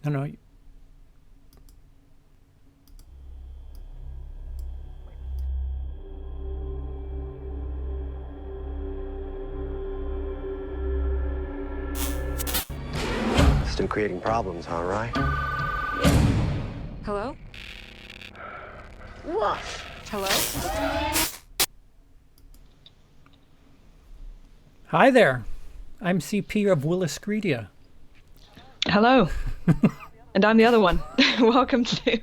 don't know. Still creating problems, all right? Hello? Woof. Hello? Hi there. I'm CP of WILIscredia. Hello. And I'm the other one. Welcome to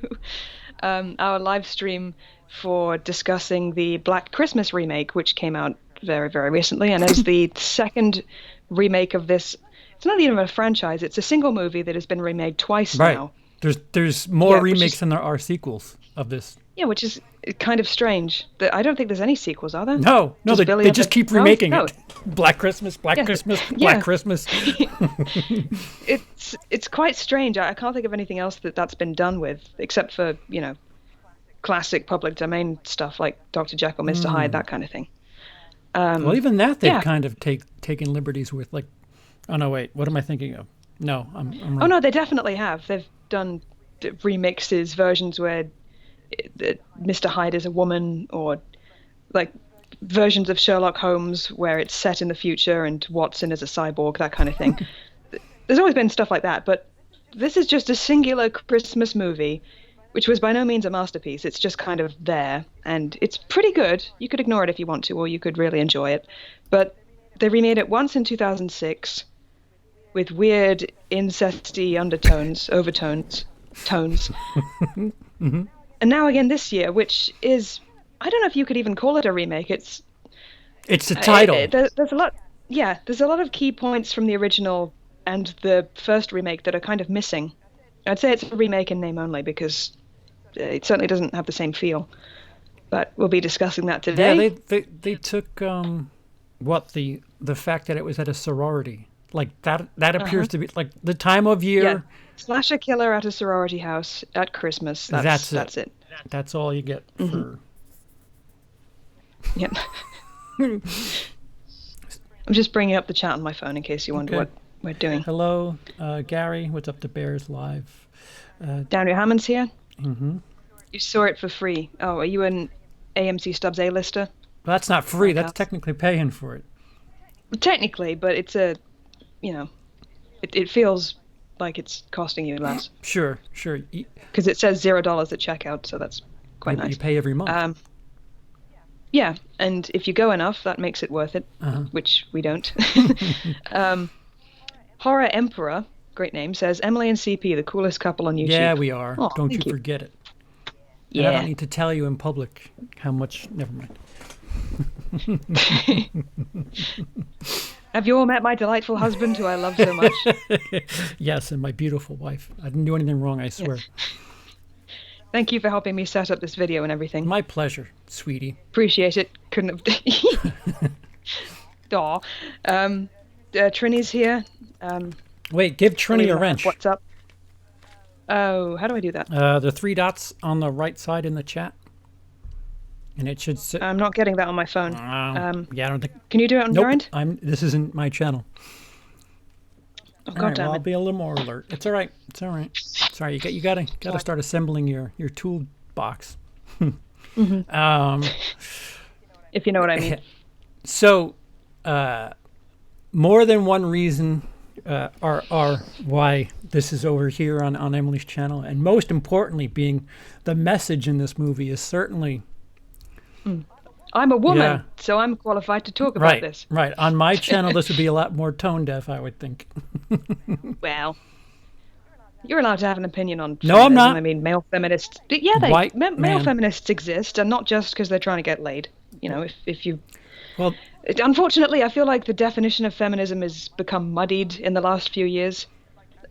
our live stream for discussing the Black Christmas remake, which came out very, very recently, and is the second remake of this. It's not even a franchise. It's a single movie that has been remade twice now. There's more remakes than there are sequels of this. Yeah, which is kind of strange. I don't think there's any sequels, are there? No, they just keep remaking it. Black Christmas, Black Christmas, Black Christmas. It's quite strange. I can't think of anything else that's been done with, except for, classic public domain stuff like Dr. Jekyll, Mr. Hyde, that kind of thing. Well, even that they've kind of taken liberties with. Like, oh no, wait, what am I thinking of? No, I'm wrong. Oh no, they definitely have. They've done remixes, versions where Mr. Hyde is a woman, or like versions of Sherlock Holmes where it's set in the future and Watson is a cyborg, that kind of thing. There's always been stuff like that, but this is just a singular Christmas movie, which was by no means a masterpiece. It's just kind of there, and it's pretty good. You could ignore it if you want to, or you could really enjoy it. But they remade it once in 2006 with weird incesty overtones. Mm-hmm. And now again this year, which is, I don't know if you could even call it a remake. It's a title. There's a lot. Yeah, there's a lot of key points from the original and the first remake that are kind of missing. I'd say it's a remake in name only because it certainly doesn't have the same feel. But we'll be discussing that today. Yeah, they took the fact that it was at a sorority. Like that appears to be like the time of year. Yeah. Slasher killer at a sorority house at Christmas. That's it. That's all you get for. Yep. I'm just bringing up the chat on my phone in case you wonder what we're doing. Hello, Gary. What's up to Bears Live? Daniel Hammond's here. Mm-hmm. You saw it for free. Oh, are you an AMC Stubbs A-lister? Well, that's not free. That's technically paying for it. Technically, but it's a, it feels like it's costing you less. Sure. Because it says $0 at checkout, so that's quite nice. You pay every month. Yeah, and if you go enough, that makes it worth it, which we don't. Horror Emperor, great name, says Emily and CP, the coolest couple on YouTube. Yeah, we are. Oh, don't you forget it. Yeah. And I don't need to tell you in public how much. Never mind. Have you all met my delightful husband, who I love so much? Yes, and my beautiful wife. I didn't do anything wrong, I swear. Yes. Thank you for helping me set up this video and everything. My pleasure, sweetie. Appreciate it. Couldn't have. Aw. Trini's here. Wait, give Trini a wrench. What's up? Oh, how do I do that? The 3 dots on the right side in the chat. And it should sit. I'm not getting that on my phone. Yeah, I don't think. Can you do it on your end? This isn't my channel. Oh, God damn it. I'll be a little more alert. It's all right. Sorry, you gotta start assembling your toolbox. Mm-hmm. If you know what I mean. So, more than one reason are why this is over here on Emily's channel, and most importantly, being the message in this movie is certainly. I'm a woman, so I'm qualified to talk about this. Right. On my channel, this would be a lot more tone deaf, I would think. Well, you're allowed to have an opinion on feminism. No, I'm not. I mean, male feminists. Yeah, male feminists exist, and not just because they're trying to get laid. If you. Well, unfortunately, I feel like the definition of feminism has become muddied in the last few years.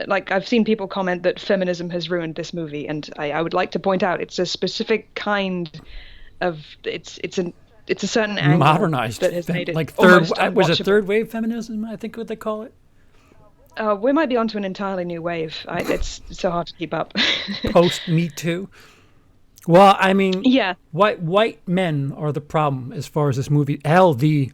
Like, I've seen people comment that feminism has ruined this movie, and I would like to point out it's a specific kind of it's a certain angle modernized that has made it like almost third wave feminism, I think what they call it. We might be onto an entirely new wave. It's so hard to keep up. Post Me Too. Well, I mean, yeah, white men are the problem as far as this movie. Hell, the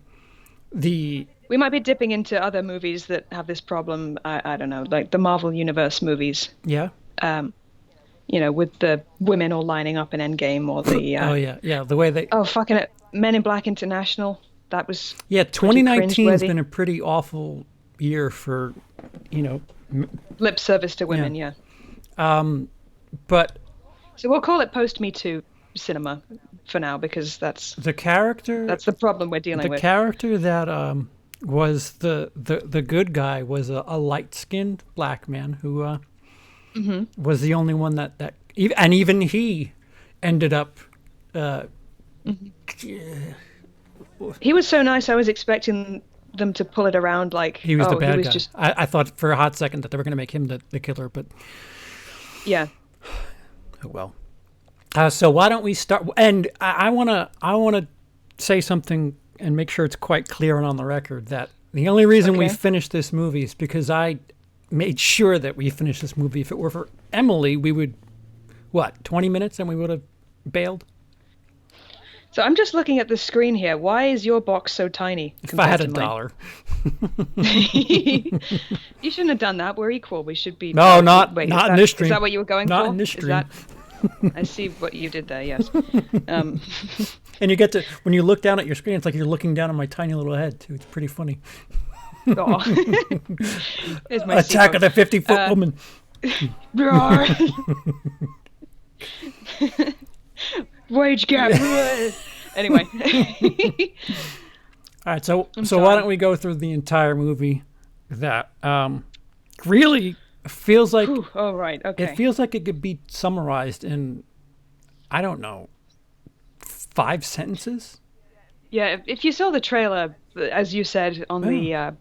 we might be dipping into other movies that have this problem. I don't know, like the Marvel Universe movies. Yeah. With the women all lining up in Endgame, or the Oh yeah. The way they. oh fucking it, Men in Black International. That was Yeah, pretty 2019's cringeworthy. been a pretty awful year for, Lip service to women, yeah. but So we'll call it post Me Too cinema for now, because that's the character. the problem we're dealing The with. character that was the good guy was a light skinned black man who was the only one that even he ended up. He was so nice. I was expecting them to pull it around like He was the bad he was guy. just I thought for a hot second that they were going to make him the killer, but yeah. oh well. So why don't we start? And I wanna say something and make sure it's quite clear and on the record that the only reason we Okay. finished this movie is because I made sure that we finished this movie. If it were for Emily, we would 20 minutes and we would have bailed. So I'm just looking at the screen here. Why is your box so tiny? If I had compared $1. to mine? You shouldn't have done that. We're equal. We should be. No, not Wait, not is in that, this stream. Is that what you were going Not for? in this Is stream. that- I see what you did there. Yes. And you get to when you look down at your screen, it's like you're looking down on my tiny little head too. It's pretty funny. Aw. Here's my Attack of the sequel. 50-foot woman. Roar. Wage gap. Anyway. All right, so why sorry. don't we go through the entire movie? That really feels like Whew, all right. Okay. it feels like it could be summarized in, I don't know, 5 sentences. Yeah, if you saw the trailer, as you said on the,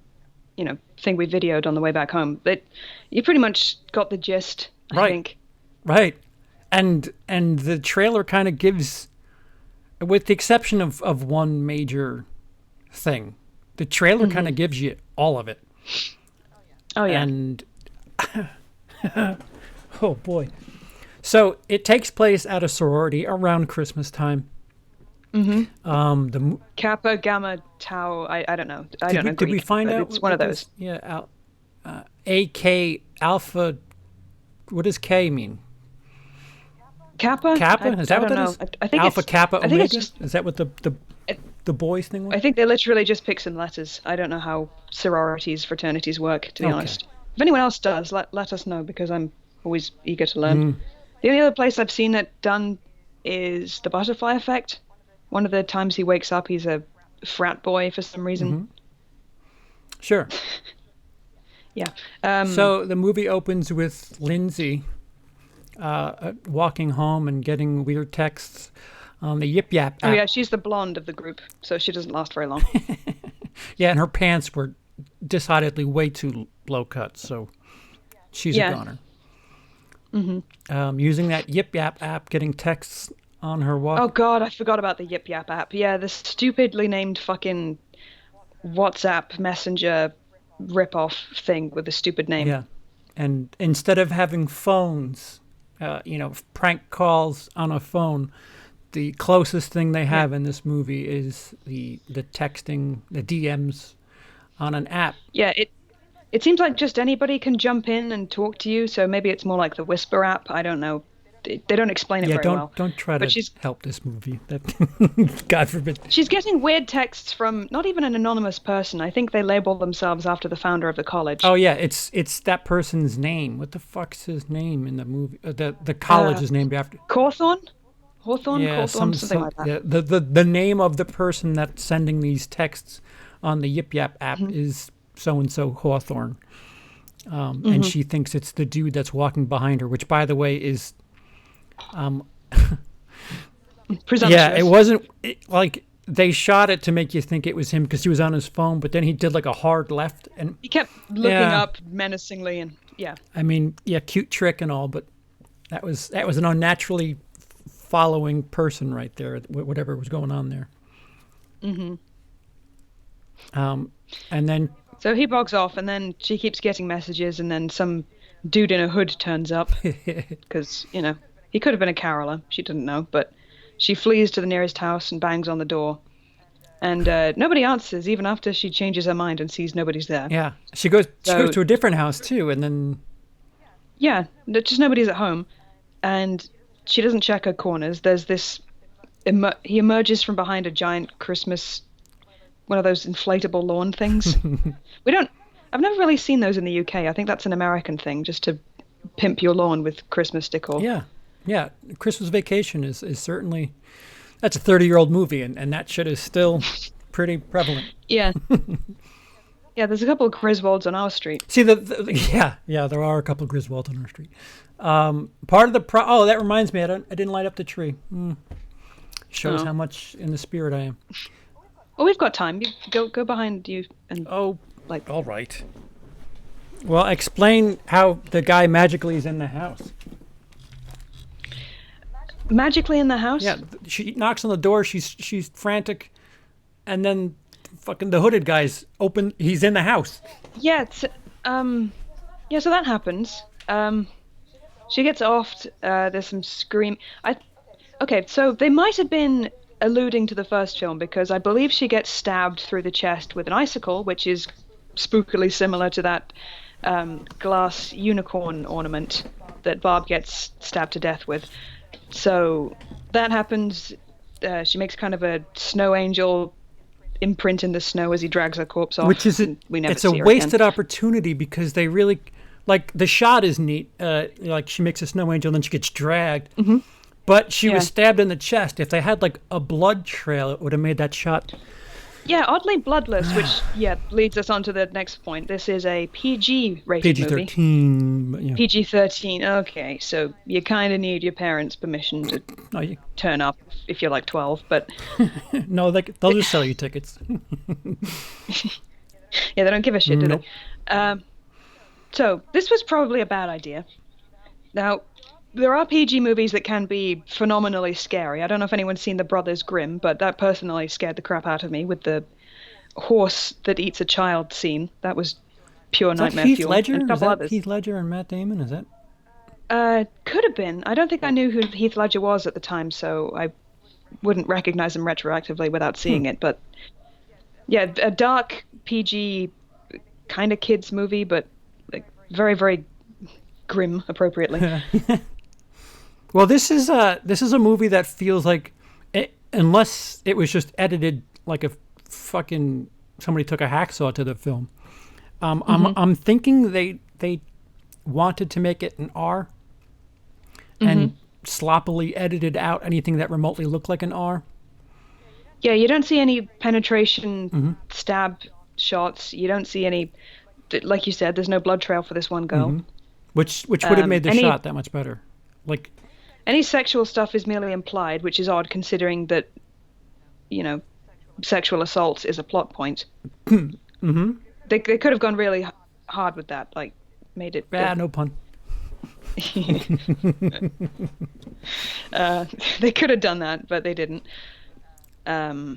thing we videoed on the way back home, that you pretty much got the gist. I Right. think. Right, and the trailer kind of gives, with the exception of one major thing, the trailer kind of gives you all of it. Oh yeah. And oh boy, so it takes place at a sorority around Christmas time. The Kappa, Gamma, Tau. I don't know. I don't know. did we Greek, find but out? It's one of what those. this- yeah, AK Alpha. What does K mean? Kappa. Kappa? Is that I what don't that know. is? I think Alpha, it's, Kappa, I think Omega. it's just. Is that what the boys thing was? I think they literally just pick some letters. I don't know how sororities, fraternities work, to be Okay. honest. If anyone else does, let us know, because I'm always eager to Mm. learn. The only other place I've seen it done is the Butterfly Effect. One of the times he wakes up, he's a frat boy for some reason. Sure. Yeah. So the movie opens with Lindsay walking home and getting weird texts on the Yip Yap app. Oh yeah, she's the blonde of the group, so she doesn't last very long. Yeah, and her pants were decidedly way too low cut, so she's Yeah. a goner. Using that Yip Yap app, getting texts on her walk. Oh god, I forgot about the Yip Yap app. Yeah, the stupidly named fucking WhatsApp Messenger rip-off thing with a stupid name. Yeah, and instead of having phones, prank calls on a phone, the closest thing they have in this movie is the texting, the DMs on an app. Yeah, it seems like just anybody can jump in and talk to you, so maybe it's more like the Whisper app. I don't know. They don't explain it Yeah, very well. don't try But to she's help this movie. That God forbid. she's getting weird texts from not even an anonymous person. I think they label themselves after the founder of the college. Oh yeah, it's that person's name. What the fuck's his name in the movie? The college is named after. Hawthorne? Hawthorne? Yeah, Cawthorne? Something like that. Yeah, the name of the person that's sending these texts on the Yip Yap app is so and so Hawthorne, and she thinks it's the dude that's walking behind her. Which, by the way, is Presumptuous. yeah, it wasn't like they shot it to make you think it was him because he was on his phone, but then he did like a hard left, and He kept looking Yeah. up menacingly, and yeah. I mean, yeah, cute trick and all, but that was an unnaturally following person right there, whatever was going on there. And then So he bogs off, and then she keeps getting messages, and then some dude in a hood turns up because he could have been a caroler. She didn't know, but she flees to the nearest house and bangs on the door. And nobody answers, even after she changes her mind and sees nobody's there. Yeah, she goes So, to a different house too, and then yeah, just nobody's at home. And she doesn't check her corners. There's this. He emerges from behind a giant Christmas, one of those inflatable lawn things. We don't. I've never really seen those in the UK. I think that's an American thing, just to pimp your lawn with Christmas decor. yeah, Christmas Vacation is certainly, that's a 30-year-old movie, and that shit is still pretty prevalent. Yeah. Yeah, there's a couple of Griswolds on our street. See, yeah, there are a couple of Griswolds on our street. Part of the oh, that reminds me, I didn't light up the tree. Shows how much in the spirit I am. Well, we've got time. You go behind you and all right. Well, explain how the guy magically is in the house. Magically in the house? Yeah, she knocks on the door. She's frantic, and then fucking the hooded guy's open. He's in the house. Yeah. Yeah. So that happens. She gets offed. There's some scream. Okay. So they might have been alluding to the first film, because I believe she gets stabbed through the chest with an icicle, which is spookily similar to that glass unicorn ornament that Barb gets stabbed to death with. So that happens. She makes kind of a snow angel imprint in the snow as he drags her corpse off. Which is it's a wasted again. opportunity, because they really, like, the shot is neat. Like, she makes a snow angel and then she gets dragged. Mm-hmm. But she was stabbed in the chest. If they had like a blood trail, it would have made that shot. Yeah, oddly bloodless, which leads us on to the next point. This is a PG rated PG-13. movie. PG-13. Okay, so you kind of need your parents' permission to turn up if you're like 12, but no, they'll just sell you tickets. Yeah, they don't give a shit, do they? So this was probably a bad idea. Now, there are PG movies that can be phenomenally scary. I don't know if anyone's seen The Brothers Grimm, but that personally scared the crap out of me with the horse that eats a child scene. That was pure nightmare Heath fuel. Ledger? And Is that others. Heath Ledger and Matt Damon? Is that? Could have been. I don't think I knew who Heath Ledger was at the time, so I wouldn't recognize him retroactively without seeing it. But yeah, a dark PG kind of kids movie, but like very, very grim, appropriately. Well, this is a movie that feels like, unless it was just edited like a fucking somebody took a hacksaw to the film. I'm thinking they wanted to make it an R, and sloppily edited out anything that remotely looked like an R. Yeah, you don't see any penetration stab shots. You don't see any, like you said, there's no blood trail for this one girl. Which would have made the shot that much better. Like, any sexual stuff is merely implied, which is odd considering that, you know, sexual assault is a plot point. They could have gone really hard with that, like made it. No pun. They could have done that, but they didn't. Yeah,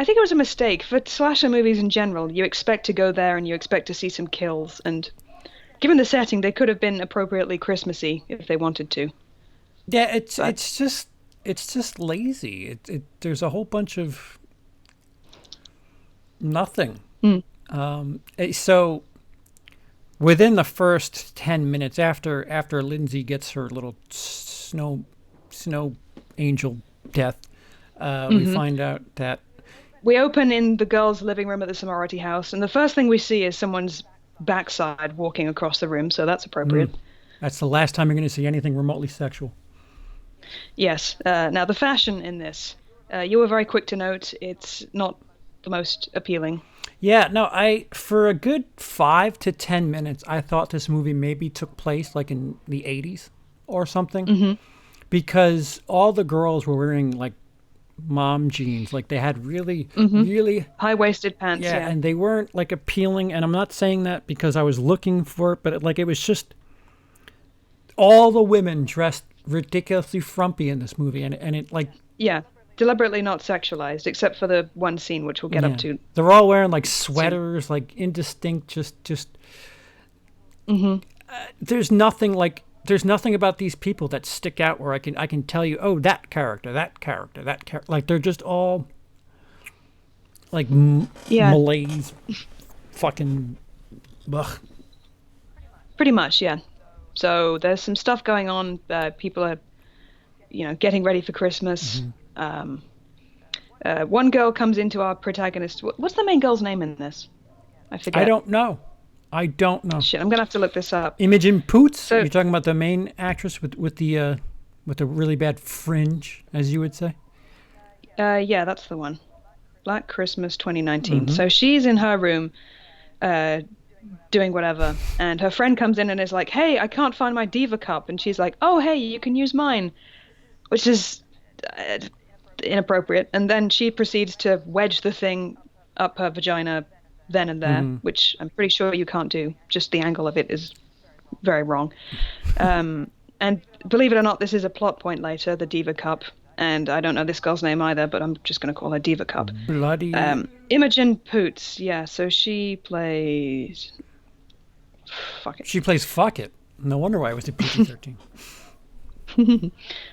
I think it was a mistake. For slasher movies in general, you expect to go there and you expect to see some kills, and given the setting, they could have been appropriately Christmassy if they wanted to. Yeah, it's just lazy. There's a whole bunch of nothing. So within the first 10 minutes after Lindsay gets her little snow angel death, we find out that we open in the girls' living room at the sorority house, and the first thing we see is someone's backside walking across the room, so that's appropriate. That's the last time you're going to see anything remotely sexual. Yes. Now, the fashion in this, you were very quick to note it's not the most appealing. Yeah, no, for a good 5 to 10 minutes, I thought this movie maybe took place like in the 80s or something, because all the girls were wearing like mom jeans, like they had really high-waisted pants. Yeah, and they weren't like appealing. And I'm not saying that because I was looking for it, but it was just all the women dressed ridiculously frumpy in this movie, and it like deliberately not sexualized, except for the one scene which we'll get up to. They're all wearing like sweaters, like indistinct, just there's nothing about these people that stick out where I can tell you, oh, that character, like they're just all like Yeah. malaise, fucking. Ugh. Pretty much, yeah. So there's some stuff going on. People are, getting ready for Christmas. One girl comes into our protagonist. What's the main girl's name in this? I I forget. don't know. I don't know. Shit, I'm gonna have to look this up. Imogen Poots? So, You're talking about the main actress with the really bad fringe, as you would say? yeah, that's the one. Black Christmas 2019. So she's in her room, doing whatever, and her friend comes in and is like, "Hey, I can't find my Diva Cup," and she's like, "Oh, hey, you can use mine," which is inappropriate. And then she proceeds to wedge the thing up her vagina then and there, which I'm pretty sure you can't do. Just the angle of it is very wrong. And believe it or not, this is a plot point later, the Diva Cup. And I don't know this girl's name either, but I'm just going to call her Diva Cup. Bloody. Imogen Poots, yeah. So she plays. Fuck it. She plays Fuck It. No wonder why it was a PG-13.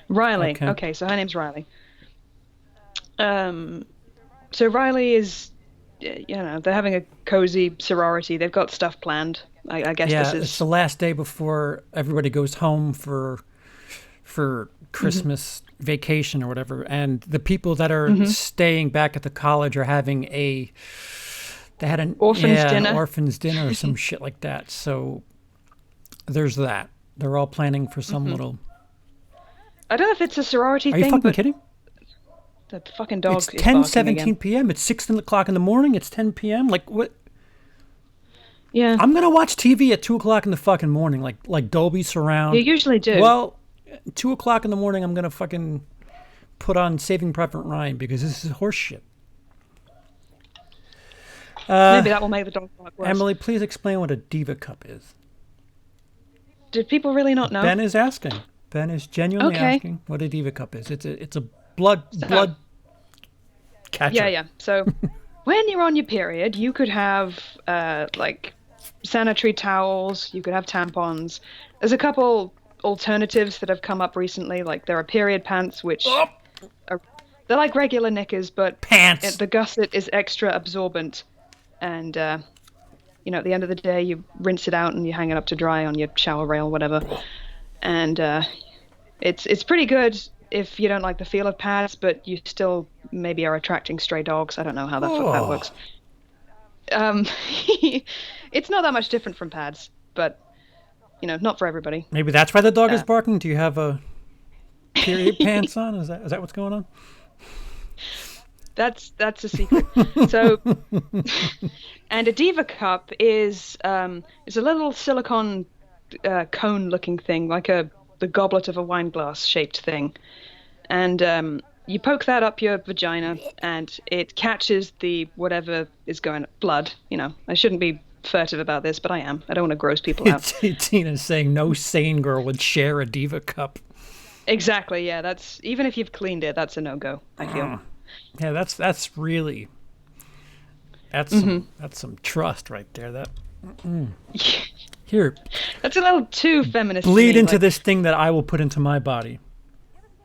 Riley. Okay, so her name's Riley. So Riley is, they're having a cozy sorority. They've got stuff planned. I guess this is. It's the last day before everybody goes home for Christmas vacation or whatever, and the people that are staying back at the college are having they had an orphan's dinner or some shit like that. So there's that. They're all planning for some little. I don't know if it's a sorority Are thing. you fucking kidding? The fucking dog. It's 10:17 p.m. It's 6 o'clock in the morning. It's 10 p.m. Like what? Yeah. I'm gonna watch TV at 2 o'clock in the fucking morning, like Dolby Surround. You usually do. Well, 2 o'clock in the morning, I'm gonna fucking put on Saving Private Ryan because this is horse shit. Maybe that will make the dog bark worse. Emily, please explain what a Diva Cup is. Did people really not know? Ben is asking. Ben is genuinely asking what a Diva Cup is. It's a blood catcher. Yeah. So when you're on your period, you could have like sanitary towels. You could have tampons. There's a couple alternatives that have come up recently. Like there are period pants, which they're like regular knickers, but pants. The gusset is extra absorbent, and at the end of the day, you rinse it out and you hang it up to dry on your shower rail, whatever. And it's pretty good if you don't like the feel of pads, but you still maybe are attracting stray dogs. I don't know how that works. It's not that much different from pads, but not for everybody. Maybe that's why the dog is barking. Do you have a period pants on? Is that what's going on? That's a secret. So, and a Diva Cup is a little silicone cone-looking thing, like the goblet of a wine glass shaped thing, and you poke that up your vagina, and it catches the whatever is going blood. I shouldn't be furtive about this, but I am. I don't want to gross people out. Tina's saying no sane girl would share a Diva Cup. Exactly. Yeah, that's even if you've cleaned it, that's a no-go. I feel. Yeah, that's really some trust right there. That here. That's a little too feminist. Bleed into this thing that I will put into my body.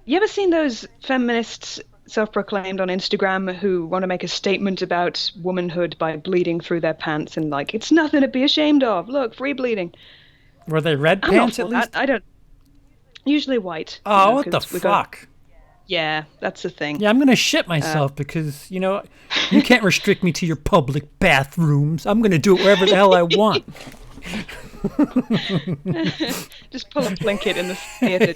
You ever seen those feminists self-proclaimed on Instagram who want to make a statement about womanhood by bleeding through their pants and like it's nothing to be ashamed of? Look, free bleeding. Were they red pants at least? I don't. Usually white. Oh, what the fuck? Yeah, that's the thing. Yeah, I'm gonna shit myself because you can't restrict me to your public bathrooms. I'm gonna do it wherever the hell I want. Just pull a blanket in the theater.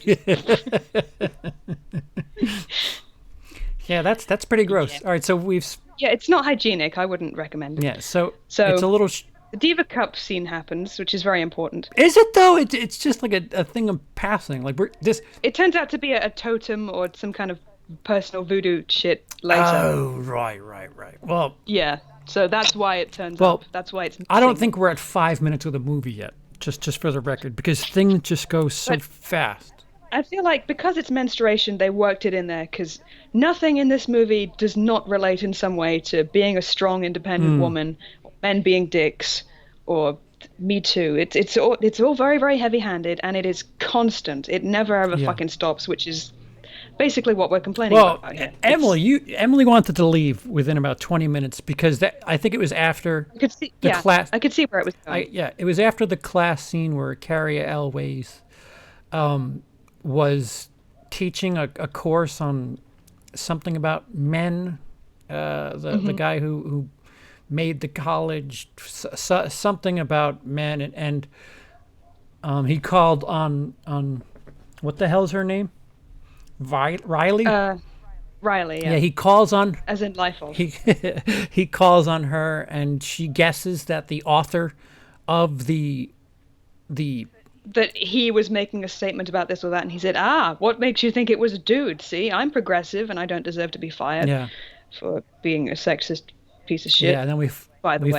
Yeah, that's pretty gross. All right, so we've. Yeah, it's not hygienic. I wouldn't recommend it. Yeah, so it's a little. The Diva Cup scene happens, which is very important. Is it though? It's just like a thing of passing. Like It turns out to be a totem or some kind of personal voodoo shit later. Oh, right. Well. Yeah. So that's why it turns up. That's why it's. I don't think we're at 5 minutes of the movie yet. Just for the record, because things just go so fast. I feel like because it's menstruation, they worked it in there because nothing in this movie does not relate in some way to being a strong, independent woman, men being dicks, or Me Too. It's all very, very heavy-handed, and it is constant. It never ever fucking stops, which is basically what we're complaining Well, about here. Emily wanted to leave within about 20 minutes because I think it was after I could see, the class. I could see where it was going. It was after the class scene where Carrie Elways was teaching a course on something about men. The guy who made the college, something about men, and he called on what the hell's her name? Riley. Riley, Yeah, he calls on, as in Liefeld. he calls on her, and she guesses that the author of the That he was making a statement about this or that, and he said, what makes you think it was a dude? See, I'm progressive, and I don't deserve to be fired for being a sexist piece of shit. Yeah, and then we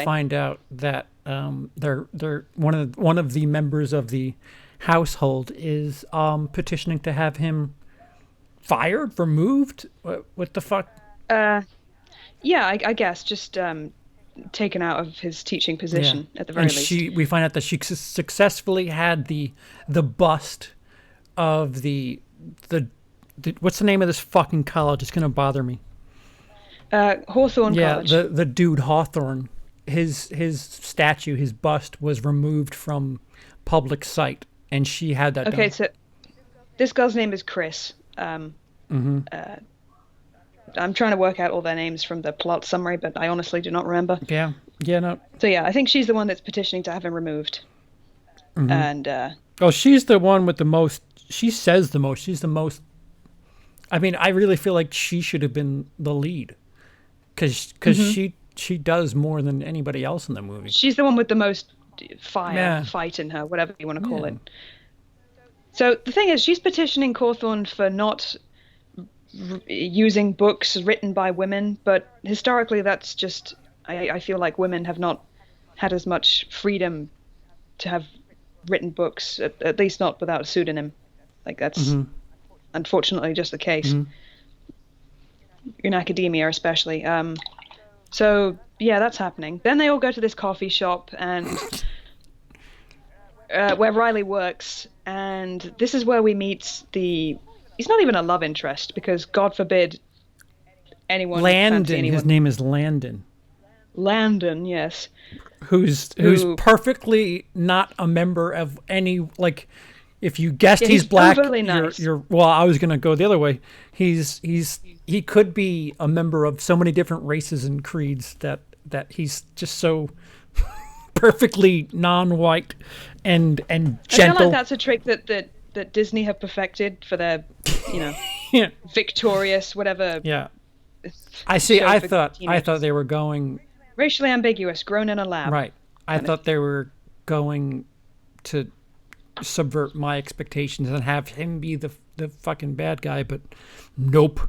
find out that they're one of the members of the household is petitioning to have him fired, removed. What the fuck? Yeah, I guess just taken out of his teaching position at the very least. We find out that she successfully had the bust of the what's the name of this fucking college? It's gonna bother me. Hawthorne College. Yeah, the dude Hawthorne, his statue, his bust was removed from public sight, and she had that. Okay, done. so this girl's name is Chris. I'm trying to work out all their names from the plot summary, but I honestly do not remember. Yeah, no. So yeah, I think she's the one that's petitioning to have him removed. And she's the one with the most. She says the most. She's the most. I mean, I really feel like she should have been the lead, because she does more than anybody else in the movie. She's the one with the most fight in her, whatever you want to call it. So the thing is, she's petitioning Cawthorne for not using books written by women, but historically that's just, I feel like women have not had as much freedom to have written books, at least not without a pseudonym. Like that's unfortunately just the case. In academia especially. So yeah, that's happening. Then they all go to this coffee shop and where Riley works, and this is where we meet he's not even a love interest, because God forbid anyone fancy anyone. His name is Landon. Landon, yes. Who's perfectly not a member of any, like, if you guessed he's black, nice. well, I was gonna go the other way. He could be a member of so many different races and creeds that he's just so perfectly non-white and gentle. I feel like that's a trick that Disney have perfected for their, victorious whatever. Yeah. I see. I thought they were going racially ambiguous, grown in a lab. Right. I thought they were going to subvert my expectations and have him be the fucking bad guy, but nope.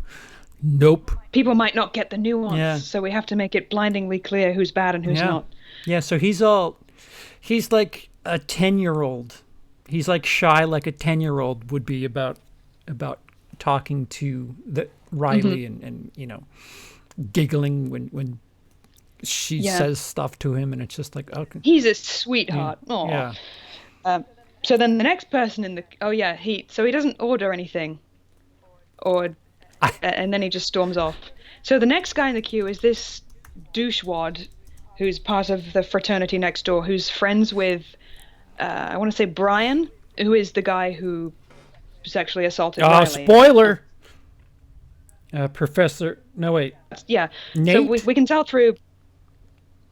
People might not get the nuance, so we have to make it blindingly clear who's bad and who's not. Yeah, so he's like a 10-year-old. He's like shy, like a 10-year-old would be about talking to the Riley and giggling when she says stuff to him, and it's just like, okay. He's a sweetheart. Yeah. So then the next person so he doesn't order anything, and then he just storms off. So the next guy in the queue is this douchewad who's part of the fraternity next door, who's friends with, I want to say Brian, who is the guy who sexually assaulted Riley. Spoiler! Professor... No, wait. Yeah. Nate? So we can tell through...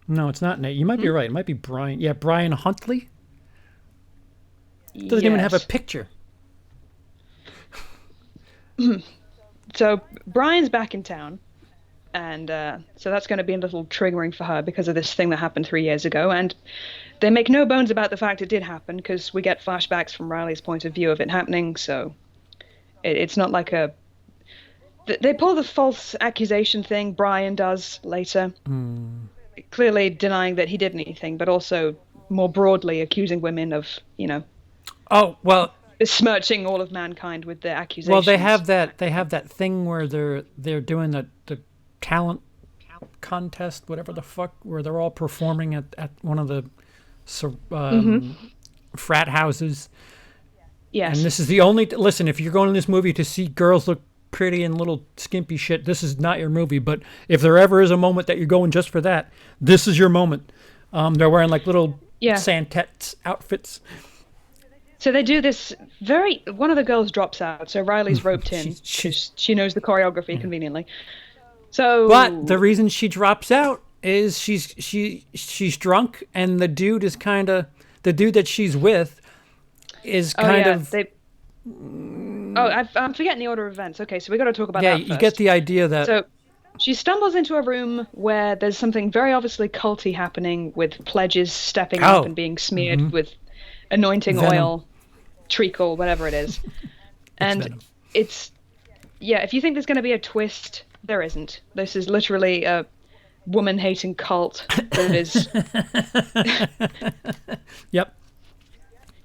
No, it's not Nate. You might be right. It might be Brian. Yeah, Brian Huntley? Doesn't even have a picture. So Brian's back in town, and so that's going to be a little triggering for her because of this thing that happened 3 years ago, and they make no bones about the fact it did happen, because we get flashbacks from Riley's point of view of it happening, so it's not like they pull the false accusation thing Brian does later, clearly denying that he did anything, but also more broadly accusing women of, besmirching all of mankind with their accusations. Well, they have that thing where they're doing the talent contest, whatever the fuck, where they're all performing at one of the frat houses. Yes. And this is the only... Listen, if you're going to this movie to see girls look pretty and little skimpy shit, this is not your movie. But if there ever is a moment that you're going just for that, this is your moment. They're wearing like little Santettes outfits. So they do this one of the girls drops out, so Riley's roped in. She knows the choreography conveniently. So, but the reason she drops out is she's drunk, and the dude that she's with is I'm forgetting the order of events. Okay, so we got to talk about that first. You get the idea that. So she stumbles into a room where there's something very obviously culty happening, with pledges stepping up and being smeared with anointing oil, treacle, whatever it is. And it's if you think there's going to be a twist, there isn't. This is literally a woman-hating cult that is.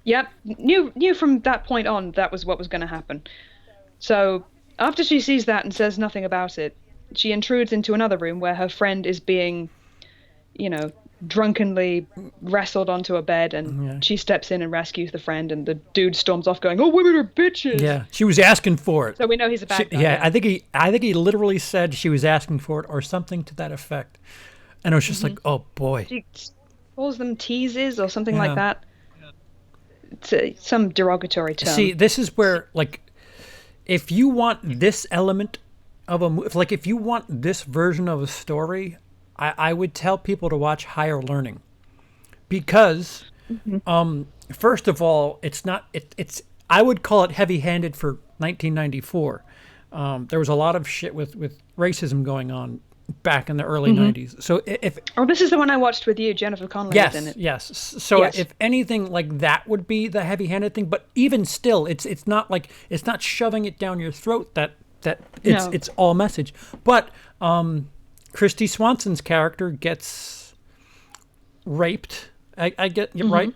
Yep. Knew from that point on that was what was going to happen. So after she sees that and says nothing about it, she intrudes into another room where her friend is being, drunkenly wrestled onto a bed, and she steps in and rescues the friend, and the dude storms off going, "Oh, women are bitches." Yeah, she was asking for it. So we know he's a bad guy. Yeah, I think he literally said she was asking for it or something to that effect. And it was just like, oh boy. She calls them teases or something like that. It's some derogatory term. See, this is where, like, if you want this element of if you want this version of a story, I would tell people to watch Higher Learning, because first of all, it's I would call it heavy-handed for 1994. There was a lot of shit with racism going on back in the early 90s. So this is the one I watched with you, Jennifer Connelly was in it. Yes. So if anything, like, that would be the heavy-handed thing, but even still, it's not shoving it down your throat that it's all message. But Christy Swanson's character gets raped. I get right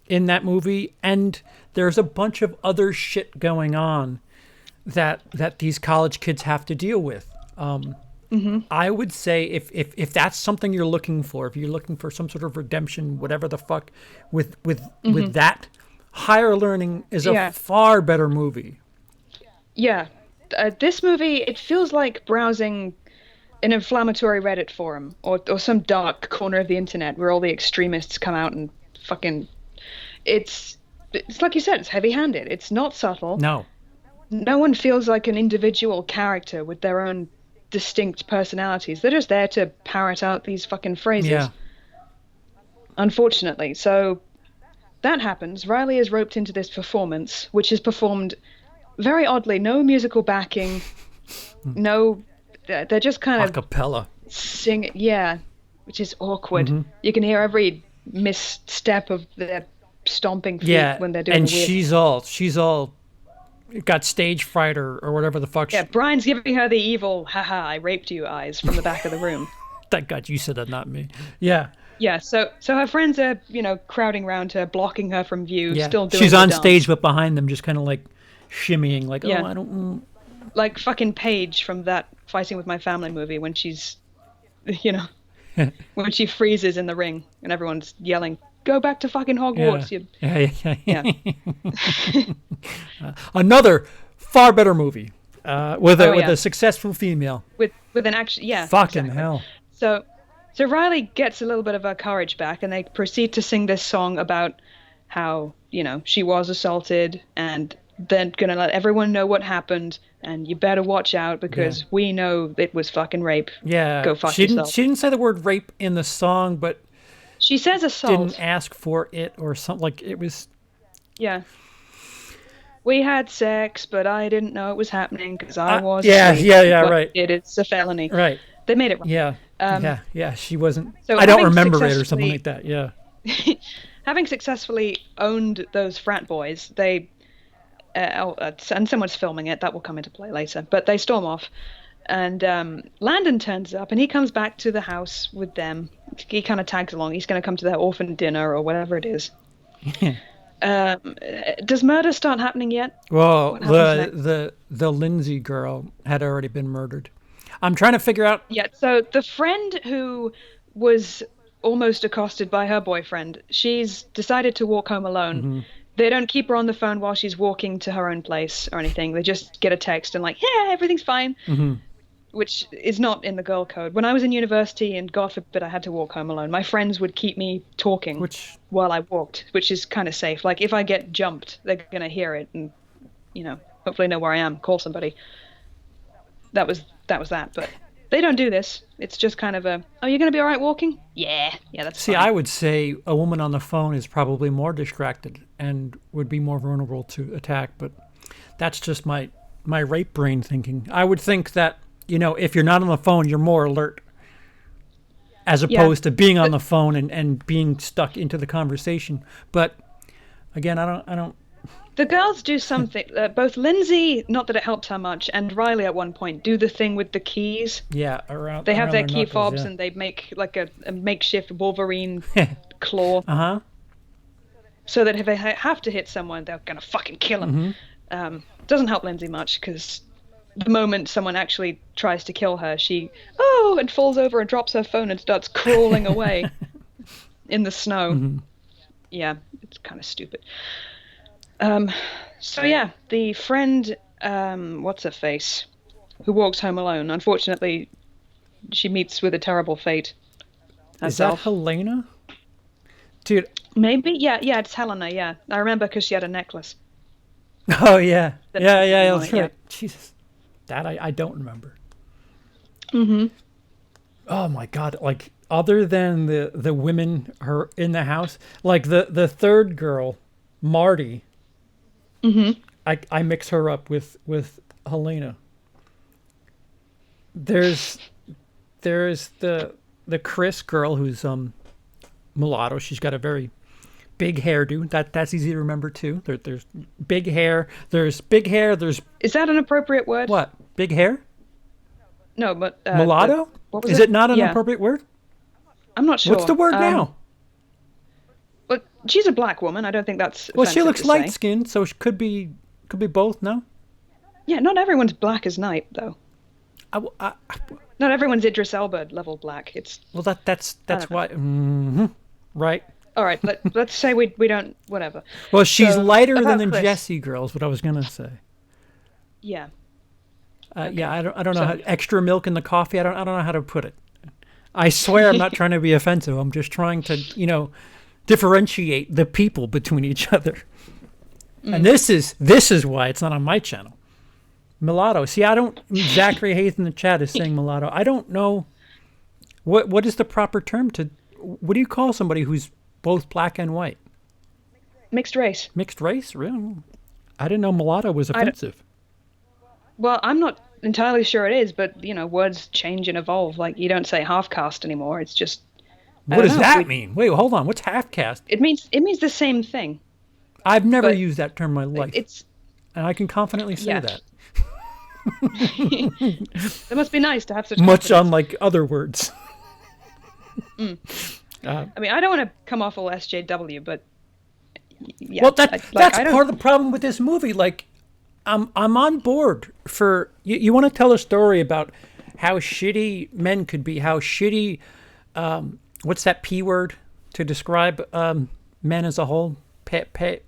in that movie, and there's a bunch of other shit going on that these college kids have to deal with. I would say if that's something you're looking for, if you're looking for some sort of redemption, whatever the fuck, with that, Higher Learning is a far better movie. Yeah. This movie, it feels like browsing an inflammatory Reddit forum or some dark corner of the internet where all the extremists come out and fucking... It's like you said, it's heavy-handed. It's not subtle. No one feels like an individual character with their own distinct personalities. They're just there to parrot out these fucking phrases. Unfortunately. So that happens. Riley is roped into this performance, which is performed very oddly. No musical backing. They're just kind of... a cappella. Sing, which is awkward. You can hear every misstep of their stomping feet when they're doing and the weird... she's all got stage fright or whatever the fuck. Brian's giving her the evil, haha, I raped you eyes from the back of the room. Thank God you said that, not me. So her friends are, crowding around her, blocking her from view, still doing she's the on dance. stage, but behind them just kind of like shimmying, like, I don't... Like fucking Paige from that Fighting With My Family movie, when she's, when she freezes in the ring and everyone's yelling, "Go back to fucking Hogwarts." Another far better movie with a successful female. With an action, Fucking hell. So Riley gets a little bit of her courage back, and they proceed to sing this song about how, she was assaulted, and they're gonna let everyone know what happened, and you better watch out because we know it was fucking rape. Go fuck yourself. She didn't say the word rape in the song, but she says assault. Didn't ask for it or something, like it was. We had sex, but I didn't know it was happening because I was. Right. It's a felony. Right. They made it wrong. She wasn't. So I don't remember it or something like that. Yeah. Having successfully owned those frat boys, they. And someone's filming it. That will come into play later. But they storm off. And Landon turns up, and he comes back to the house with them. He kind of tags along. He's going to come to their orphan dinner or whatever it is. Does murder start happening yet? Well, the Lindsay girl had already been murdered. I'm trying to figure out... Yeah, so the friend who was almost accosted by her boyfriend, she's decided to walk home alone. They don't keep her on the phone while she's walking to her own place or anything. They just get a text and like, yeah, everything's fine, which is not in the girl code. When I was in university and God forbid I had to walk home alone, my friends would keep me talking while I walked, which is kind of safe. Like if I get jumped, they're going to hear it and, hopefully know where I am, call somebody. That was that. But they don't do this. It's just kind of oh, you're going to be all right walking? Yeah, that's fine. I would say a woman on the phone is probably more distracted and would be more vulnerable to attack, but that's just my rape brain thinking. I would think that, if you're not on the phone, you're more alert as opposed to being on the phone and being stuck into the conversation. But again, I don't. The girls do something. Both Lindsay, not that it helps her much, and Riley at one point do the thing with the keys. Yeah, they have their key knuckles, fobs yeah. and they make like a makeshift Wolverine claw. So that if they have to hit someone, they're gonna fucking kill them. Doesn't help Lindsay much because the moment someone actually tries to kill her, she and falls over and drops her phone and starts crawling away in the snow. Yeah, it's kind of stupid. So yeah, the friend, what's her face, who walks home alone. Unfortunately, she meets with a terrible fate herself. Is that Helena? Dude. Maybe? Yeah, it's Helena, yeah. I remember because she had a necklace. Oh, yeah. Yeah, that's right. Yeah. Jesus. That I don't remember. Oh, my God. Like, other than the women in the house, like the third girl, Marty, I mix her up with Helena. There's the Chris girl who's mulatto. She's got a very big hairdo. That's easy to remember too. There's big hair. There's big hair. Is that an appropriate word? What? Big hair? No, but mulatto? What was Is it not an appropriate word? I'm not sure. What's the word now? Well, she's a black woman. I don't think that's. Well, she looks light skinned, so she could be both. No. Yeah, not everyone's black as night though. Not everyone's Idris Elba level black. It's that's why. Right. All right, let's say we don't whatever. Well, she's lighter than the Chris. Jessie girls. What I was gonna say. Yeah. Okay. Yeah, I don't know how extra milk in the coffee. I don't know how to put it. I swear I'm not trying to be offensive. I'm just trying to differentiate the people between each other. And this is why it's not on my channel. Mulatto. See, I don't. Zachary Hayes in the chat is saying mulatto. I don't know. What is the proper term to? What do you call somebody who's both black and white? Mixed race. Mixed race? Really? I didn't know mulatto was offensive. Well, I'm not entirely sure it is, but words change and evolve. Like you don't say half caste anymore. It's just. What does that mean? Wait, hold on. What's half caste? It means the same thing. I've never used that term in my life. And I can confidently say that. It must be nice to have such much unlike other words. I mean, I don't want to come off all SJW, but yeah. Well, that's part of the problem with this movie. Like, I'm on board for you want to tell a story about how shitty men could be, how shitty what's that P word to describe men as a whole? Patriarch.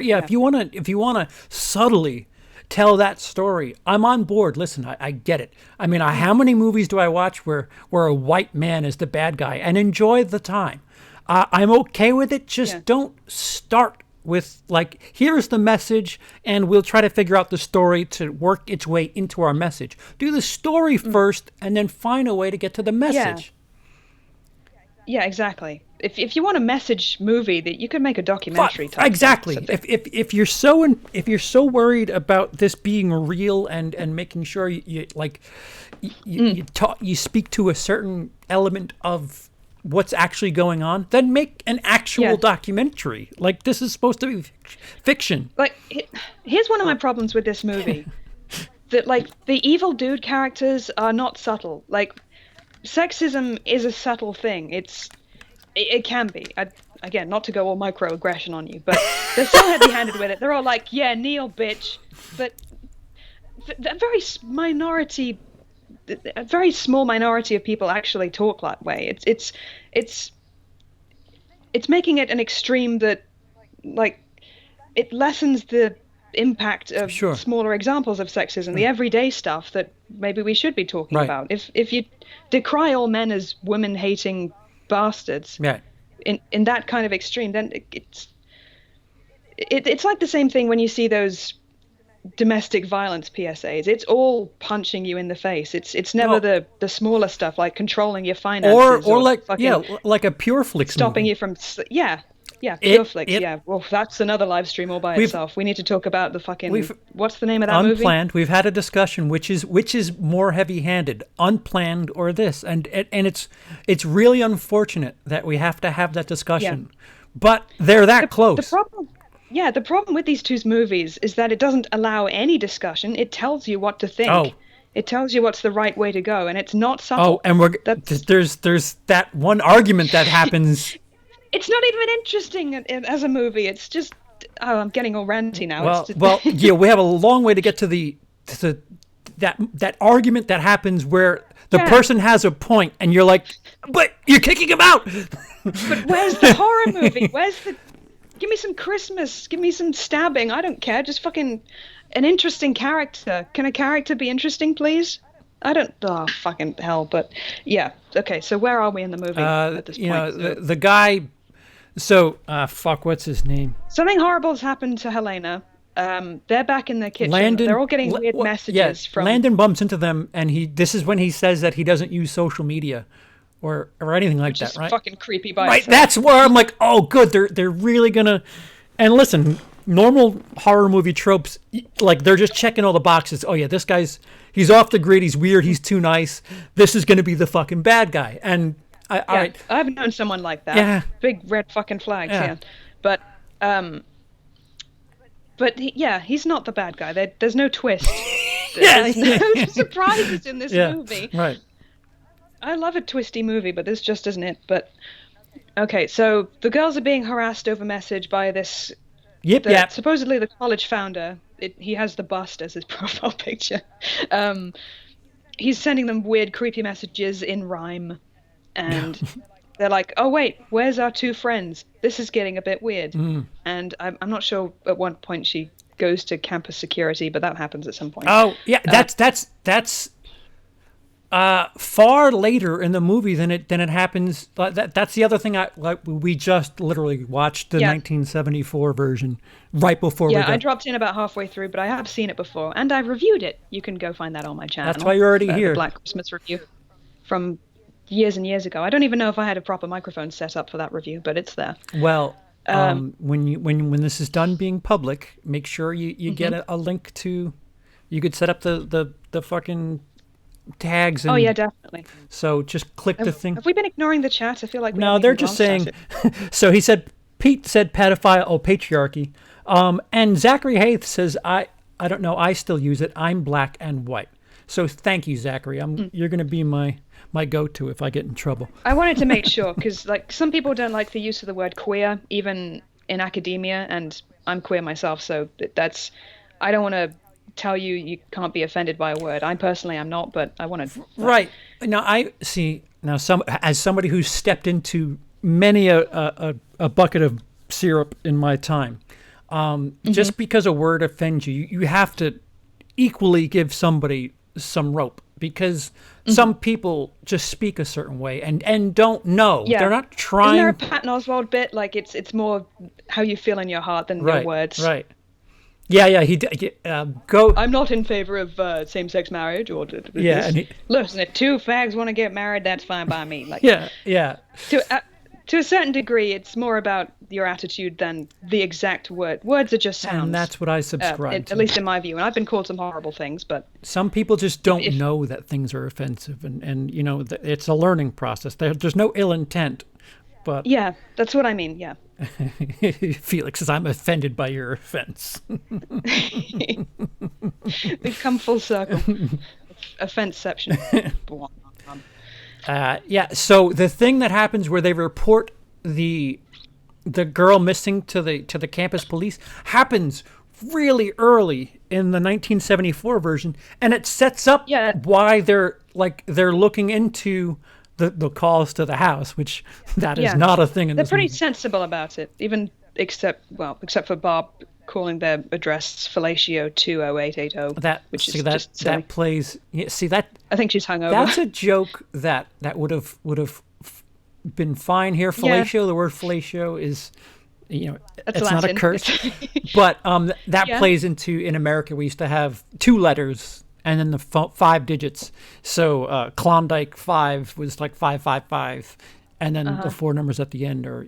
Yeah, if you wanna subtly tell that story, I'm on board. Listen, I get it. I mean, how many movies do I watch where a white man is the bad guy and enjoy the time? I'm okay with it. Just don't start with like, here's the message, and we'll try to figure out the story to work its way into our message. Do the story first, and then find a way to get to the message. Yeah, exactly. If you want a message movie, that you could make a documentary type. Exactly. If you're so worried about this being real and making sure you speak to a certain element of what's actually going on, then make an actual documentary. Like, this is supposed to be fiction. Like, here's one of my problems with this movie. That like the evil dude characters are not subtle. Like, sexism is a subtle thing. It can be. Again, not to go all microaggression on you, but they're so heavy-handed with it. They're all like, yeah, kneel, bitch. But a very small minority of people actually talk that way. It's making it an extreme that like it lessens the impact of Sure. smaller examples of sexism, the everyday stuff that maybe we should be talking Right. about. If you decry all men as women-hating bastards Yeah. in that kind of extreme, then it's like the same thing when you see those domestic violence PSAs. It's all punching you in the face. It's never the smaller stuff like controlling your finances or like fucking like a Pure Flix stopping movie. you from Pure Flix. Yeah, well, that's another live stream all by itself. We need to talk about the fucking what's the name of that movie? Unplanned. We've had a discussion which is more heavy-handed, Unplanned or this, and it's really unfortunate that we have to have that discussion. But they're that close. The problem with these two movies is that it doesn't allow any discussion. It tells you what to think. Oh. It tells you what's the right way to go, and it's not subtle. Oh, and there's that one argument that happens. It's not even interesting as a movie. It's just I'm getting all ranty now. Well, yeah, we have a long way to get to that argument that happens where the person has a point, and you're like, but you're kicking him out. But where's the horror movie? Give me some Christmas. Give me some stabbing. I don't care. Just fucking an interesting character. Can a character be interesting, please? I don't. Oh, fucking hell. But yeah. Okay. So where are we in the movie at this point? You know, the guy. So fuck. What's his name? Something horrible has happened to Helena. They're back in the kitchen. They're all getting weird messages from. Landon bumps into them, and this is when he says that he doesn't use social media. Or anything like that, right? Fucking creepy by right, itself. that's where I'm like, oh, good, they're really gonna. And listen, normal horror movie tropes, like they're just checking all the boxes. Oh yeah, this he's off the grid, he's weird, he's too nice. This is gonna be the fucking bad guy. And all right, I've known someone like that. Yeah. Big red fucking flags. Yeah. But he's not the bad guy. There's no twist. There's no surprises in this movie. Right. I love a twisty movie, but this just isn't it. But okay, so the girls are being harassed over message by this. Yep. Supposedly the college founder. He has the bust as his profile picture. He's sending them weird, creepy messages in rhyme, and they're like, "Oh wait, where's our two friends? This is getting a bit weird." And I'm not sure at what point she goes to campus security, but that happens at some point. Oh yeah, that's. Far later in the movie than it happens. That's the other thing. We just literally watched the 1974 version right before. Yeah, I dropped in about halfway through, but I have seen it before and I reviewed it. You can go find that on my channel. That's why you're already here. The Black Christmas review from years and years ago. I don't even know if I had a proper microphone set up for that review, but it's there. Well, when this is done being public, make sure you get a link to. You could set up the fucking tags. And, oh yeah, definitely. So just click the thing. Have we been ignoring the chat? I feel like no, they're just saying. So he said, Pete said pedophile. Oh, patriarchy. And Zachary Haith says, I don't know. I still use it. I'm black and white. So thank you, Zachary. You're going to be my go-to if I get in trouble. I wanted to make sure because like some people don't like the use of the word queer, even in academia, and I'm queer myself, so that's. I don't want to tell you can't be offended by a word. I personally am not, but I want to. Right now, I see now. As somebody who's stepped into many a bucket of syrup in my time, just because a word offends you, you have to equally give somebody some rope because some people just speak a certain way and don't know. Yeah. They're not trying. Isn't there a Patton Oswalt bit like it's more how you feel in your heart than your words? Right. Yeah, he go. I'm not in favor of same-sex marriage or. Listen, if two fags want to get married, that's fine by me. Like, yeah. To a certain degree, it's more about your attitude than the exact word. Words are just sounds. And that's what I subscribe to. At least in my view. And I've been called some horrible things, but some people just don't know that things are offensive, and you know it's a learning process. There's no ill intent, but yeah, that's what I mean. Yeah. Felix says, I'm offended by your offense. We've come full circle. Offenseception. So the thing that happens where they report the girl missing to the campus police happens really early in the 1974 version, and it sets up why they're looking into the calls to the house, which that is not a thing in They're this pretty movie. sensible about it. Even except for Bob calling their address Fellatio 20880, which is just silly. That plays. Yeah, see that. I think she's hungover. That's a joke that would have been fine here. Fellatio. The word fellatio is, it's Latin. not a curse, but that plays into, in America we used to have 2 letters and then the 5 digits. So Klondike 5 was like 555, and then the 4 numbers at the end are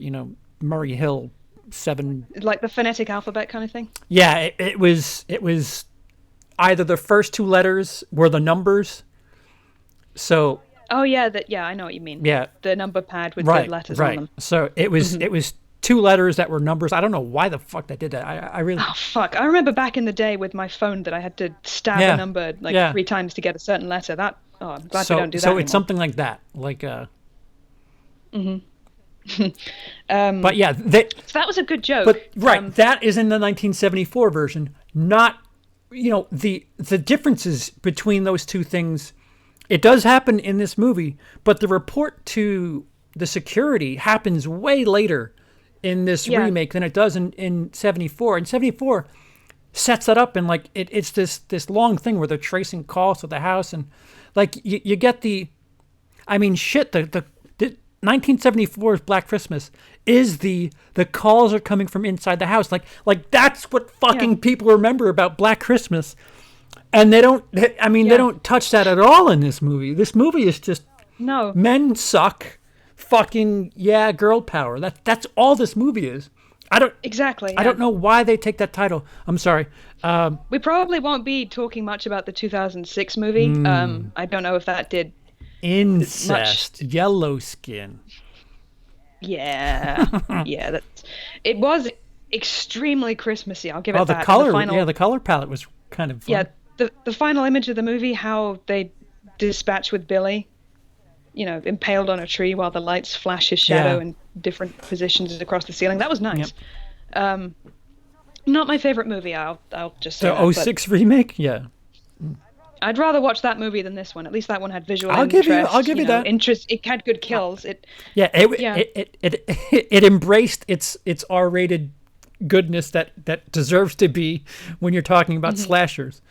Murray Hill 7. Like the phonetic alphabet kind of thing. Yeah, it was either the first 2 letters were the numbers. So. Oh yeah, I know what you mean. Yeah, the number pad with the letters on them. So it was 2 letters that were numbers. I don't know why the fuck they did that. I really. Oh fuck! I remember back in the day with my phone that I had to stab a number 3 times to get a certain letter. I'm glad we don't do that anymore. It's something like that, like. But yeah, so that was a good joke. But that is in the 1974 version. Not, the differences between those 2 things. It does happen in this movie, but the report to the security happens way later in this remake than it does in 74. And 74 sets that up, and like it's this long thing where they're tracing calls to the house, and like you get the 1974's Black Christmas is the calls are coming from inside the house. Like that's what fucking people remember about Black Christmas. And they don't touch that at all in this movie. This movie is just men suck, fucking girl power. That's all this movie is. I don't know why they take that title. I'm sorry. We probably won't be talking much about the 2006 movie. I don't know if that did incest, yellow skin. Yeah, it was extremely Christmassy. I'll give it that. The color, the color palette was kind of fun. Yeah. The final image of the movie, how they dispatch with Billy, impaled on a tree while the lights flash his shadow in different positions across the ceiling. That was nice. Yep. Not my favorite movie. I'll just say the 06 remake. Yeah. I'd rather watch that movie than this one. At least that one had visual I'll interest. I'll give you that. Interest. It had good kills. It embraced its R-rated goodness that deserves to be when you're talking about slashers.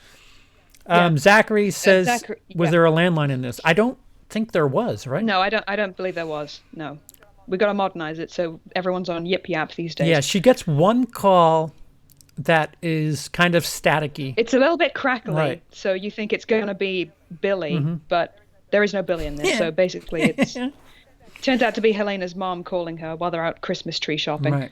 Zachary says, was there a landline in this? I don't think there was, right? No, I don't believe there was. No. We got to modernize it so everyone's on Yip Yap these days. Yeah, she gets one call that is kind of staticky. It's a little bit crackly, so you think it's going to be Billy, but there is no Billy in this. So basically it turns out to be Helena's mom calling her while they're out Christmas tree shopping. Right.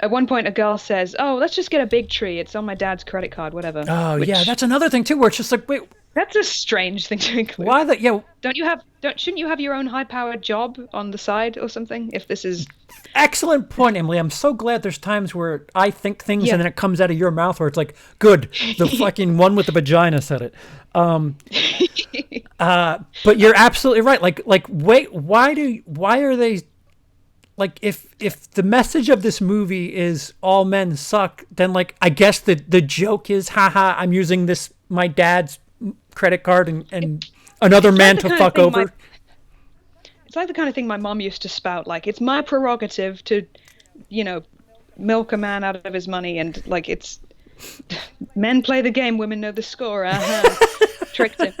At one point, a girl says, "Oh, let's just get a big tree. It's on my dad's credit card, whatever." Oh, yeah, that's another thing too, where it's just like, wait, that's a strange thing to include. Why that? Yeah, shouldn't you have your own high-powered job on the side or something? If this is excellent point, Emily. I'm so glad there's times where I think things and then it comes out of your mouth where it's like, good, the fucking one with the vagina said it. But you're absolutely right. Like, wait, why are they? Like, if the message of this movie is all men suck, then like I guess the joke is, haha, I'm using my dad's credit card and another man to fuck over. It's like the kind of thing my mom used to spout. Like, it's my prerogative to, milk a man out of his money, and like it's men play the game, women know the score. Tricked him.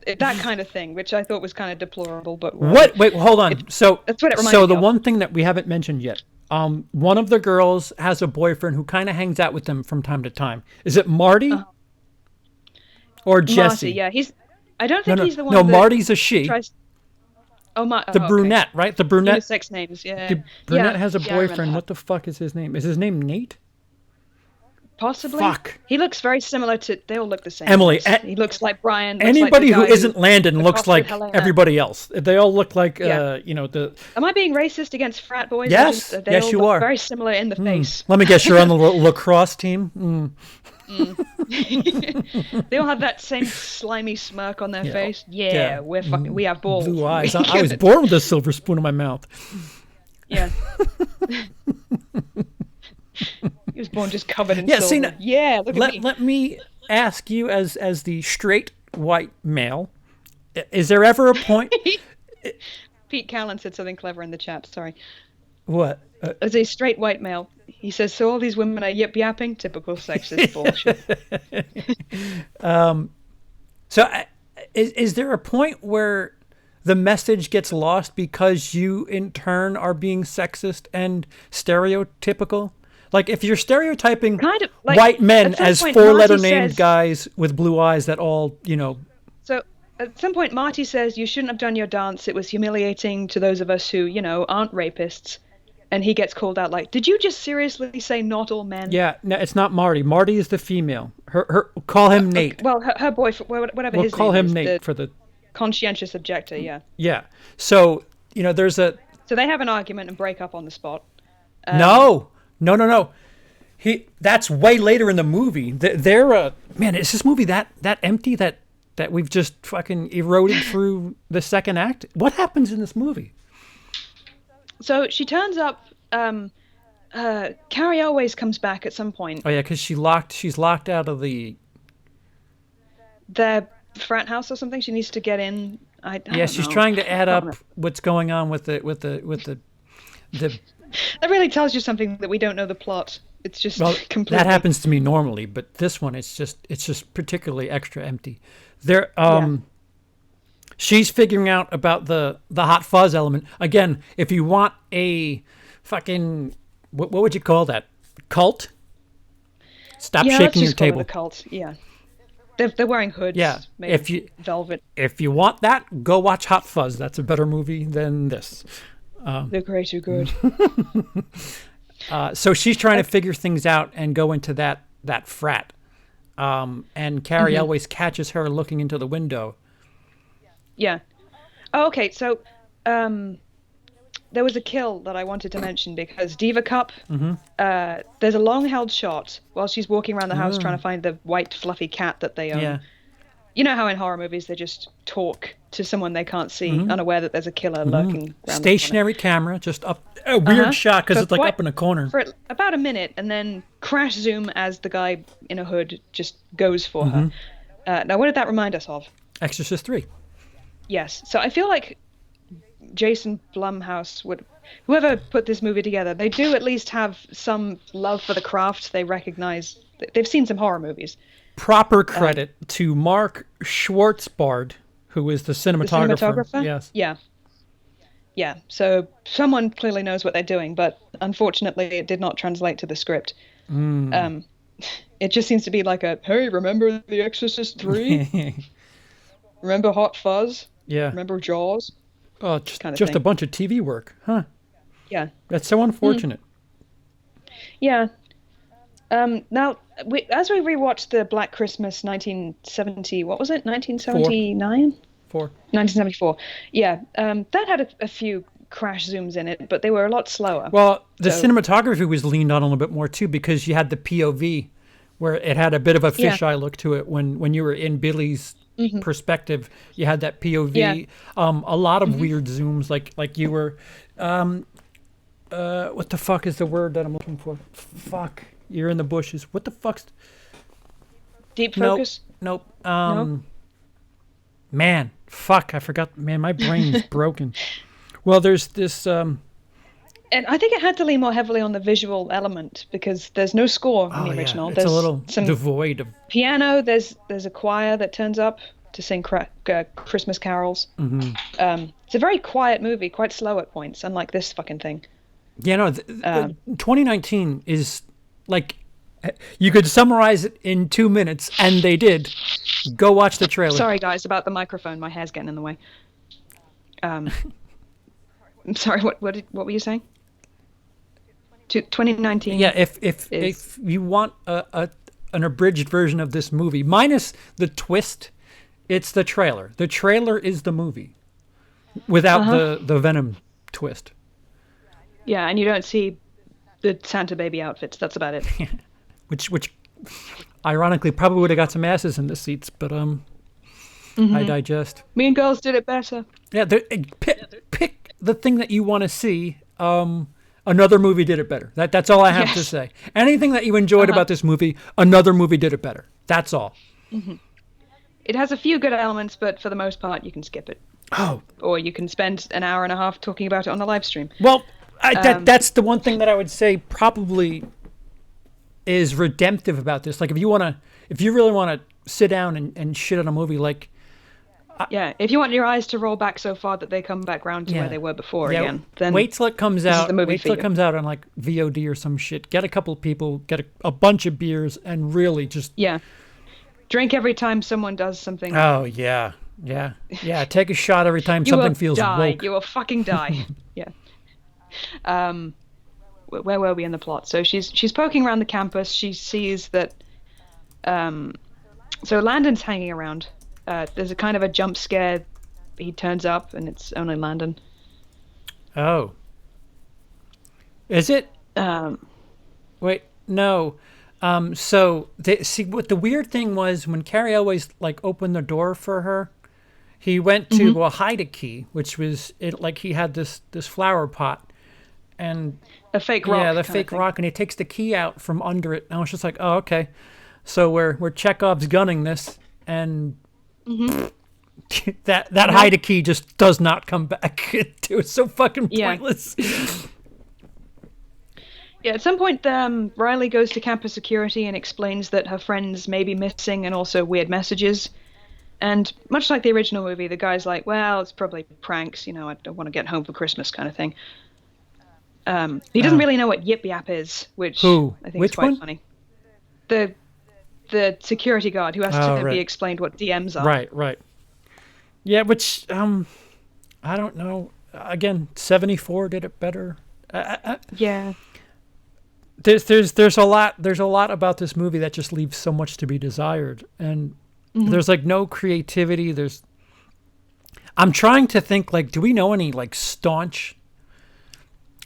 That kind of thing, which I thought was kind of deplorable, but what? Wait, hold on. That's what it reminded me So the of. one thing that we haven't mentioned yet, one of the girls has a boyfriend who kind of hangs out with them from time to time. Is it Marty or Jesse? Marty, yeah, I don't think he's the one. No, that Marty's a she. The brunette, right? The brunette. Unisex names, yeah. The brunette has a boyfriend. What the fuck is his name? Is his name Nate? Possibly. Fuck. He looks very similar to. They all look the same. Emily. He looks like Brian. Anybody who isn't Landon looks like everybody else. They all look like, Am I being racist against frat boys? Yes. Yes, you are. Very similar in the face. Let me guess, you're on the lacrosse team? They all have that same slimy smirk on their face. Yeah, we're fucking. We have balls. Blue eyes. I was born with a silver spoon in my mouth. Yeah. He was born just covered in silver. Look at me. Let me ask you, as the straight white male, is there ever a point? Pete Callan said something clever in the chat. Sorry. What? As a straight white male, he says, "So all these women are yip yapping, typical sexist bullshit." So, is there a point where the message gets lost because you, in turn, are being sexist and stereotypical? Like, if you're stereotyping Kind of like white men at some as point, four-letter Marty named says, guys with blue eyes that all, So at some point, Marty says, "You shouldn't have done your dance. It was humiliating to those of us who, aren't rapists." And he gets called out like, "Did you just seriously say not all men?" yeah, no, it's not Marty. Marty is the female. Call him Nate. Well, her boyfriend, whatever We'll his call name him is, Nate the for the, conscientious objector, yeah. yeah. So, there's a, So they have an argument and break up on the spot. no. That's way later in the movie. They're man, is this movie that empty that we've just fucking eroded through the second act? What happens in this movie? So she turns up. Carrie always comes back at some point. Oh yeah, because she's locked out of the. Their frat house or something. She needs to get in. I Yeah, don't she's know. trying to add I up don't know. what's going on with the. That really tells you something that we don't know the plot. It's just Well, completely. that happens to me normally, but this one it's just particularly extra empty. There, she's figuring out about the hot fuzz element again. If you want a fucking what would you call that? Cult? Stop Yeah, let's shaking your just call it table. a cult. Yeah, they're wearing hoods. Yeah, made if of you- velvet. If you want that, go watch Hot Fuzz. That's a better movie than this. The greater good. So she's trying to figure things out and go into that frat. And Carrie always catches her looking into the window. Yeah. Oh, okay. So, there was a kill that I wanted to mention because Diva Cup. There's a long-held shot while she's walking around the house trying to find the white fluffy cat that they own. Yeah. You know how in horror movies they just talk to someone they can't see, unaware that there's a killer lurking around Stationary camera, just up a weird shot because For it's like quite- up in a corner. for about a minute, and then crash zoom as the guy in a hood just goes for her. Now, what did that remind us of? Exorcist 3. Yes. So I feel like Jason Blumhouse whoever put this movie together, they do at least have some love for the craft. They recognize they've seen some horror movies. Proper credit to Mark Schwartzbard, who is the The cinematographer. cinematographer? Yes. Yeah. Yeah. So someone clearly knows what they're doing, but unfortunately it did not translate to the script. It just seems to be like hey, remember The Exorcist 3? Remember Hot Fuzz? Yeah. Remember Jaws? Oh, just kind of just a thing. bunch of TV work, huh? Yeah. That's so unfortunate. Yeah. Now, as we rewatched the Black Christmas 1970, what was it? 1979? 4. 1974. Yeah. That had a few crash zooms in it, but they were a lot slower. Well, the So- cinematography was leaned on a little bit more too because you had the POV, where it had a bit of a Yeah. fisheye look to it. When you were in Billy's perspective, you had that POV. Yeah. A lot of weird zooms, like you were. What the fuck is the word that I'm looking for? Fuck, you're in the bushes. What the fuck's? Deep focus? Nope. No? Man, fuck, I forgot. Man, my brain is broken. Well, there's this. And I think it had to lean more heavily on the visual element because there's no score in Oh the yeah, original. it's There's a little some devoid of. piano. There's a choir that turns up to sing Christmas carols. It's a very quiet movie, quite slow at points, unlike this fucking thing. Yeah, no. 2019 is like you could summarize it in 2 minutes, and they did. Go watch the trailer. Sorry, guys, about the microphone. My hair's getting in the way. I'm sorry. What were you saying? 2019. Yeah, if you want an abridged version of this movie, minus the twist, it's the trailer. The trailer is the movie, without the Venom twist. Yeah, and you don't see the Santa baby outfits. That's about it. Which ironically probably would have got some asses in the seats, but I digest. Mean Girls did it better. Yeah, pick the thing that you want to see. Another movie did it better. That's all I have to Yes. say. Anything that you enjoyed about this movie, another movie did it better. That's all. It has a few good elements, but for the most part, you can skip it. Oh, Or you can spend an hour and a half talking about it on the live stream. well, That's the one thing that I would say probably is redemptive about this. Like, if you really want to sit down and shit on a movie, like, yeah, if you want your eyes to roll back so far that they come back round to where they were before again, then wait till it comes this is out. the movie Wait for till it you. comes out on like VOD or some shit. Get a couple of people, get a bunch of beers, and really just drink every time someone does something. Oh yeah. Take a shot every time something feels woke. You will fucking die. Yeah. Where were we in the plot? So she's poking around the campus. She sees that. So Landon's hanging around. There's a kind of a jump scare. He turns up, and it's only Landon. Oh. Is it? Wait, no. So see what the weird thing was when Carrie always like opened the door for her. He went to hide a key, which was it. Like he had this flower pot, and a fake rock. Yeah, the fake rock, and he takes the key out from under it. And I was just like, oh, okay. So we're Chekhov's gunning this, and that hide a key just does not come back. It was so fucking pointless. Yeah, at some point, Riley goes to campus security and explains that her friends may be missing and also weird messages. And much like the original movie, the guy's like, well, it's probably pranks, I don't want to get home for Christmas kind of thing. He doesn't really know what Yip Yap is, which I think is quite funny. The security guard who has to be explained what DMs are. Right. Yeah, which, I don't know. Again, 74 did it better. Yeah. There's a lot about this movie that just leaves so much to be desired, and there's like no creativity. I'm trying to think, like, do we know any like staunch,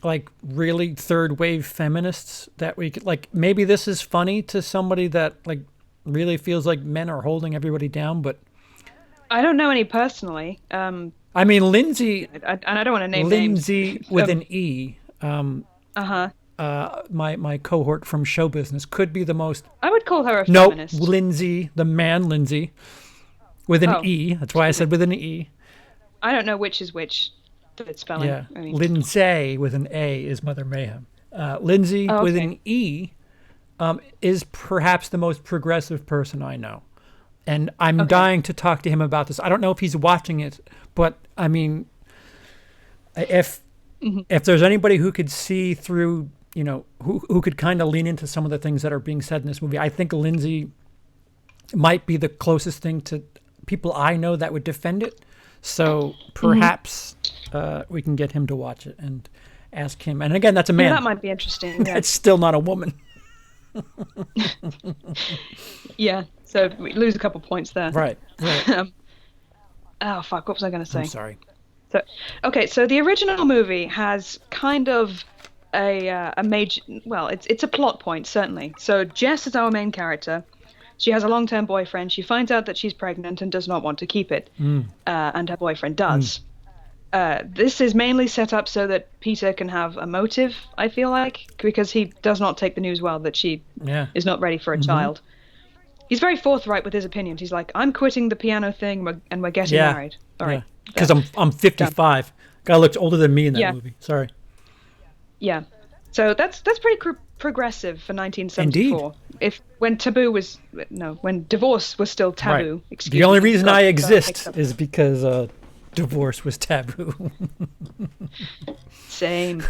like really third wave feminists that we could, like, maybe this is funny to somebody that like really feels like men are holding everybody down, but I don't know any personally. I mean, Lindsay, and I don't want to name Lindsay names. with an E. My cohort from show business could be the most. I would call her a feminist. No, Lindsay, the man Lindsay, with an E. That's why I said with an E. I don't know which is which. Spelling. Yeah, Lindsay with an A is Mother Mayhem. Lindsay with an E is perhaps the most progressive person I know, and I'm dying to talk to him about this. I don't know if he's watching it, but I mean, if there's anybody who could see through, who could kind of lean into some of the things that are being said in this movie, I think Lindsay might be the closest thing to people I know that would defend it. So perhaps we can get him to watch it and ask him. And again, that's a man. Yeah, that might be interesting. It's still not a woman. Yeah, so we lose a couple points there. Right. Oh, fuck, what was I going to say? I'm sorry. So the original movie has kind of a major, well, it's a plot point, certainly. So Jess is our main character. She has a long-term boyfriend. She finds out that she's pregnant and does not want to keep it. And her boyfriend does. This is mainly set up so that Peter can have a motive, I feel like, because he does not take the news well that she is not ready for a child. He's very forthright with his opinions. He's like, I'm quitting the piano thing and we're getting married. All right. Because I'm 55. Done. Guy looked older than me in that movie. Sorry. Yeah. So that's pretty progressive for 1974. Indeed. When divorce was still taboo. Right. The only reason I exist is because divorce was taboo. Same.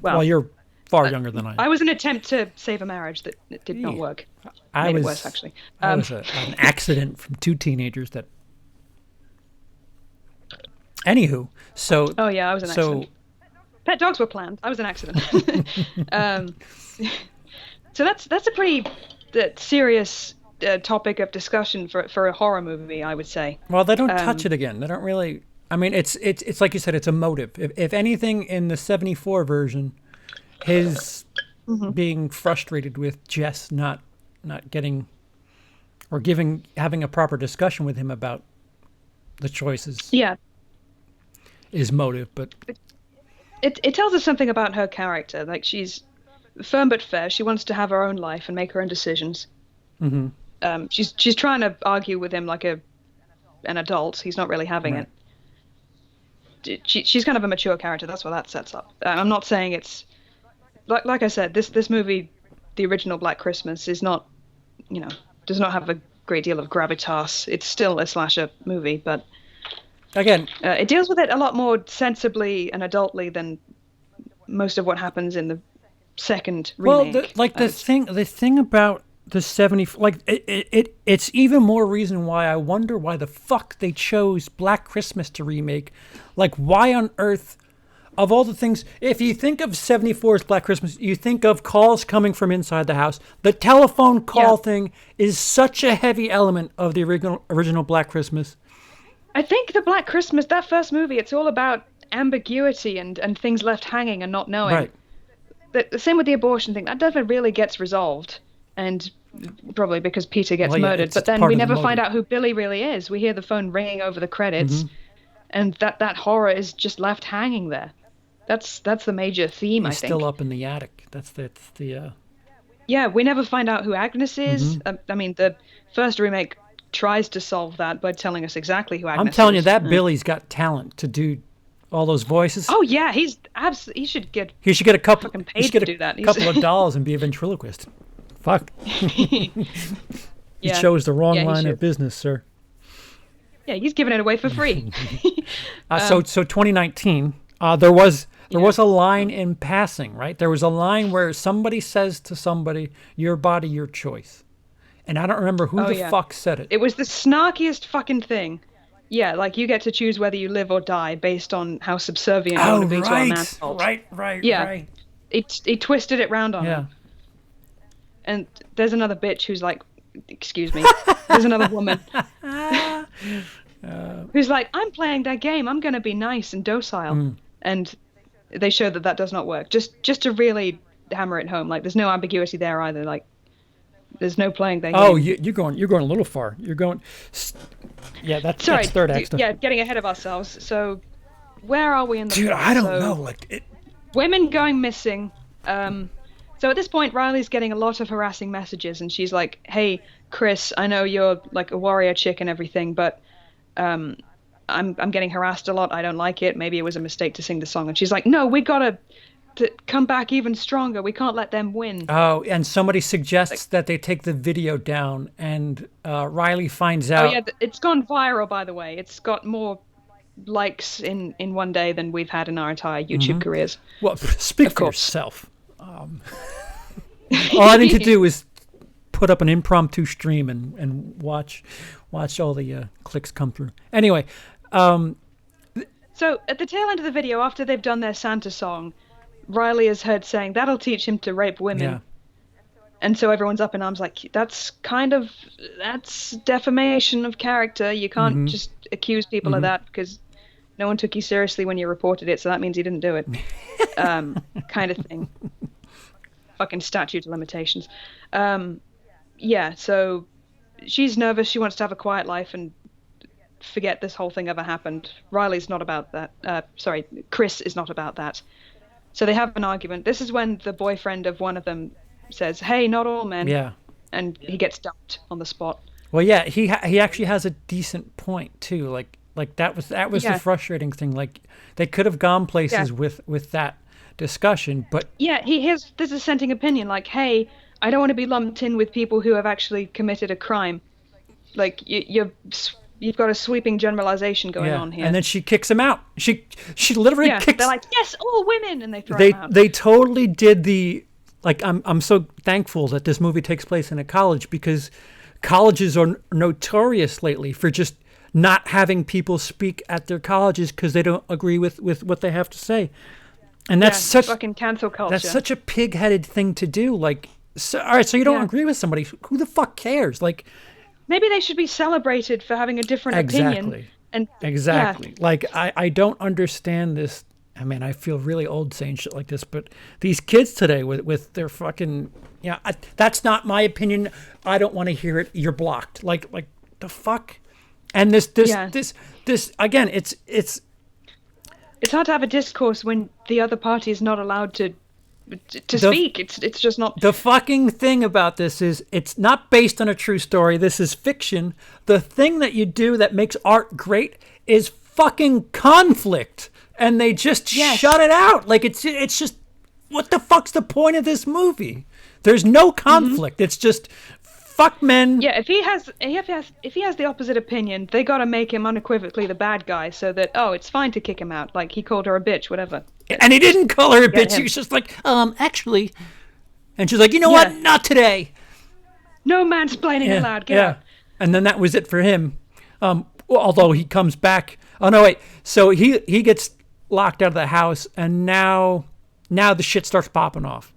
Well, you're far younger than I am. I was an attempt to save a marriage that did not work. Made it worse, actually. I was an accident from two teenagers that. Anywho, so. Oh yeah, I was an accident. Pet dogs were planned. I was an accident. So that's a pretty serious topic of discussion for a horror movie, I would say. Well, they don't touch it again. They don't really. I mean, it's like you said, it's a motive. If anything, in the 74 version, his being frustrated with Jess not getting or having a proper discussion with him about the choices. Yeah. Is motive, but it tells us something about her character. Like, she's firm but fair. She wants to have her own life and make her own decisions. She's trying to argue with him like an adult. He's not really having it. she's kind of a mature character. That's what that sets up. I'm not saying it's like I said. This movie, the original Black Christmas, is not, does not have a great deal of gravitas. It's still a slasher movie, but again, it deals with it a lot more sensibly and adultly than most of what happens in the second remake. Well, the thing about the 70, like it's even more reason why I wonder why the fuck they chose Black Christmas to remake. Like, why on earth, of all the things, if you think of 74's Black Christmas, you think of calls coming from inside the house. The telephone call thing is such a heavy element of the original Black Christmas. I think the Black Christmas, that first movie, it's all about ambiguity and things left hanging and not knowing. Right. The same with the abortion thing. That never really gets resolved, and probably because Peter gets murdered. But then we never find out who Billy really is. We hear the phone ringing over the credits, and that horror is just left hanging there. That's the major theme, I think. He's still up in the attic. That's the. Yeah, we never find out who Agnes is. I mean, the first remake tries to solve that by telling us exactly who Agnes is. I'm telling you, that Billy's got talent to do all those voices. Oh yeah, he should get a couple. fucking He paid should get to do that. a couple of dollars and be a ventriloquist. Fuck. You chose the wrong line of business, sir. Yeah, he's giving it away for free. So 2019, there was a line in passing, right? There was a line where somebody says to somebody, "Your body, your choice," and I don't remember who the fuck said it. It was the snarkiest fucking thing. Yeah, like you get to choose whether you live or die based on how subservient you want to be to our man's fault. Right. He twisted it round on him. And there's another bitch who's like, excuse me, there's another woman who's like, I'm playing that game. I'm going to be nice and docile. And they show that does not work. Just to really hammer it home. Like, there's no ambiguity there either. Like, there's no playing that game. Oh, you're going a little far. You're going. Yeah, that's third act stuff. Yeah, getting ahead of ourselves. So, where are we in the? Dude, I don't know. Like, women going missing. So at this point, Riley's getting a lot of harassing messages, and she's like, "Hey, Chris, I know you're like a warrior chick and everything, but I'm getting harassed a lot. I don't like it. Maybe it was a mistake to sing the song." And she's like, "No, we gotta come back even stronger. We can't let them win." Oh, and somebody suggests that they take the video down, and Riley finds out. Oh yeah, it's gone viral, by the way. It's got more likes in one day than we've had in our entire YouTube careers. Well, speak for yourself. All I need to do is put up an impromptu stream and watch all the clicks come through. Anyway, so at the tail end of the video, after they've done their Santa song, Riley is heard saying that'll teach him to rape women. Yeah. And so everyone's up in arms like, that's defamation of character. You can't just accuse people of that because no one took you seriously when you reported it, so that means you didn't do it. Kind of thing. Fucking statute of limitations. Yeah, so she's nervous. She wants to have a quiet life and forget this whole thing ever happened. Riley's not about that. Chris is not about that. So they have an argument. This is when the boyfriend of one of them says, "Hey, not all men." Yeah. And he gets dumped on the spot. Well, yeah, he actually has a decent point too. Like that was the frustrating thing. Like they could have gone places with that discussion, but yeah, he has this dissenting opinion. Like, hey, I don't want to be lumped in with people who have actually committed a crime. Like you've got a sweeping generalization going on here. And then she kicks him out. She literally kicks. They're like, yes, all women, and they throw him out. They totally did the. Like, I'm so thankful that this movie takes place in a college because colleges are notorious lately for just not having people speak at their colleges because they don't agree with what they have to say. And that's such fucking cancel culture. That's such a pig-headed thing to do. Like, all right, so you don't agree with somebody. Who the fuck cares? Like, maybe they should be celebrated for having a different opinion. Exactly. Like, I don't understand this. I mean, I feel really old saying shit like this, but these kids today with their fucking, that's not my opinion. I don't want to hear it. You're blocked. Like the fuck. And this again, it's hard to have a discourse when the other party is not allowed to speak. It's just not. The fucking thing about this is it's not based on a true story. This is fiction. The thing that you do that makes art great is fucking conflict. and they just Yes. shut it out. Like it's just, what the fuck's the point of this movie? There's no conflict. It's just fuck men. Yeah, if he has the opposite opinion, they got to make him unequivocally the bad guy, so that it's fine to kick him out. Like he called her a bitch, whatever. And he didn't call her a bitch. him. He was just like, actually. And she's like, you know what? Not today. No mansplaining allowed. Get out. And then that was it for him. Although he comes back. Oh no, wait. So he gets locked out of the house, and now the shit starts popping off.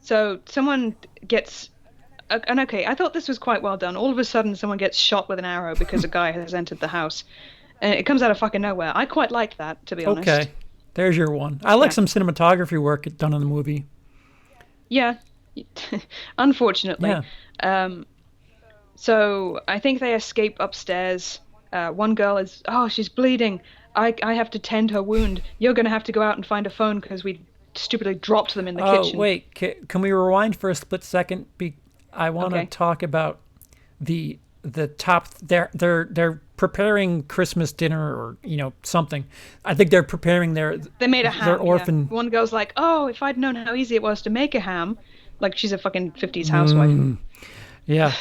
So someone gets, and okay, I thought this was quite well done. All of a sudden, someone gets shot with an arrow because a guy has entered the house, and it comes out of fucking nowhere. I quite like that, to be honest. Okay, there's your one. I like some cinematography work done in the movie. Yeah, unfortunately. Yeah. So I think they escape upstairs. One girl is, she's bleeding. I have to tend her wound. You're going to have to go out and find a phone because we stupidly dropped them in the kitchen. Oh, wait. Can we rewind for a split second? I want to talk about the top. They're preparing Christmas dinner or something. I think they're preparing They made a ham. Their orphan. Yeah. One girl's like, if I'd known how easy it was to make a ham, like she's a fucking 50s housewife. Yeah.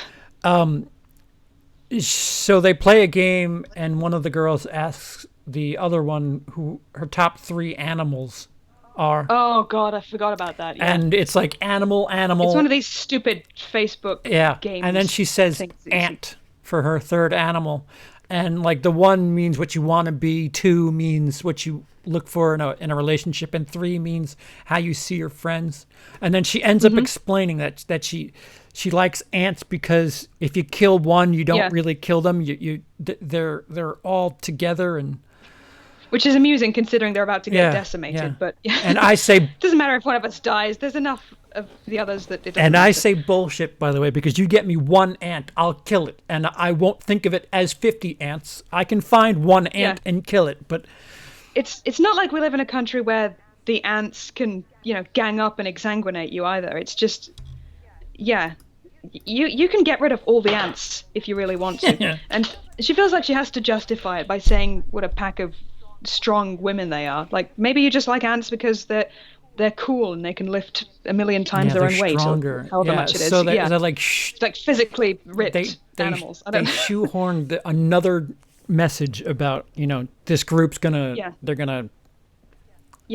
So they play a game, and one of the girls asks the other one who her top 3 animals are. Oh God, I forgot about that. Yeah. And it's like animal. It's one of these stupid Facebook games. And then she says ant for her third animal, and like the 1 means what you want to be, 2 means what you look for in a relationship, and 3 means how you see your friends. And then she ends up explaining that she likes ants because if you kill one, you don't really kill them. They're all together, and which is amusing considering they're about to get decimated. Yeah. But and I say it doesn't matter if one of us dies. There's enough of the others that it doesn't And matter. I say bullshit, by the way, because you get me 1 ant, I'll kill it, and I won't think of it as 50 ants. I can find 1 ant and kill it, but it's not like we live in a country where the ants can gang up and exsanguinate you either. It's just you can get rid of all the ants if you really want to. Yeah. And she feels like she has to justify it by saying what a pack of strong women they are. Like maybe you just like ants because they're cool and they can lift a million times their own weight, or however much it is. So they're like it's like physically ripped animals. I don't they know. shoehorned another message about this group's they're gonna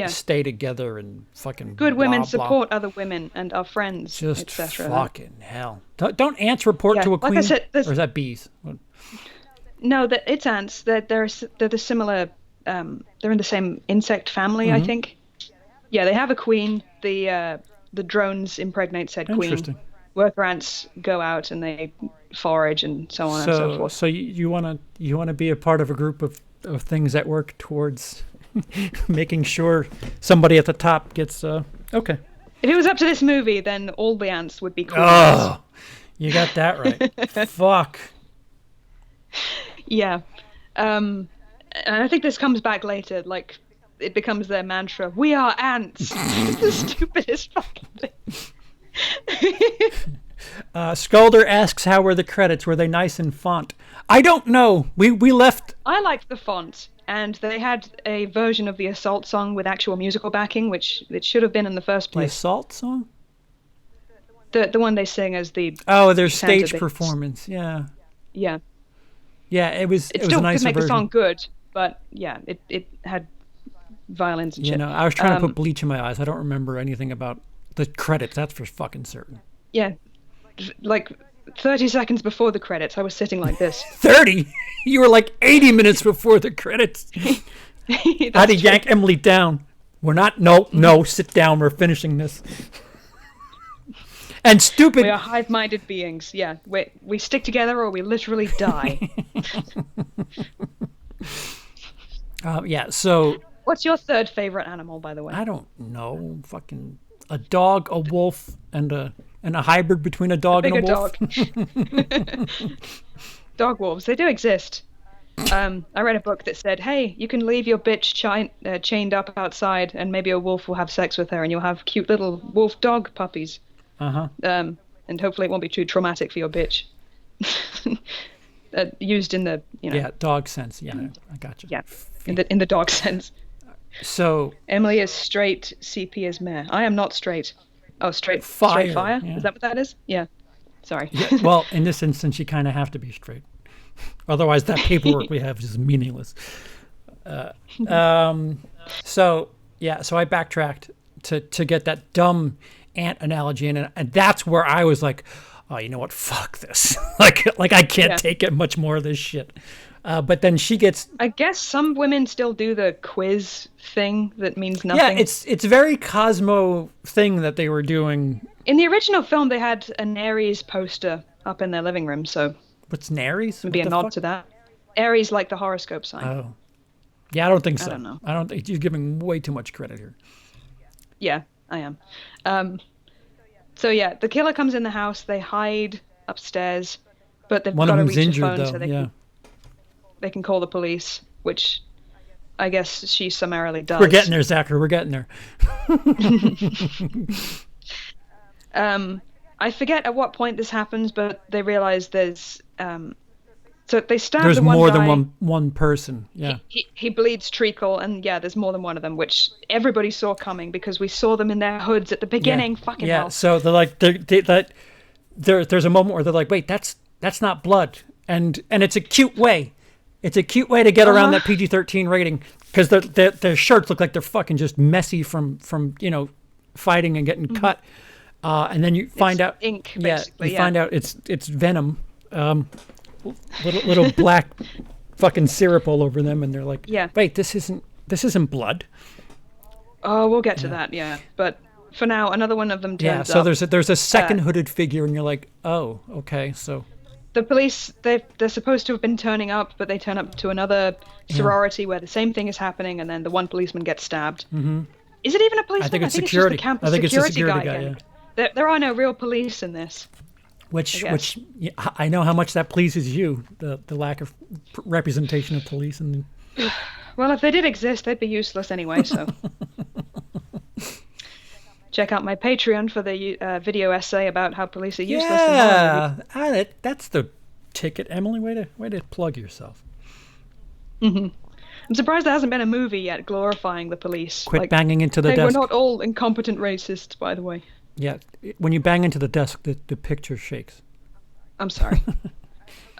stay together and fucking good women blah, blah. support other women and are friends, Just etc. fucking hell. Don't ants report to a queen? Like I said, or is that bees? No, that it's ants. They're the similar. They're in the same insect family, I think. Yeah, they have a queen. The drones impregnate said queen. Interesting. Worker ants go out and they forage and so on and so forth. So you wanna be a part of a group of things that work towards making sure somebody at the top gets okay. If it was up to this movie, then all the ants would be queens. Oh, you got that right. Fuck. Yeah. And I think this comes back later, like it becomes their mantra, we are ants. It's the stupidest fucking thing. Sculder asks, how were the credits? Were they nice in font? I don't know. We left. I liked the font, and they had a version of the Assault song with actual musical backing, which it should have been in the first The place. Assault song? The one they sing as the their Santa stage things. performance. Yeah. Yeah. Yeah, it was It a still nicer could make version. the song good, but yeah, it had violins and shit. I was trying to put bleach in my eyes. I don't remember anything about the credits. That's for fucking certain. Yeah. Like 30 seconds before the credits, I was sitting like this. 30? You were like 80 minutes before the credits. How to yank Emily down. We're not, no, sit down. We're finishing this. And stupid. We are hive-minded beings. Yeah, we stick together or we literally die. So. What's your third favorite animal, by the way? I don't know. Fucking a dog, a wolf, and a hybrid between a dog and a wolf. Dog. Dog wolves, they do exist. I read a book that said, hey, you can leave your bitch chained up outside and maybe a wolf will have sex with her and you'll have cute little wolf dog puppies. And hopefully it won't be too traumatic for your bitch. used in the Yeah, dog sense. Yeah, I got you. yeah, in the dog sense. So Emily is straight, CP is meh. I am not straight. Oh, straight fire. Yeah. Is that what that is? Yeah. Sorry. Yeah. Well, in this instance, you kind of have to be straight. Otherwise, that paperwork we have is meaningless. So I backtracked to get that dumb ant analogy in, and that's where I was like, oh, you know what? Fuck this. like I can't take it much more of this shit. But then she gets. I guess some women still do the quiz thing that means nothing. Yeah, it's very Cosmo thing that they were doing. In the original film, they had a Aries poster up in their living room, so. What's Aries? Maybe a nod to that. Aries, like the horoscope sign. Oh. Yeah, I don't think so. I don't know. I don't think you're giving way too much credit here. Yeah, I am. So yeah, the killer comes in the house. They hide upstairs, but they've got to reach a phone so they can call the police, which I guess she summarily does. We're getting there, Zachary. We're getting there. I forget at what point this happens, but they realize there's. So they stab there's the one more guy. than one person. Yeah. He bleeds treacle, and yeah, there's more than one of them, which everybody saw coming because we saw them in their hoods at the beginning. Fucking hell. Yeah. So they're like, there's a moment where they're like, wait, that's not blood, and it's a cute way. It's a cute way to get around that PG-13 rating because their shirts look like they're fucking just messy from fighting and getting cut, and then you find out ink. You find out it's venom. Little black fucking syrup all over them, and they're like, wait, this isn't blood. Oh, we'll get to that, but for now, another one of them turns up. So there's a second hooded figure, and you're like, oh, okay. So the police, they're supposed to have been turning up, but they turn up to another sorority where the same thing is happening, and then the one policeman gets stabbed. Is it even a policeman? I think it's It's security. just the campus I think it's the security security guy. There are no real police in this. Which I know how much that pleases you, the lack of representation of police. And well, if they did exist, they'd be useless anyway. So check out my Patreon for the video essay about how police are useless. Yeah, that's the ticket, Emily. Way to plug yourself. I'm surprised there hasn't been a movie yet glorifying the police. Quit banging into the desk. We're not all incompetent racists, by the way. Yeah, when you bang into the desk, the picture shakes. I'm sorry.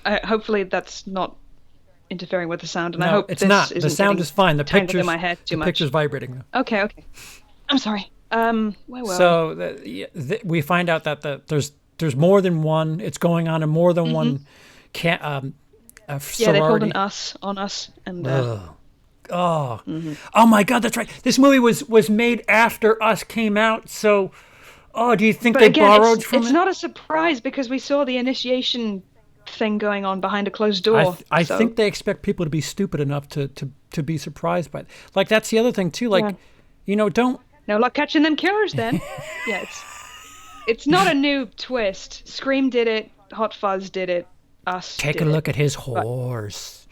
Hopefully that's not interfering with the sound, and no, I hope it's this not. isn't The sound is fine. The picture's in my head too much. Picture's vibrating. Okay. I'm sorry. Where were so we find out that there's more than one. It's going on in more than one. Sorority. Yeah, they pulled an us on us, and. Oh my God, that's right. This movie was made after Us came out, so. Oh, do you think they borrowed from it? It's not a surprise because we saw the initiation thing going on behind a closed door. I think they expect people to be stupid enough to be surprised by it. Like, that's the other thing, too. Like, don't... No luck catching them killers, then. Yeah, it's not a new twist. Scream did it. Hot Fuzz did it. Us Take a look at his horse.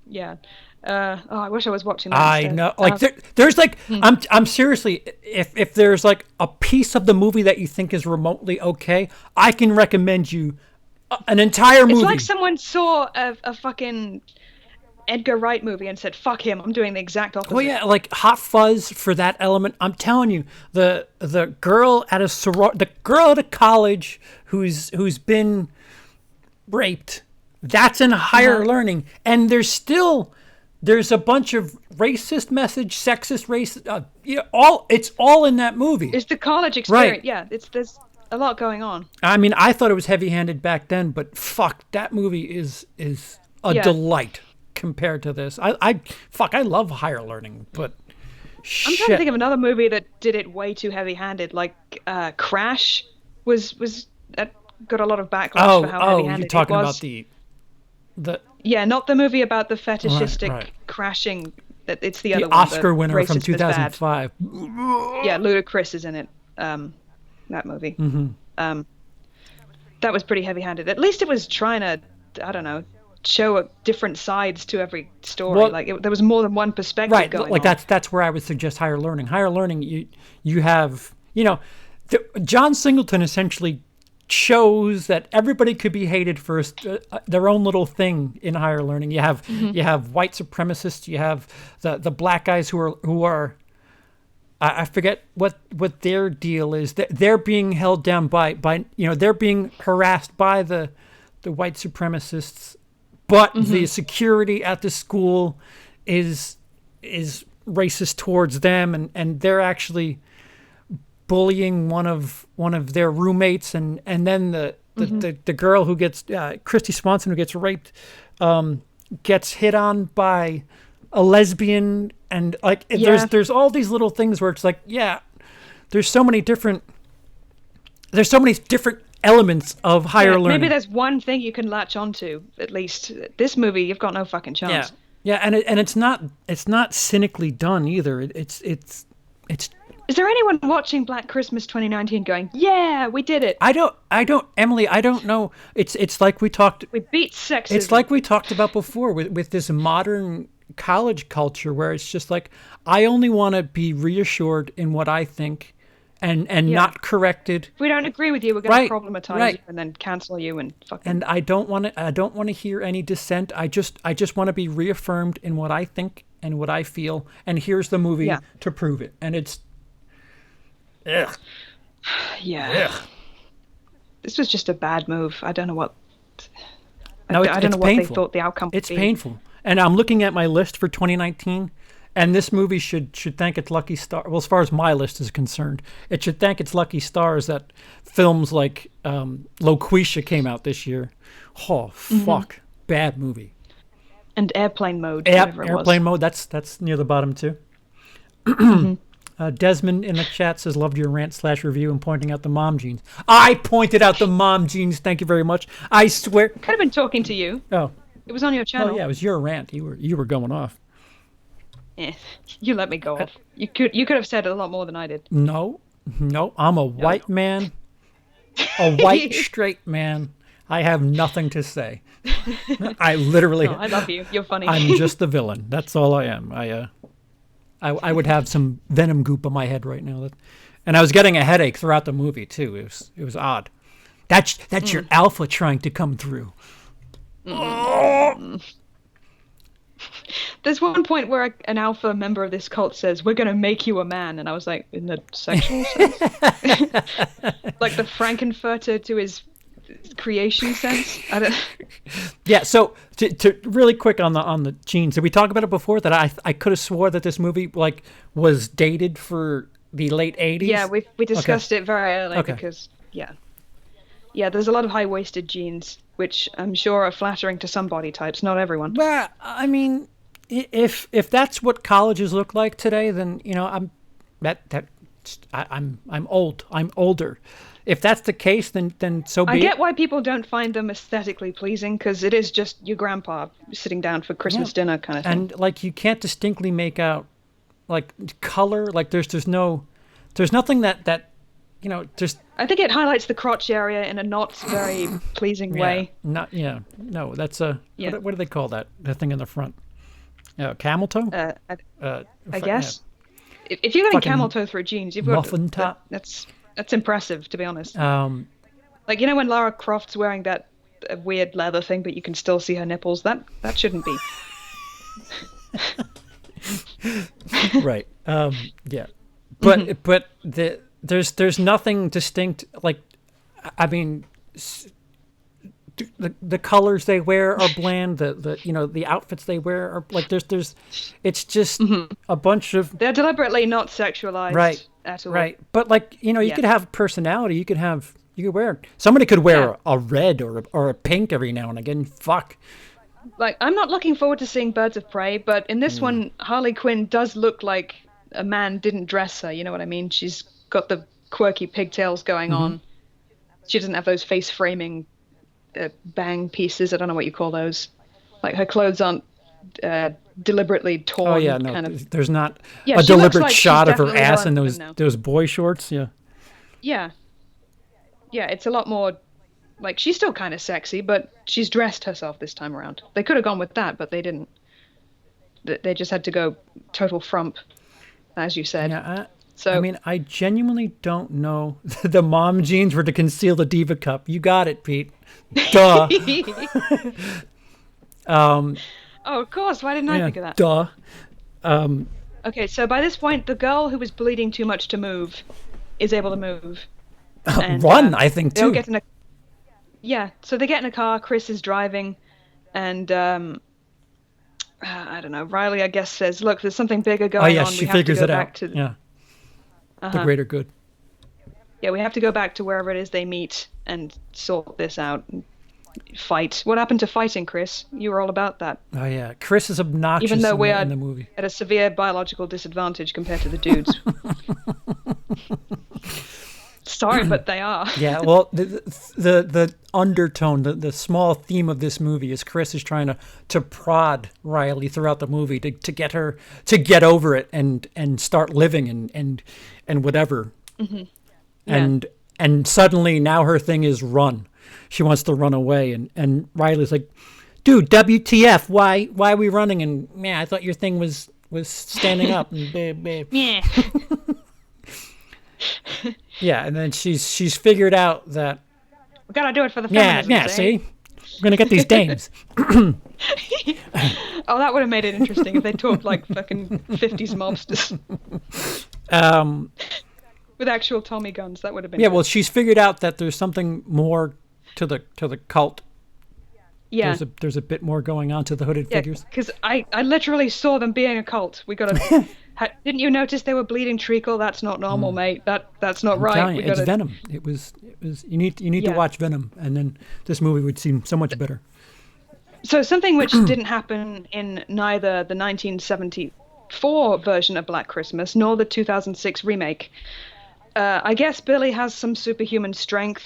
Yeah. I wish I was watching that. I know. Like there's like I'm seriously, if there's like a piece of the movie that you think is remotely okay, I can recommend you an entire movie. It's like someone saw a fucking Edgar Wright movie and said, "Fuck him, I'm doing the exact opposite." Well, yeah, like Hot Fuzz for that element. I'm telling you, the girl at a college who's been raped, that's in higher learning, and there's a bunch of racist message, sexist, racist, it's all in that movie. It's the college experience. Right. Yeah, there's a lot going on. I mean, I thought it was heavy-handed back then, but fuck, that movie is a delight compared to this. I love higher learning, but I'm trying to think of another movie that did it way too heavy-handed. Like Crash was got a lot of backlash for how heavy-handed it was. You're talking about the yeah, not the movie about the fetishistic crashing. It's the other one. The Oscar winner from 2005. Yeah, Ludacris is in it. That movie. That was pretty heavy-handed. At least it was trying to, I don't know, show different sides to every story. Well, there was more than one perspective going on. That's where I would suggest higher learning. Higher learning, you have, John Singleton essentially shows that everybody could be hated for their own little thing in higher learning. You have white supremacists. You have the black guys who are I forget what their deal is. They're being held down by they're being harassed by the white supremacists, but the security at the school is racist towards them, and they're actually bullying one of their roommates, and then the girl who gets Christy Swanson, who gets raped, gets hit on by a lesbian, and like there's all these little things where it's like, there's so many different elements of higher learning. Maybe there's one thing you can latch onto. At least this movie, you've got no fucking chance. And it's not cynically done either. It's. Is there anyone watching Black Christmas 2019 going, yeah, we did it? I don't, Emily, I don't know. It's like we beat sexism. It's like we talked about before with this modern college culture where it's just like, I only want to be reassured in what I think and not corrected. If we don't agree with you, we're going to problematize you and then cancel you and fucking. And I don't want to hear any dissent. I just want to be reaffirmed in what I think and what I feel. And here's the movie to prove it. And it's. Ugh. Yeah. Ugh. This was just a bad move. I don't know what. No, I don't know what painful. they thought the outcome would be. It's painful. And I'm looking at my list for 2019, and this movie should thank its lucky star. Well, as far as my list is concerned, it should thank its lucky stars that films like Loquisha came out this year. Oh fuck, bad movie. And Airplane Mode. Airplane Mode. That's near the bottom too. Desmond in the chat says, loved your rant/review and pointing out the mom jeans. I pointed out the mom jeans. Thank you very much. I swear. Could have been talking to you. Oh. It was on your channel. Oh yeah, it was your rant. You were going off. You let me go off. You could have said a lot more than I did. No, I'm a white man, a white straight man. I have nothing to say. I literally. I love you. You're funny. I'm just the villain. That's all I am. I would have some venom goop on my head right now, and I was getting a headache throughout the movie too. It was odd. That's your alpha trying to come through. There's one point where an alpha member of this cult says, "We're going to make you a man," and I was like, in the sexual sense, like the Frankenfurter to his creation sense. I don't. Yeah. So to really quick on the jeans, did we talk about it before? That I could have swore that this movie was dated for the late 80s. Yeah, we discussed it very early because there's a lot of high-waisted jeans, which I'm sure are flattering to some body types, not everyone. Well, I mean, if that's what colleges look like today, then I'm old. I'm older. If that's the case, then so be it. I get why people don't find them aesthetically pleasing, because it is just your grandpa sitting down for Christmas dinner kind of thing. And you can't distinctly make out color. There's nothing that. I think it highlights the crotch area in a not very pleasing way. No, that's a what do they call that? The thing in the front, camel toe. I guess if you're getting camel toe through jeans, you've got muffin top. That's impressive, to be honest. When Lara Croft's wearing that weird leather thing, but you can still see her nipples. That shouldn't be. Right. Yeah. But there's nothing distinct. I mean, the colors they wear are bland. The outfits they wear are there's it's just a bunch of. They're deliberately not sexualized at all. Right. But you could have personality. You could wear. Somebody could wear a red or a pink every now and again. Fuck. I'm not looking forward to seeing Birds of Prey, but in this one, Harley Quinn does look like a man didn't dress her. You know what I mean? She's got the quirky pigtails going on. She doesn't have those face framing bang pieces. I don't know what you call those. Her clothes aren't deliberately torn. Oh yeah, no. There's not a she deliberate looks like shot of she's her ass in definitely those boy shorts. Yeah. Yeah. Yeah, it's a lot more. She's still kind of sexy, but she's dressed herself this time around. They could have gone with that, but they didn't. They just had to go total frump, as you said. Yeah, So I mean, I genuinely don't know. The mom jeans were to conceal the Diva Cup. You got it, Pete. Duh. oh, of course. Why didn't I Yeah, think of that? duh. Okay, so by this point, the girl who was bleeding too much to move is able to move. And, Run, I think, they'll too. get in a Yeah, so they get in a car. Chris is driving, and I don't know. Riley, I guess, says, "Look, there's something bigger Oh, going yeah, on. she We have to figures go it back out. to Yeah, the greater good. yeah, we have to go back to wherever it is they meet and sort this out. And fight. What happened to fighting, Chris? You were all about that. Oh, yeah. Chris is Even obnoxious though we in are the movie. at a severe biological disadvantage compared to the dudes. Sorry, but they are. Yeah, well, the undertone, the small theme of this movie is Chris is trying to prod Riley throughout the movie to get her to get over it and start living and whatever. Mm-hmm. Yeah. And suddenly now her thing is run. She wants to run away, and Riley's like, "Dude, WTF? Why are we running?" And I thought your thing was standing up. And babe. Yeah. Yeah, and then she's figured out that We gotta do it for the feminism. yeah. See, we're gonna get these dames. Oh, that would have made it interesting if they talked like fucking 50s mobsters. With actual Tommy guns, that would have been. Yeah, good. well, she's figured out that there's something more to the cult. Yeah. There's a bit more going on to the hooded figures. Because I literally saw them being a cult. We gotta. Didn't you notice they were bleeding treacle? That's not normal, mate. That's not right. Telling you, it's Venom. It was. You need to watch Venom, and then this movie would seem so much better. So something which didn't happen in neither the 1974 version of Black Christmas nor the 2006 remake. I guess Billy has some superhuman strength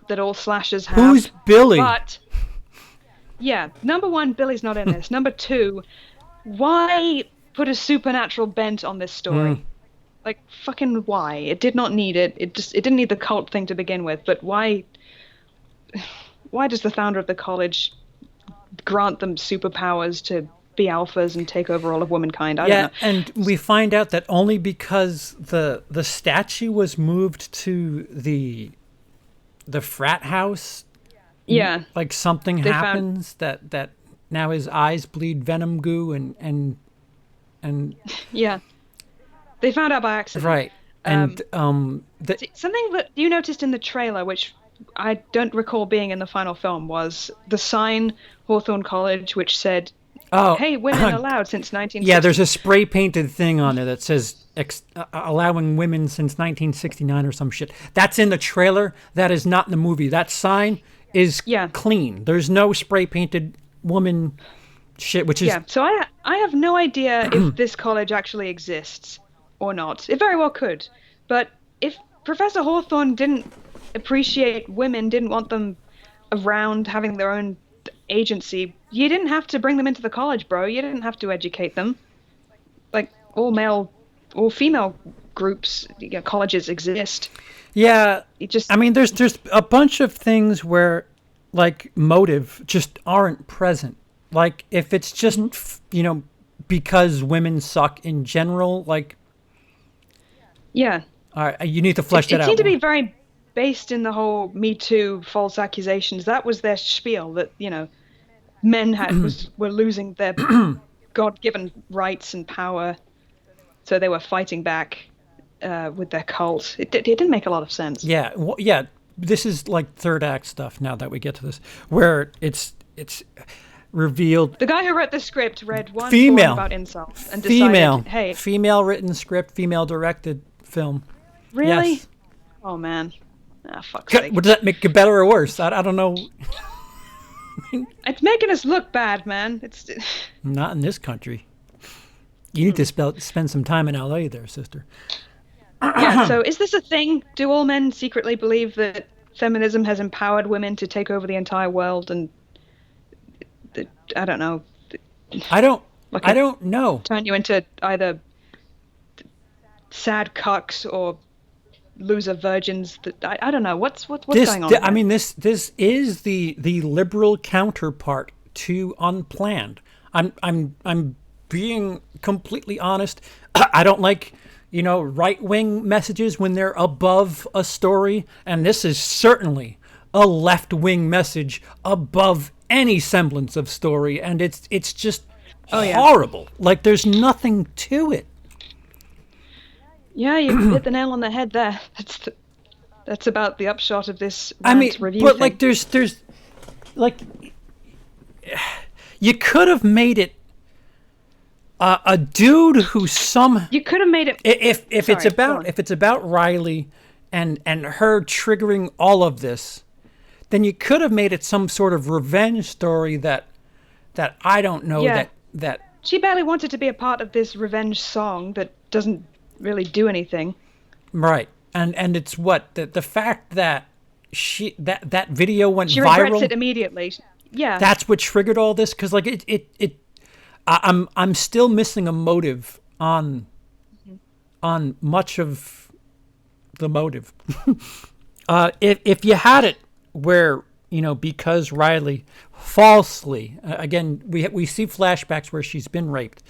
that all slashers have. Who's Billy? But yeah, number one, Billy's not in this. Number two, why put a supernatural bent on this story? Like, fucking why? It did not need it. It didn't need the cult thing to begin with. But why does the founder of the college grant them superpowers to be alphas and take over all of womankind? I don't know. And we find out that only because the statue was moved to the frat house. Yeah. Like something happens that now his eyes bleed venom goo and yeah. They found out by accident. Right. And something that you noticed in the trailer, which I don't recall being in the final film, was the sign Hawthorne College, which said, "Hey, women allowed since 1960." Yeah, there's a spray painted thing on there that says allowing women since 1969 or some shit. That's in the trailer. That is not in the movie. That sign is clean. There's no spray painted woman shit, which is So I have no idea if this college actually exists or not. It very well could. But if Professor Hawthorne didn't appreciate women, didn't want them around having their own agency, you didn't have to bring them into the college, bro. You didn't have to educate them. Like, all female groups, colleges exist. Yeah. I mean, there's a bunch of things where, like, motive just aren't present. Like, if it's just, because women suck in general, like... Yeah. All right, you need to flesh that out. It seemed to be very based in the whole Me Too false accusations. That was their spiel, that, men were losing their God-given rights and power, so they were fighting back with their cult. It didn't make a lot of sense. Yeah, this is like third act stuff now that we get to this, where it's revealed. The guy who wrote the script read one female about insults and decided, hey, female written script, female directed film. Really? Yes. Oh man, fuck's sake. Does that make it better or worse? I don't know. It's making us look bad, man. It's not in this country. You need to spend some time in LA there, sister. Yeah, so is this a thing? Do all men secretly believe that feminism has empowered women to take over the entire world? And I don't know. I don't know. Turn you into either sad cucks or loser virgins. I don't know. What's going on? I mean, this is the liberal counterpart to Unplanned. I'm being completely honest. I don't like right-wing messages when they're above a story, and this is certainly a left-wing message above any semblance of story, and it's just horrible. Like, there's nothing to it. Yeah, you hit the nail on the head there. That's about the upshot of this review but thing. like, there's like, you could have made it a dude who you could have made it if it's about Riley and her triggering all of this, then you could have made it some sort of revenge story that I don't know that she barely wanted to be a part of this revenge song that doesn't really do anything. Right. And it's what the fact that that video went she viral. She regrets it immediately. Yeah. That's what triggered all this, because like I'm still missing a motive on much of the motive. If you had it where, because Riley falsely, again, we see flashbacks where she's been raped,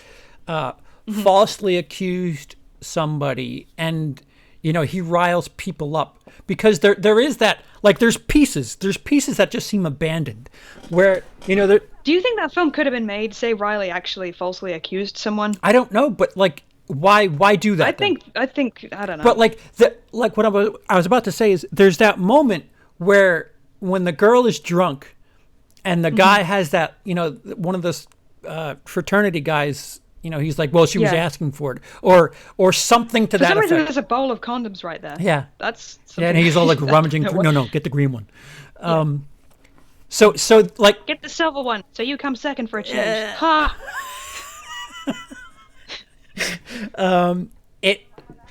falsely accused somebody, and he riles people up, because there is that, like, there's pieces that just seem abandoned, where do you think that film could have been made, say Riley actually falsely accused someone? I don't know, but like, why do that? I think I don't know. But like what I was about to say is, there's that moment where when the girl is drunk and the guy has that, one of the fraternity guys, he's like, well, she was asking for it, or something to that effect. For some reason, there's a bowl of condoms right there. Yeah, that's and he's all like rummaging through. No, get the green one. So like, get the silver one, so you come second for a change. Ha.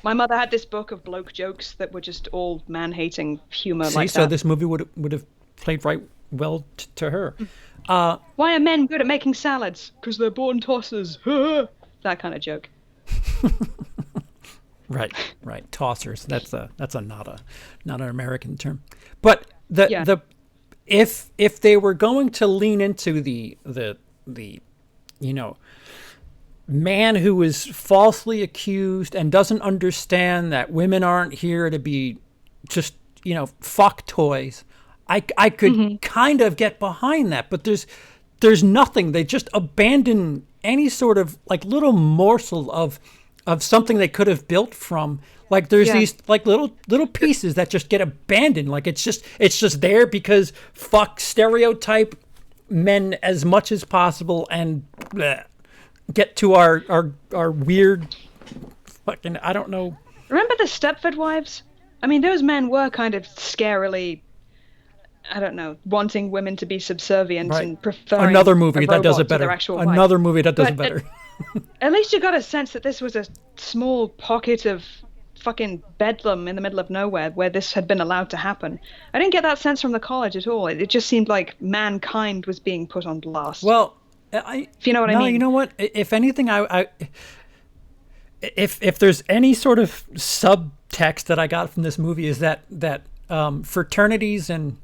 My mother had this book of bloke jokes that were just all man-hating humor. Like that. So this movie would have played right well to her. Why are men good at making salads? Because they're born tossers. That kind of joke. Right. Tossers. That's not an American term. But if they were going to lean into the man who is falsely accused and doesn't understand that women aren't here to be just fuck toys, I could kind of get behind that, but there's nothing. They just abandon any sort of like little morsel of something they could have built from. Like, there's these like little pieces that just get abandoned. Like, it's just there because fuck stereotype men as much as possible and get to our weird fucking, I don't know. Remember the Stepford Wives? I mean, those men were kind of scarily, I don't know, wanting women to be subservient and preferring another movie that does it better. At least you got a sense that this was a small pocket of fucking bedlam in the middle of nowhere where this had been allowed to happen. I didn't get that sense from the college at all. It just seemed like mankind was being put on blast. Well, if you know what I mean. You know what? If anything, if there's any sort of subtext that I got from this movie, is that fraternities and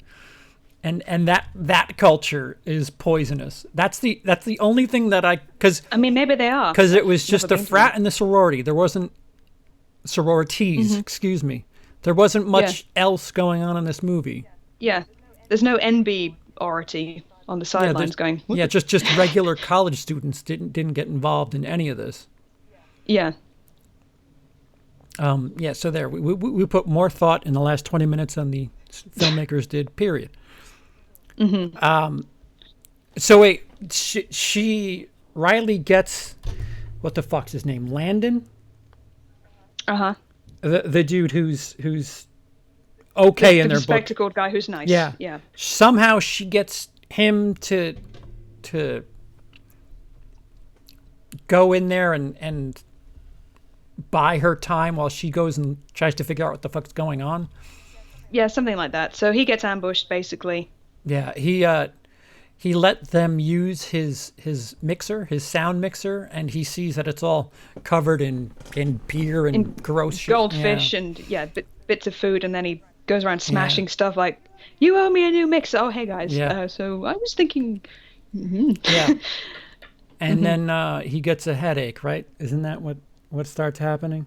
that culture is poisonous. That's the only thing that because I mean, maybe they are, because it was just the frat and the sorority. There wasn't sororities. Excuse me. There wasn't much else going on in this movie. Yeah, there's no NB ority on the sidelines going. Just regular college students didn't get involved in any of this. Yeah. So there we put more thought in the last 20 minutes than the filmmakers did. Period. So wait, Riley gets, what the fuck's his name? Landon. The dude who's okay in their book. The spectacled guy who's nice. Yeah. Somehow she gets him to go in there and buy her time while she goes and tries to figure out what the fuck's going on. Yeah, something like that. So he gets ambushed, basically. Yeah, he let them use his mixer, his sound mixer, and he sees that it's all covered in beer and gross shit. Goldfish and bits of food, and then he goes around smashing stuff like, "You owe me a new mixer." Oh, hey guys. So I was thinking. Yeah. And then he gets a headache, right? Isn't that what starts happening?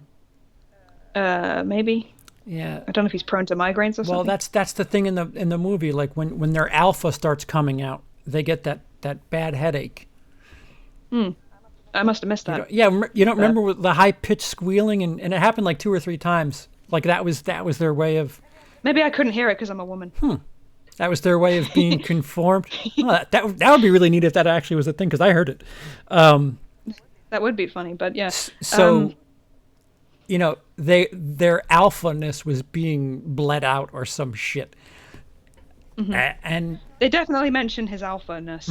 Maybe. Yeah. I don't know if he's prone to migraines or Well, something. that's the thing in the movie. Like when their alpha starts coming out, they get that bad headache. I must have missed You that. know, yeah, you don't remember with the high pitched squealing, and it happened like 2 or 3 times. Like that was their way of Maybe I couldn't hear it because I'm a woman. that was their way of being conformed. Oh, that would be really neat if that actually was a thing, because I heard it. That would be funny, but yeah. So their alphaness was being bled out or some shit. And They definitely mention his alpha-ness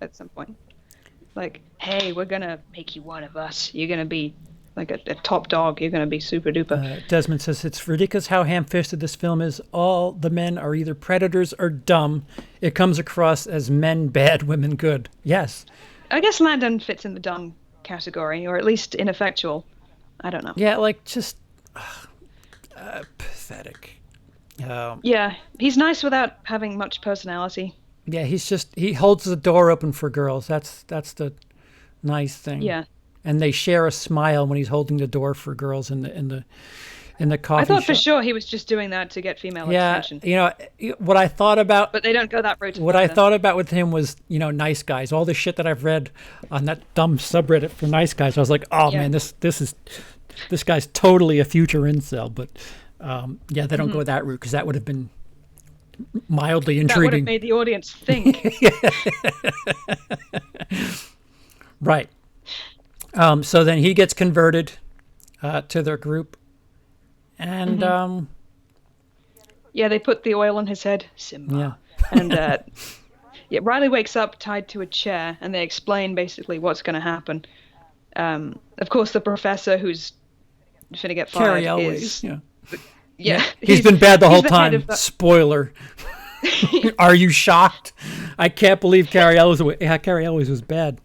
at some point. Like, hey, we're gonna make you one of us. You're gonna be like a top dog. You're gonna be super duper. Desmond says it's ridiculous how ham-fisted this film is. All the men are either predators or dumb. It comes across as men bad, women good. Yes. I guess Landon fits in the dumb category, or at least ineffectual. I don't know. Yeah, like just pathetic. Yeah, he's nice without having much personality. Yeah, he holds the door open for girls. That's the nice thing. Yeah. And they share a smile when he's holding the door for girls in the coffee I thought shop. for sure he was just doing that to get female attention. What I thought about. But they don't go that route. What I thought about with him was, nice guys. All the shit that I've read on that dumb subreddit for nice guys, I was like, oh man, this guy's totally a future incel. But they don't go that route, because that would have been mildly intriguing. That would have made the audience think. Right. So then he gets converted to their group, and they put the oil on his head, Simba. Yeah. And Riley wakes up tied to a chair, and they explain basically what's going to happen. Of course, the professor who's finna get fired Carrie Elways. is... Yeah. He's been bad the whole time. The... Spoiler. Are you shocked? I can't believe Carrie Elways was bad.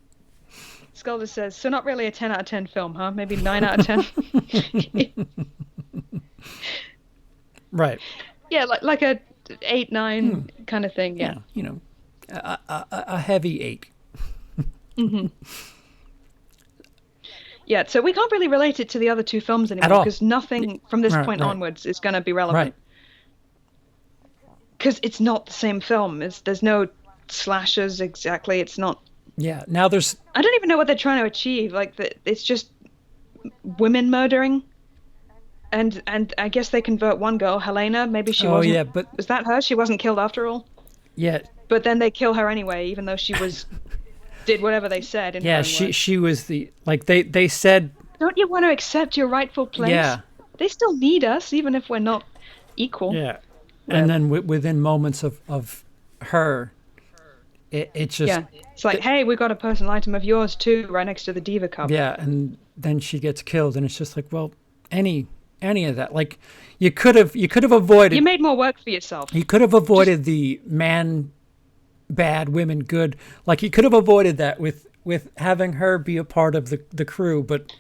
Sculder says, so not really a 10 out of 10 film, huh? Maybe 9 out of 10? Right. Yeah, like a 8, 9 kind of thing, yeah. A heavy 8. Yeah, so we can't really relate it to the other 2 films anymore, because nothing from this point onwards is going to be relevant. Right. Because it's not the same film. There's no slashers exactly. It's not... Yeah, now there's... I don't even know what they're trying to achieve. It's just women murdering. And I guess they convert one girl, Helena. Maybe she wasn't... yeah, but... Was that her? She wasn't killed after all? Yeah. But then they kill her anyway, even though she did whatever they said. Yeah, she was the... Like, they said... Don't you want to accept your rightful place? Yeah. They still need us, even if we're not equal. Yeah. And then within moments of her... It just... Yeah, it's like, hey, we've got a personal item of yours too, right next to the Diva Cup. Yeah, and then she gets killed, and it's just like, well, any of that, like, you could have avoided. You made more work for yourself. You could have avoided the man bad, women good. Like, you could have avoided that with having her be a part of the crew, but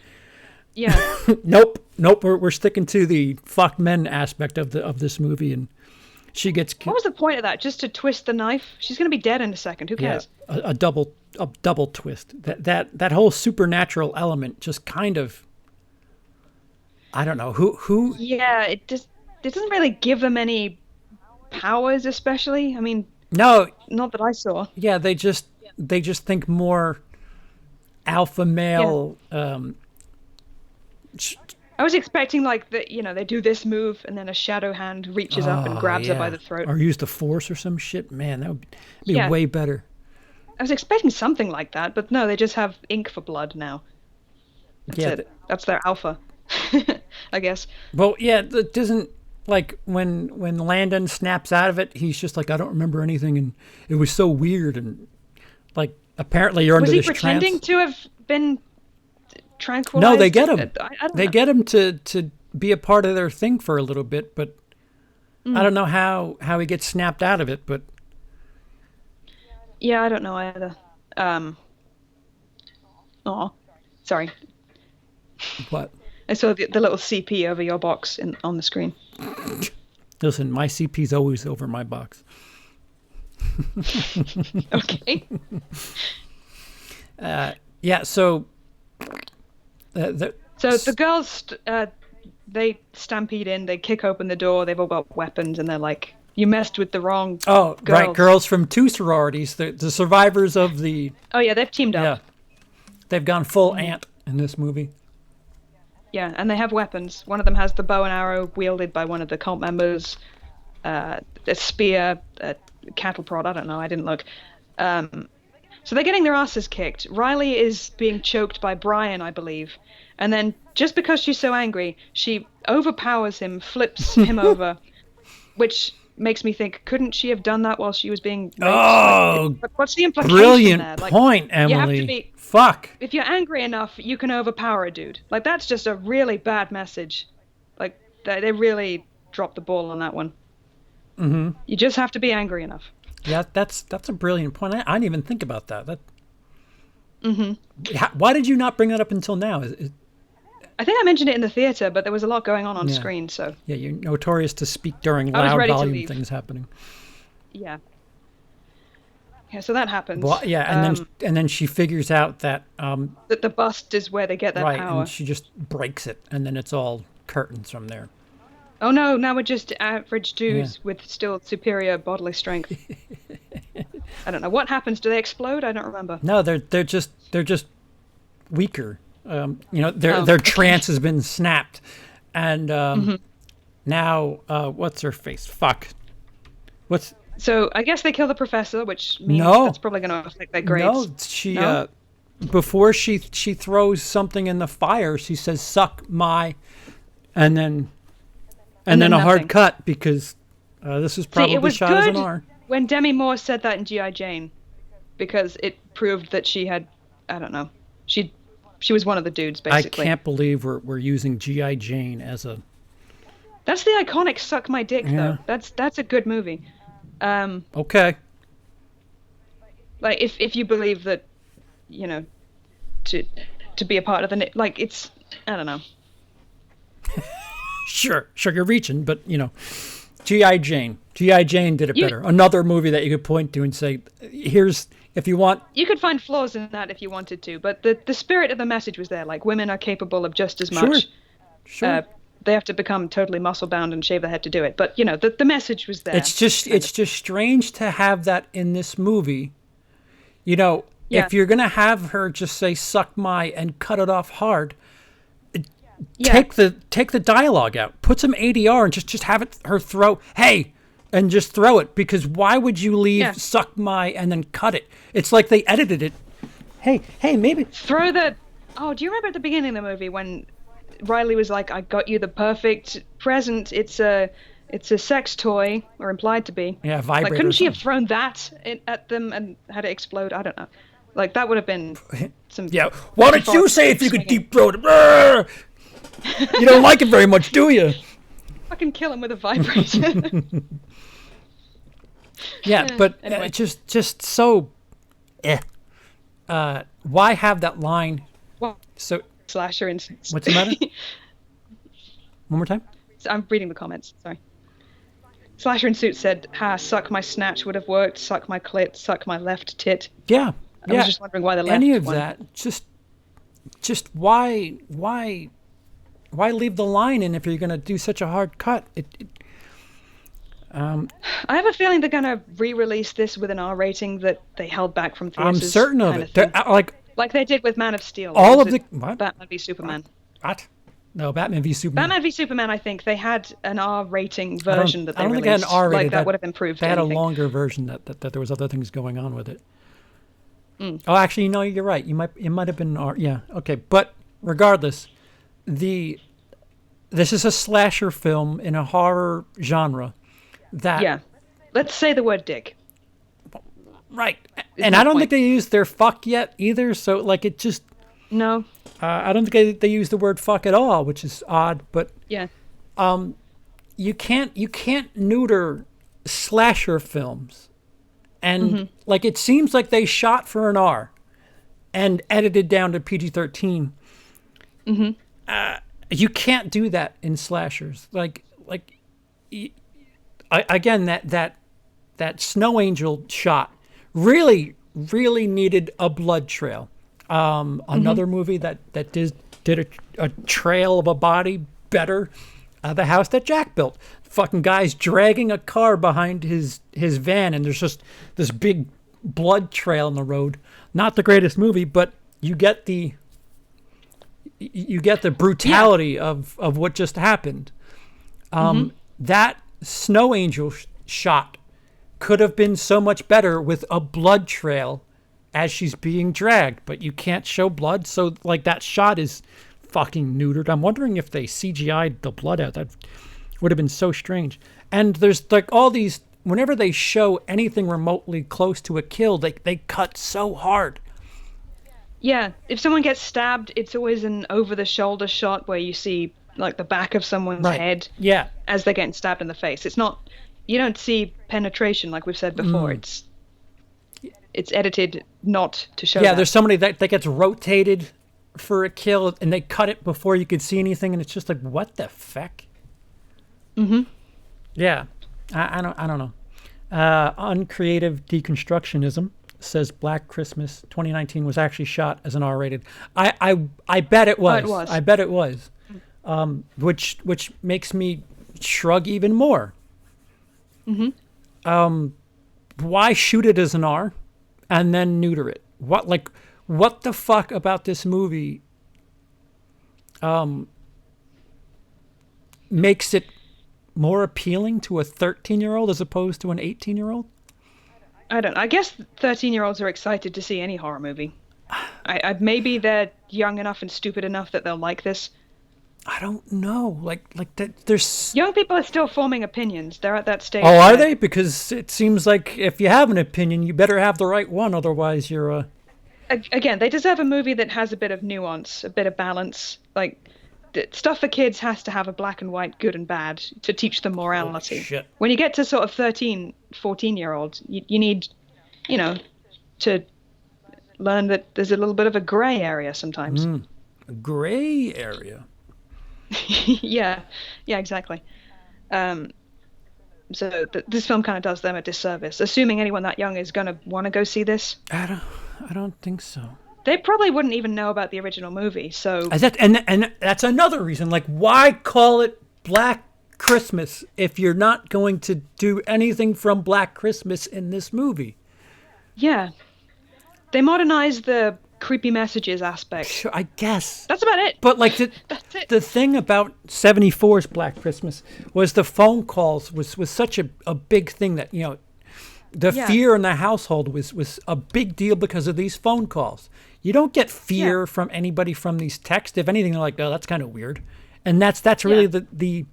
yeah, nope, we're sticking to the fuck men aspect of this movie, and she gets killed. What was the point of that? Just to twist the knife? She's going to be dead in a second. Who cares? Yeah, a double twist. That whole supernatural element just kind of, I don't know who. Yeah, it doesn't really give them any powers, especially. I mean, no, not that I saw. Yeah, they just think more alpha male. Yeah. I was expecting they do this move and then a shadow hand reaches up and grabs her by the throat. Or use the force or some shit. Man, that would be way better. I was expecting something like that, but no, they just have ink for blood now. That's it. That's their alpha, I guess. Well, yeah, it doesn't, like, when Landon snaps out of it, he's just like, I don't remember anything, and it was so weird, and, like, apparently you're under this trance. Was he pretending to have been tranquilized? No, they get him. I don't know. Get him to be a part of their thing for a little bit, but I don't know how he gets snapped out of it, but... Yeah, I don't know either. Sorry. What? I saw the little CP over your box on the screen. Listen, my CP's always over my box. Okay. Yeah, so... So the girls they stampede in, they kick open the door, they've all got weapons, and they're like, "You messed with the wrong Oh, girls." right, girls from 2 sororities, the survivors of the. Oh yeah, they've teamed Yeah, up. they've gone full ant in this movie. Yeah, and they have weapons. One of them has the bow and arrow wielded by one of the cult members, a spear, a cattle prod. I don't know. I didn't look. So they're getting their asses kicked. Riley is being choked by Brian, I believe. And then, just because she's so angry, she overpowers him, flips him over, which makes me think, couldn't she have done that while she was being raped? Oh, what's the implication brilliant there? Like, point, you have to Emily. be, Fuck. if you're angry enough, you can overpower a dude. Like, that's just a really bad message. Like, they really dropped the ball on that one. Mm-hmm. You just have to be angry enough. Yeah, that's a brilliant point. I didn't even think about that. Mm-hmm. Why did you not bring that up until now? I think I mentioned it in the theater, but there was a lot going on Yeah. screen, so... Yeah, you're notorious to speak during I was loud ready to volume leave. things happening. Yeah. Yeah, so that happens. Well, yeah, and then she figures out that that the bust is where they get their right, power. and she just breaks it, and then it's all curtains from there. Oh no, now we're just average dudes with still superior bodily strength. I don't know. What happens? Do they explode? I don't remember. No, they're just weaker. Their trance has been snapped, and now what's her face? Fuck. So I guess they kill the professor, which means No. that's probably going to affect their grades. No, before she throws something in the fire, she says "suck my," and then a nothing. hard cut because this is probably See, it was shot as an good R. when Demi Moore said that in G.I. Jane, because it proved that she had, I don't know, she was one of the dudes, basically. I can't believe we're using G.I. Jane as a. That's the iconic "Suck My Dick," Yeah. though. That's a good movie. Okay. Like if you believe that, to be a part of the it's, I don't know. Sure, you're reaching, but G.I. Jane did it better. Another movie that you could point to and say, here's, if you want. You could find flaws in that if you wanted to, but the spirit of the message was there. Like, women are capable of just as much. Sure. They have to become totally muscle bound and shave their head to do it. But the message was there. It's just strange to have that in this movie. If you're gonna have her just say "suck my" and cut it off hard, take the dialogue out. Put some ADR and just have her throw "hey" and just throw it, because why would you leave "suck my" and then cut it? It's like they edited it. Hey, maybe throw the. Oh, do you remember at the beginning of the movie when Riley was like, "I got you the perfect present. It's a sex toy," or implied to be. Yeah, vibrator. Like, couldn't she have thrown that at them and had it explode? I don't know. Like, that would have been some. Yeah. Why don't you say if you could deep throat it? You don't like it very much, do you? Fucking kill him with a vibrator. Yeah, but anyway. just so. Why have that line? What? So. Slasher in suits. What's the matter? One more time? I'm reading the comments, sorry. Slasher in suits said, suck my snatch would have worked, suck my clit, suck my left tit. Yeah. I was just wondering why the left any of one. that. Just why leave the line in if you're going to do such a hard cut? I have a feeling they're going to re-release this with an R rating that they held back from theaters. I'm certain of it. Like they did with Man of Steel. All of the what? Batman v Superman. What? No, Batman v Superman. Batman v Superman. I think they had an R rating version that they I don't released. think they had an R rated. Like that would have improved. They had anything. a longer version that there was other things going on with it. Oh, actually, you're right. It might have been R. Yeah, okay. But regardless, this is a slasher film in a horror genre. That Let's say the word dick. Right. And I don't think they used their fuck yet either. So it just. No. I don't think they use the word fuck at all, which is odd. But yeah, you can't neuter slasher films, and it seems like they shot for an R, and edited down to PG-13. You can't do that in slashers. Again, that Snow Angel shot really needed a blood trail. Another movie that did a trail of a body better the house that Jack built. Fucking guy's dragging a car behind his van, and there's just this big blood trail in the road. Not the greatest movie, but you get the brutality of what just happened. That snow angel shot could have been so much better with a blood trail as she's being dragged, but you can't show blood, so like that shot is fucking neutered. I'm wondering if they CGI'd the blood out. That would have been so strange. And there's like all these, whenever they show anything remotely close to a kill, they cut so hard. Yeah, if someone gets stabbed, it's always an over-the-shoulder shot where you see like the back of someone's head as they're getting stabbed in the face. It's not, you don't see penetration like we've said before. It's edited not to show that. There's somebody that gets rotated for a kill, and they cut it before you could see anything, and it's just like, what the fuck? Yeah, I don't know. Uncreative deconstructionism says Black Christmas 2019 was actually shot as an R-rated. I bet it was. Oh, it was. I bet it was. Which makes me shrug even more. Why shoot it as an R and then neuter it? What the fuck about this movie makes it more appealing to a 13-year-old as opposed to an 18-year-old? I guess 13-year-olds are excited to see any horror movie. Maybe they're young enough and stupid enough that they'll like this. I don't know. Like that. There's young people are still forming opinions. They're at that stage. Oh, are they? Because it seems like if you have an opinion, you better have the right one. Otherwise, you're a. Again, they deserve a movie that has a bit of nuance, a bit of balance. Like, stuff for kids has to have a black and white, good and bad, to teach them morality. Shit. When you get to sort of 13, 14-year-olds, you need, to learn that there's a little bit of a grey area sometimes. A grey area? yeah, exactly. So this film kind of does them a disservice. Assuming anyone that young is going to want to go see this. I don't think so. They probably wouldn't even know about the original movie, so... And that's another reason. Like, why call it Black Christmas if you're not going to do anything from Black Christmas in this movie? Yeah. They modernized the creepy messages aspect. Sure, I guess. That's about it. But, like, That's it. the thing about 74's Black Christmas was the phone calls was such a big thing that, the fear in the household was a big deal because of these phone calls. You don't get fear from anybody from these texts. If anything, they're like, oh, that's kind of weird. And that's really the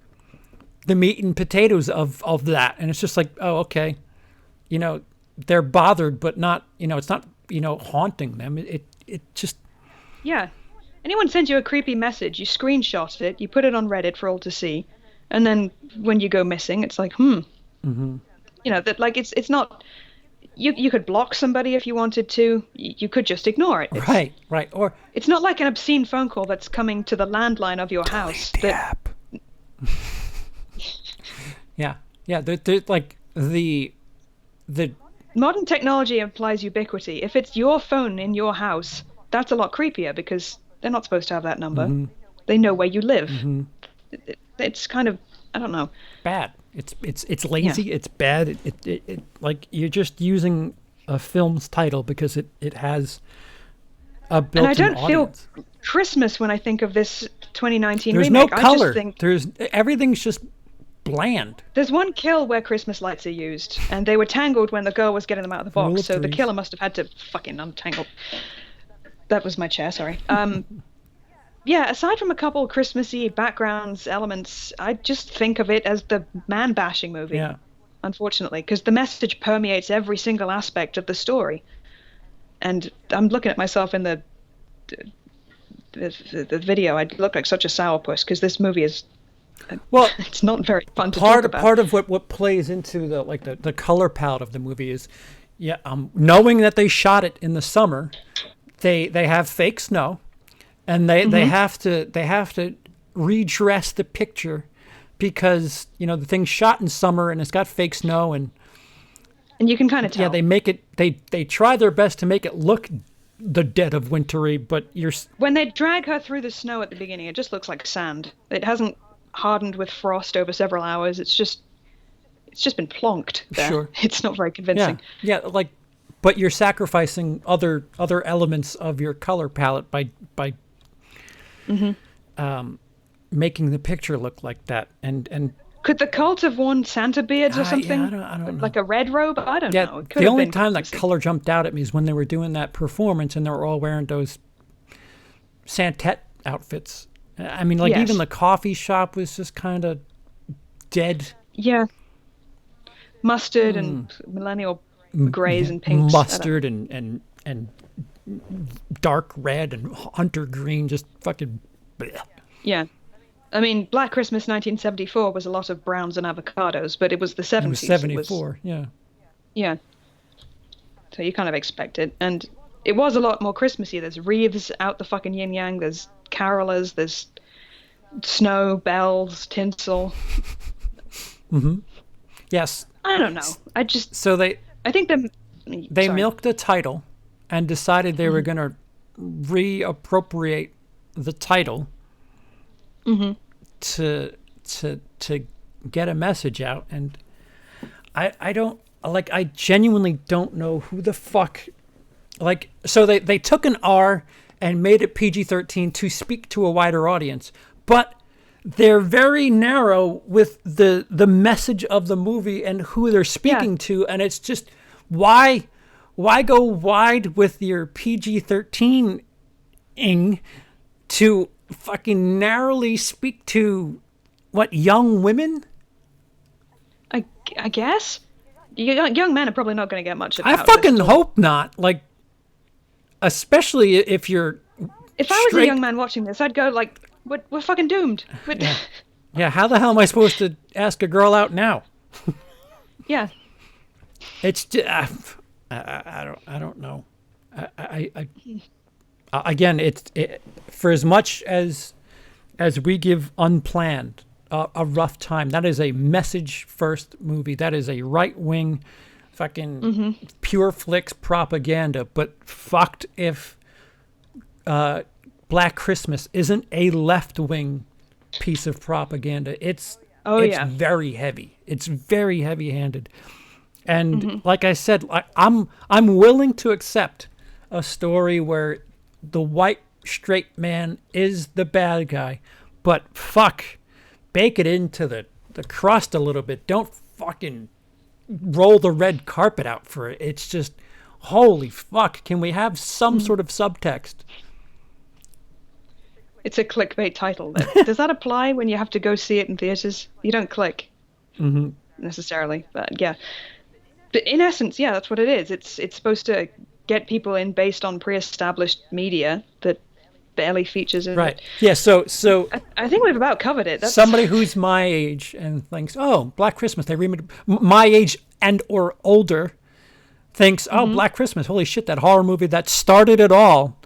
meat and potatoes of that. And it's just like, oh, okay. They're bothered, but not, it's not, haunting them. It just... Yeah. Anyone sends you a creepy message, you screenshot it, you put it on Reddit for all to see, and then when you go missing, it's like, Mm-hmm. That like it's not. You could block somebody if you wanted to. You could just ignore it. Right. Or it's not like an obscene phone call that's coming to the landline of your house. The app. yeah. They're like the modern technology implies ubiquity. If it's your phone in your house, that's a lot creepier because they're not supposed to have that number. Mm-hmm. They know where you live. Mm-hmm. It's kind of, I don't know. Bad. It's lazy. Yeah. It's bad. It like you're just using a film's title because it has a built-in audience. And I don't feel Christmas when I think of this 2019 There's remake. No color. I just think everything's just bland. There's one kill where Christmas lights are used, and they were tangled when the girl was getting them out of the box, so the killer must have had to fucking untangle. That was my chair, sorry. Yeah, aside from a couple Christmassy backgrounds, elements, I just think of it as the man-bashing movie, unfortunately, because the message permeates every single aspect of the story. And I'm looking at myself in the video. I look like such a sourpuss, because this movie is... Well, it's not very fun to talk about. Part of what plays into the color palette of the movie is, knowing that they shot it in the summer, they have fake snow. And they have to redress the picture because the thing's shot in summer and it's got fake snow and you can kind of tell. Yeah, they make it. They try their best to make it look the dead of wintry, but when they drag her through the snow at the beginning, it just looks like sand. It hasn't hardened with frost over several hours. It's just been plonked there. Sure. It's not very convincing. Yeah, like, but you're sacrificing other elements of your color palette by making the picture look like that. And could the cult have worn Santa beards or something? Yeah, I don't know. Like a red robe? I don't know. It could the have only been time that convincing. color jumped out at me is when they were doing that performance and they were all wearing those Santette outfits. I mean, like, Yes. even the coffee shop was just kind of dead. Yeah. Mustard and millennial grays and pinks. Mustard and dark red and hunter green, just fucking bleh. Yeah. I mean, Black Christmas 1974 was a lot of browns and avocados, but it was the 70s. It was 74, yeah. Yeah. So you kind of expect it. And it was a lot more Christmassy. There's wreaths out the fucking yin-yang. There's carolers. There's snow, bells, tinsel. Yes. I don't know. So they Sorry. milked the title and decided they were going to reappropriate the title to get a message out. And I don't, like, I genuinely don't know who the fuck, like, so they took an R and made it PG-13 to speak to a wider audience, but they're very narrow with the message of the movie and who they're speaking to, and it's just, why go wide with your PG-13ing to fucking narrowly speak to what, young women? I guess young men are probably not going to get much of. I fucking hope not. Like, especially if you're. If I was a young man watching this, I'd go like, "We're fucking doomed." Yeah. How the hell am I supposed to ask a girl out now? Yeah. It's I don't know. Again, it's for as much as we give Unplanned a rough time. That is a message first movie. That is a right wing, fucking pure flicks propaganda. But fucked if Black Christmas isn't a left wing piece of propaganda. It's very heavy. It's very heavy handed. And like I said, I'm willing to accept a story where the white straight man is the bad guy, but fuck, bake it into the crust a little bit. Don't fucking roll the red carpet out for it. It's just, holy fuck, can we have some sort of subtext? It's a clickbait title. Does that apply when you have to go see it in theaters? You don't click necessarily, but yeah. But in essence, yeah, that's what it is. It's supposed to get people in based on pre-established media that barely features in right. Yeah, so I think we've about covered it. That's... Somebody who's my age and thinks, oh, Black Christmas, they remade my age and or older thinks, oh, Black Christmas, holy shit, that horror movie that started it all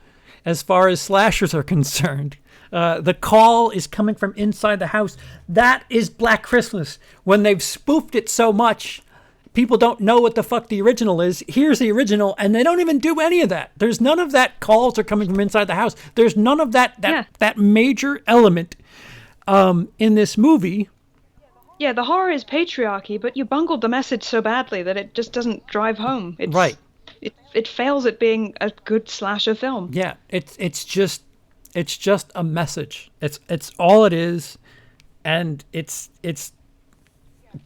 as far as slashers are concerned. The call is coming from inside the house. That is Black Christmas. When they've spoofed it so much, people don't know what the fuck the original is. Here's the original, and they don't even do any of that. There's none of that calls are coming from inside the house. There's none of that major element in this movie. Yeah, the horror is patriarchy, but you bungled the message so badly that it just doesn't drive home. Right. It fails at being a good slasher film. Yeah, it's just a message. It's all it is, and it's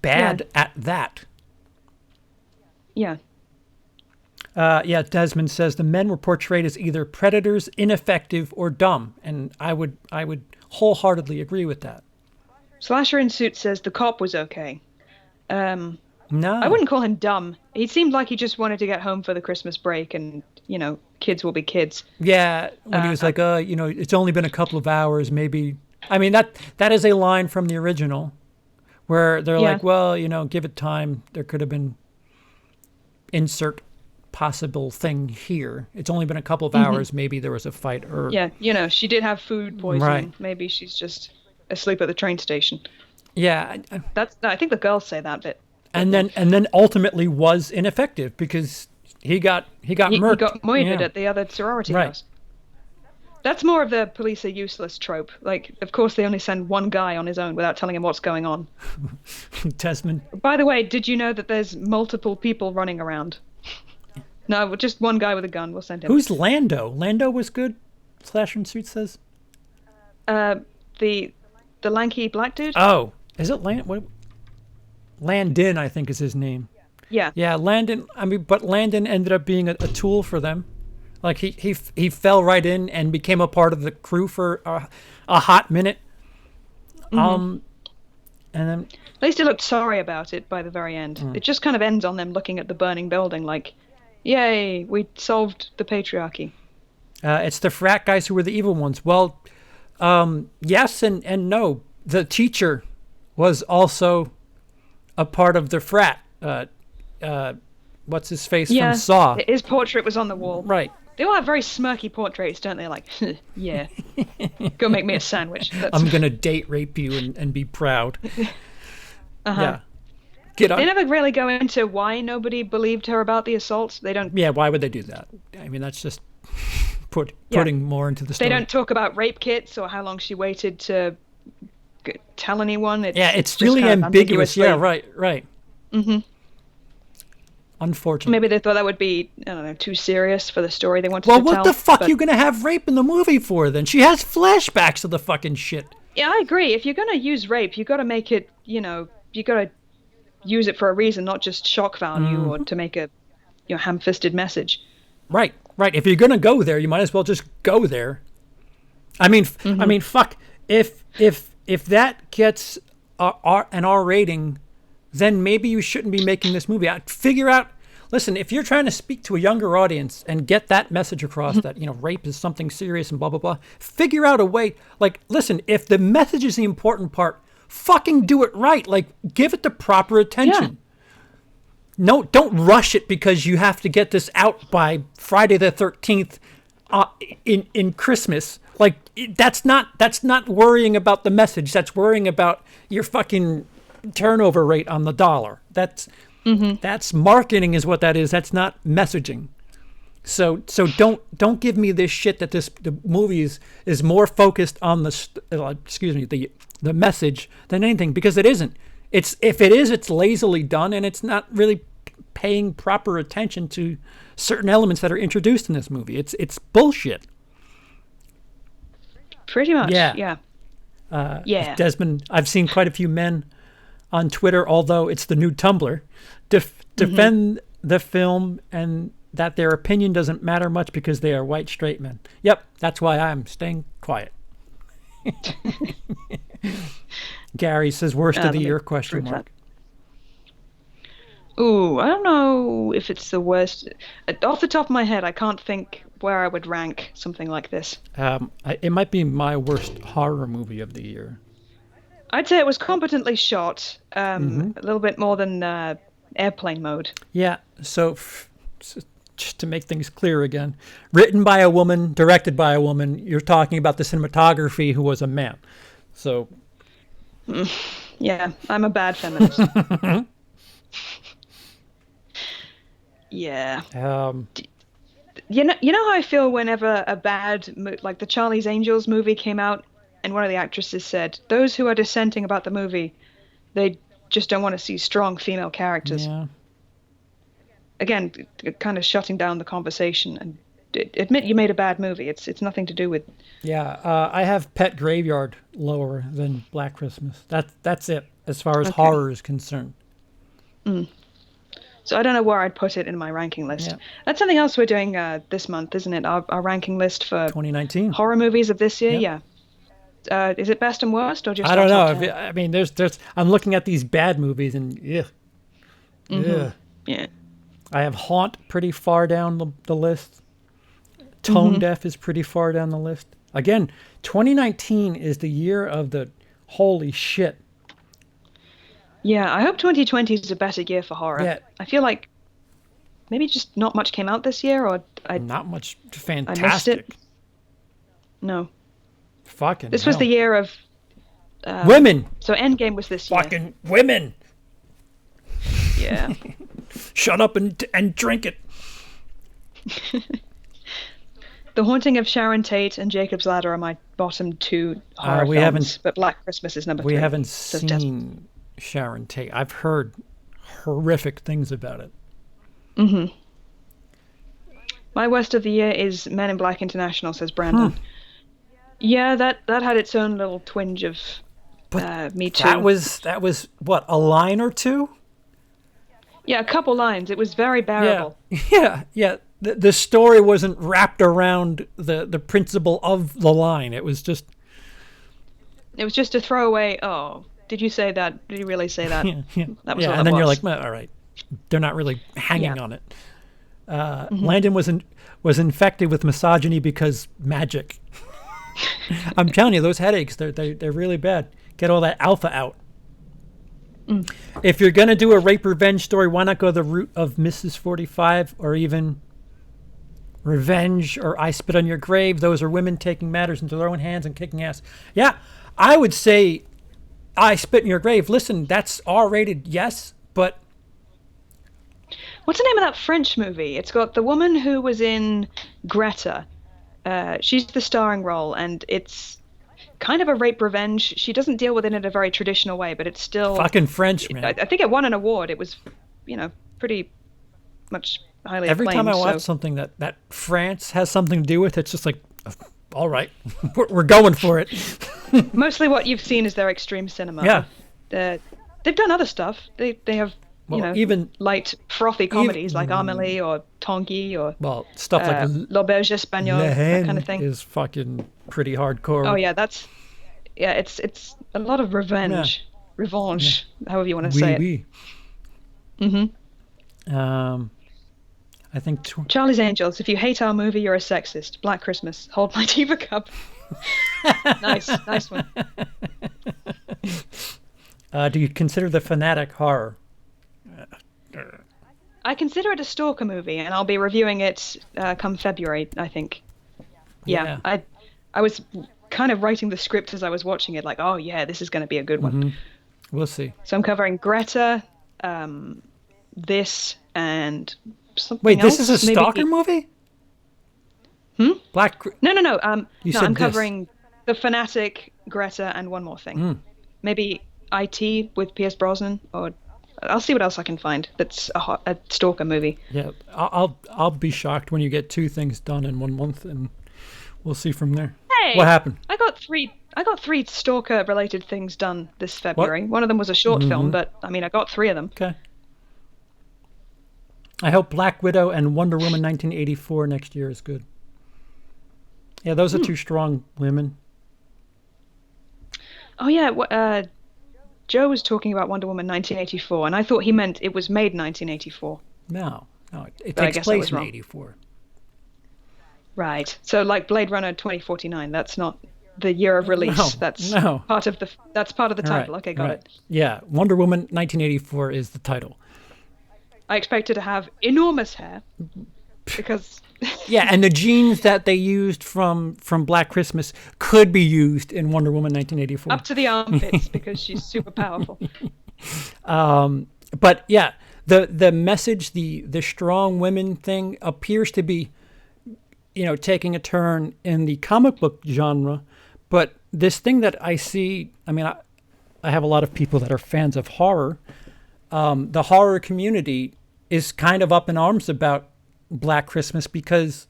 bad at that. Yeah. Desmond says the men were portrayed as either predators, ineffective, or dumb, and I would wholeheartedly agree with that. Slasher in Suit says the cop was okay. No, I wouldn't call him dumb. He seemed like he just wanted to get home for the Christmas break, and kids will be kids. Yeah, when he was like, it's only been a couple of hours, maybe. I mean, that is a line from the original, where they're like, well, give it time. There could have been insert possible thing here. It's only been a couple of hours. Maybe there was a fight, or she did have food poisoning. Right. Maybe she's just asleep at the train station. Yeah, I think the girls say that bit. And then ultimately was ineffective because he got murked. He got murdered at the other sorority house. That's more of the police are useless trope. Like, of course, they only send one guy on his own without telling him what's going on. Desmond. By the way, did you know that there's multiple people running around? No, just one guy with a gun. We'll send him. Who's Lando? Lando was good, Slasher in Suit says. The lanky black dude? Oh, is it Landon, I think is his name. Yeah. Yeah, Landon. I mean, but Landon ended up being a tool for them. Like he fell right in and became a part of the crew for a hot minute. And then At least he looked sorry about it by the very end. It just kind of ends on them looking at the burning building like, yay, we solved the patriarchy. it's the frat guys who were the evil ones. Well, yes and no. The teacher was also a part of the frat. What's his face from Saw? His portrait was on the wall. Right. They all have very smirky portraits, don't they? Like, yeah, go make me a sandwich. I'm gonna date rape you and be proud. Yeah. Get on. They never really go into why nobody believed her about the assault. They don't. Yeah, why would they do that? I mean, that's just putting more into the story. They don't talk about rape kits or how long she waited to tell anyone. It's really kind of ambiguous. Yeah, right. Mm-hmm. Unfortunately. Maybe they thought that would be, I don't know, too serious for the story they wanted to Well, tell. what the fuck are you gonna have rape in the movie for then? She has flashbacks of the fucking shit. Yeah, I agree. If you're gonna use rape, you got to make it, you got to use it for a reason, not just shock value or to make a, ham-fisted message. Right. If you're gonna go there, you might as well just go there. I mean, fuck. If that gets an R rating, then maybe you shouldn't be making this movie. Figure out. Listen, if you're trying to speak to a younger audience and get that message across that rape is something serious and blah blah blah, figure out a way. Like, listen, if the message is the important part, fucking do it right. Like, give it the proper attention. Yeah. No, don't rush it because you have to get this out by Friday the 13th in Christmas. Like, that's not worrying about the message. That's worrying about your fucking turnover rate on the dollar. That's marketing is what that is. That's not messaging. So don't give me this shit that the movie is more focused on the message than anything, because it isn't. It's lazily done, and it's not really paying proper attention to certain elements that are introduced in this movie. It's bullshit. Pretty much. Yeah. Yeah. Desmond, I've seen quite a few men on Twitter, although it's the new Tumblr, defend the film and that their opinion doesn't matter much because they are white straight men. Yep, that's why I'm staying quiet. Gary says worst of the year, question mark. Ooh, I don't know if it's the worst. Off the top of my head, I can't think where I would rank something like this. It might be my worst horror movie of the year. I'd say it was competently shot, a little bit more than Airplane Mode. Yeah, so just to make things clear again, written by a woman, directed by a woman, you're talking about the cinematography who was a man. So... Yeah, I'm a bad feminist. Yeah. You know how I feel whenever a bad, like the Charlie's Angels movie came out, and one of the actresses said, those who are dissenting about the movie, they just don't want to see strong female characters. Yeah. Again, kind of shutting down the conversation, and admit you made a bad movie. It's nothing to do with... Yeah, I have Pet Graveyard lower than Black Christmas. That's it, as far as horror is concerned. So I don't know where I'd put it in my ranking list. Yeah. That's something else we're doing this month, isn't it? Our ranking list for 2019 horror movies of this year. Yeah. Is it best and worst, or just? I don't know. I mean, there's. I'm looking at these bad movies, and yeah. Yeah. I have Haunt pretty far down the list. Tone Deaf is pretty far down the list. Again, 2019 is the year of the holy shit. Yeah, I hope 2020 is a better year for horror. Yeah. I feel like maybe just not much came out this year, or not much fantastic. I missed it. No. Fucking This was the year of... women! So Endgame was this year. Fucking women! Yeah. Shut up and drink it. The Haunting of Sharon Tate and Jacob's Ladder are my bottom two horror we films, haven't- but Black Christmas is number We 3. haven't says Desmond. seen Sharon Tate. I've heard horrific things about it. My worst of the year is Men in Black International, says Brandon. Yeah, that had its own little twinge of Me Too. That was what, a line or two? Yeah, a couple lines. It was very bearable. Yeah. The story wasn't wrapped around the principle of the line. It was just It was just a throwaway. Oh, did you say that? Did you really say that? That was what and then it you're was. like, all right, they're not really hanging Yeah. on it. Landon was infected with misogyny because magic. I'm telling you, those headaches, they're really bad. Get all that alpha out. If you're gonna do a rape revenge story, why not go the route of Mrs. 45 or even Revenge or I Spit on Your Grave? Those are women taking matters into their own hands and kicking ass. Yeah, I would say I Spit in Your Grave. Listen, that's R-rated, yes, but What's the name of that French movie? It's got the woman who was in Greta. She's the starring role, and it's kind of a rape revenge. She doesn't deal with it in a very traditional way, but it's still fucking French, man. I think it won an award. It was, pretty much highly Every acclaimed. time I watch something that France has something to do with, it's just like, all right, we're going for it. Mostly what you've seen is their extreme cinema. Yeah. They've done other stuff. They have, even light, frothy comedies like Amélie or Tanguy or stuff like L'Auberge Espagnole, Le that Haine kind of thing. is fucking pretty hardcore. Oh yeah, it's a lot of revenge, however you want to say it. Oui. I think Charlie's Angels. If you hate our movie, you're a sexist. Black Christmas. Hold my Diva Cup. nice one. Do you consider The Fanatic horror? I consider it a stalker movie, and I'll be reviewing it come February, I think. Yeah. I was kind of writing the script as I was watching it, like, oh yeah, this is going to be a good one. We'll see. So I'm covering Greta, this, and something Wait, else. this is a stalker movie? No. No, I'm covering The Fanatic, Greta, and one more thing. Maybe IT with Pierce Brosnan, or I'll see what else I can find that's a stalker movie. Yeah, I'll be shocked when you get 2 things done in 1 month, and we'll see from there. Hey, what happened? I got three stalker related things done this February. One of them was a short film, but I got 3 of them. Okay. I hope Black Widow and Wonder Woman 1984 next year is good. Yeah, those are 2 strong women. Oh yeah, Joe was talking about Wonder Woman 1984, and I thought he meant it was made 1984. No, it takes place in 84. Right. So like Blade Runner 2049, that's not the year of release. That's part of the title. Okay, got it. Yeah, Wonder Woman 1984 is the title. I expect her to have enormous hair because yeah, and the jeans that they used from Black Christmas could be used in Wonder Woman 1984. Up to the armpits because she's super powerful. But yeah, the message, the strong women thing appears to be, taking a turn in the comic book genre. But this thing that I see, I have a lot of people that are fans of horror. The horror community is kind of up in arms about Black Christmas because,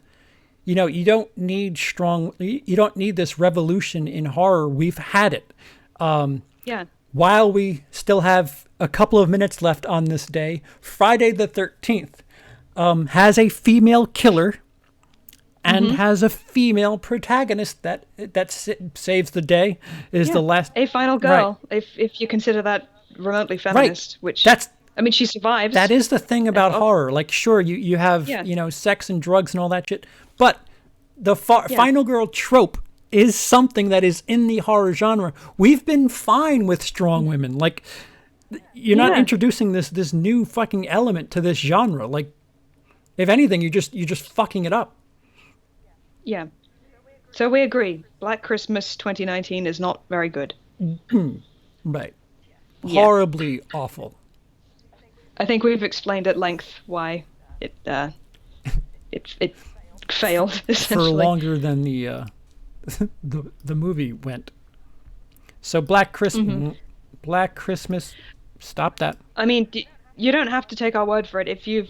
you don't need this revolution in horror. We've had it. Yeah. While we still have a couple of minutes left on this day, Friday the 13th has a female killer and has a female protagonist that saves the day. The last a final girl, right. if you consider that remotely feminist, right. which that's. She survives. That is the thing about horror. Like, sure, you have sex and drugs and all that shit, but the final girl trope is something that is in the horror genre. We've been fine with strong women. Like, you're not introducing this new fucking element to this genre. Like, if anything, you're just fucking it up. Yeah. So we agree. Black Christmas 2019 is not very good. Right. Horribly awful. I think we've explained at length why it failed for essentially. longer than the movie went. So Black Christmas, stop that. I mean, you don't have to take our word for it. If you've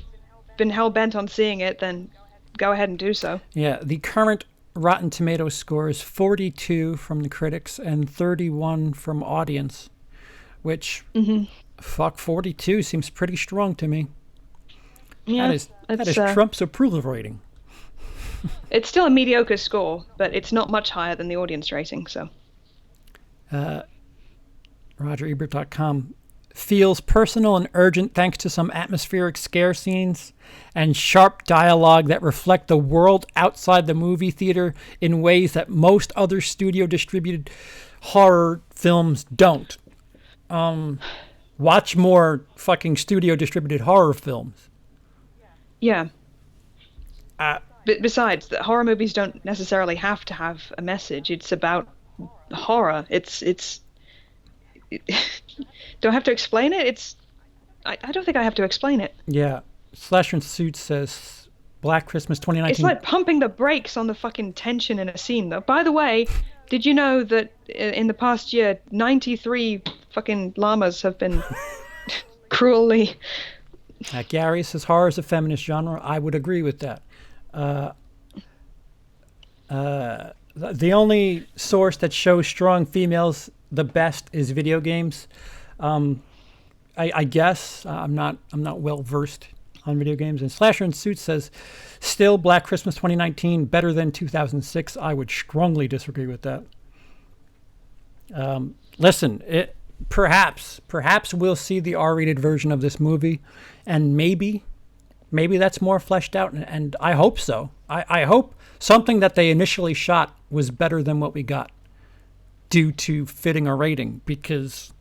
been hell-bent on seeing it, then go ahead and do so. Yeah, the current Rotten Tomatoes score is 42 from the critics and 31 from audience, which, fuck, 42 seems pretty strong to me. Yeah, that is Trump's approval rating. It's still a mediocre score, but it's not much higher than the audience rating, so. RogerEbert.com feels personal and urgent thanks to some atmospheric scare scenes and sharp dialogue that reflect the world outside the movie theater in ways that most other studio distributed horror films don't. Watch more fucking studio distributed horror films. Yeah. Besides, the horror movies don't necessarily have to have a message. It's about horror. Do I have to explain it? I don't think I have to explain it. Yeah. Slasher in Suits says Black Christmas 2019. It's like pumping the brakes on the fucking tension in a scene, though. By the way, did you know that in the past year, 93 fucking llamas have been cruelly... Gary says horror is a feminist genre. I would agree with that. The only source that shows strong females the best is video games. I guess I'm not well versed on video games. And Slasher in Suits says still Black Christmas 2019 better than 2006. I would strongly disagree with that. Listen, perhaps we'll see the R-rated version of this movie, and maybe that's more fleshed out, and I hope so. I hope something that they initially shot was better than what we got due to fitting a rating, because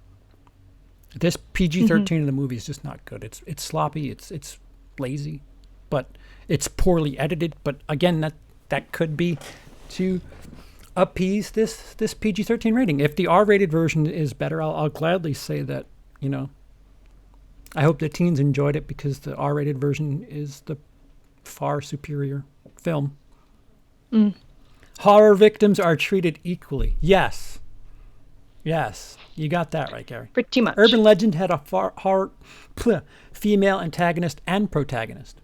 this PG-13 of the movie is just not good. It's sloppy, it's lazy, but it's poorly edited. But again, that could be to appease this PG-13 rating. If the R-rated version is better, I'll gladly say that, I hope the teens enjoyed it, because the R-rated version is the far superior film. Horror victims are treated equally. Yes, you got that right, Gary. Pretty much. Urban Legend had a female antagonist and protagonist.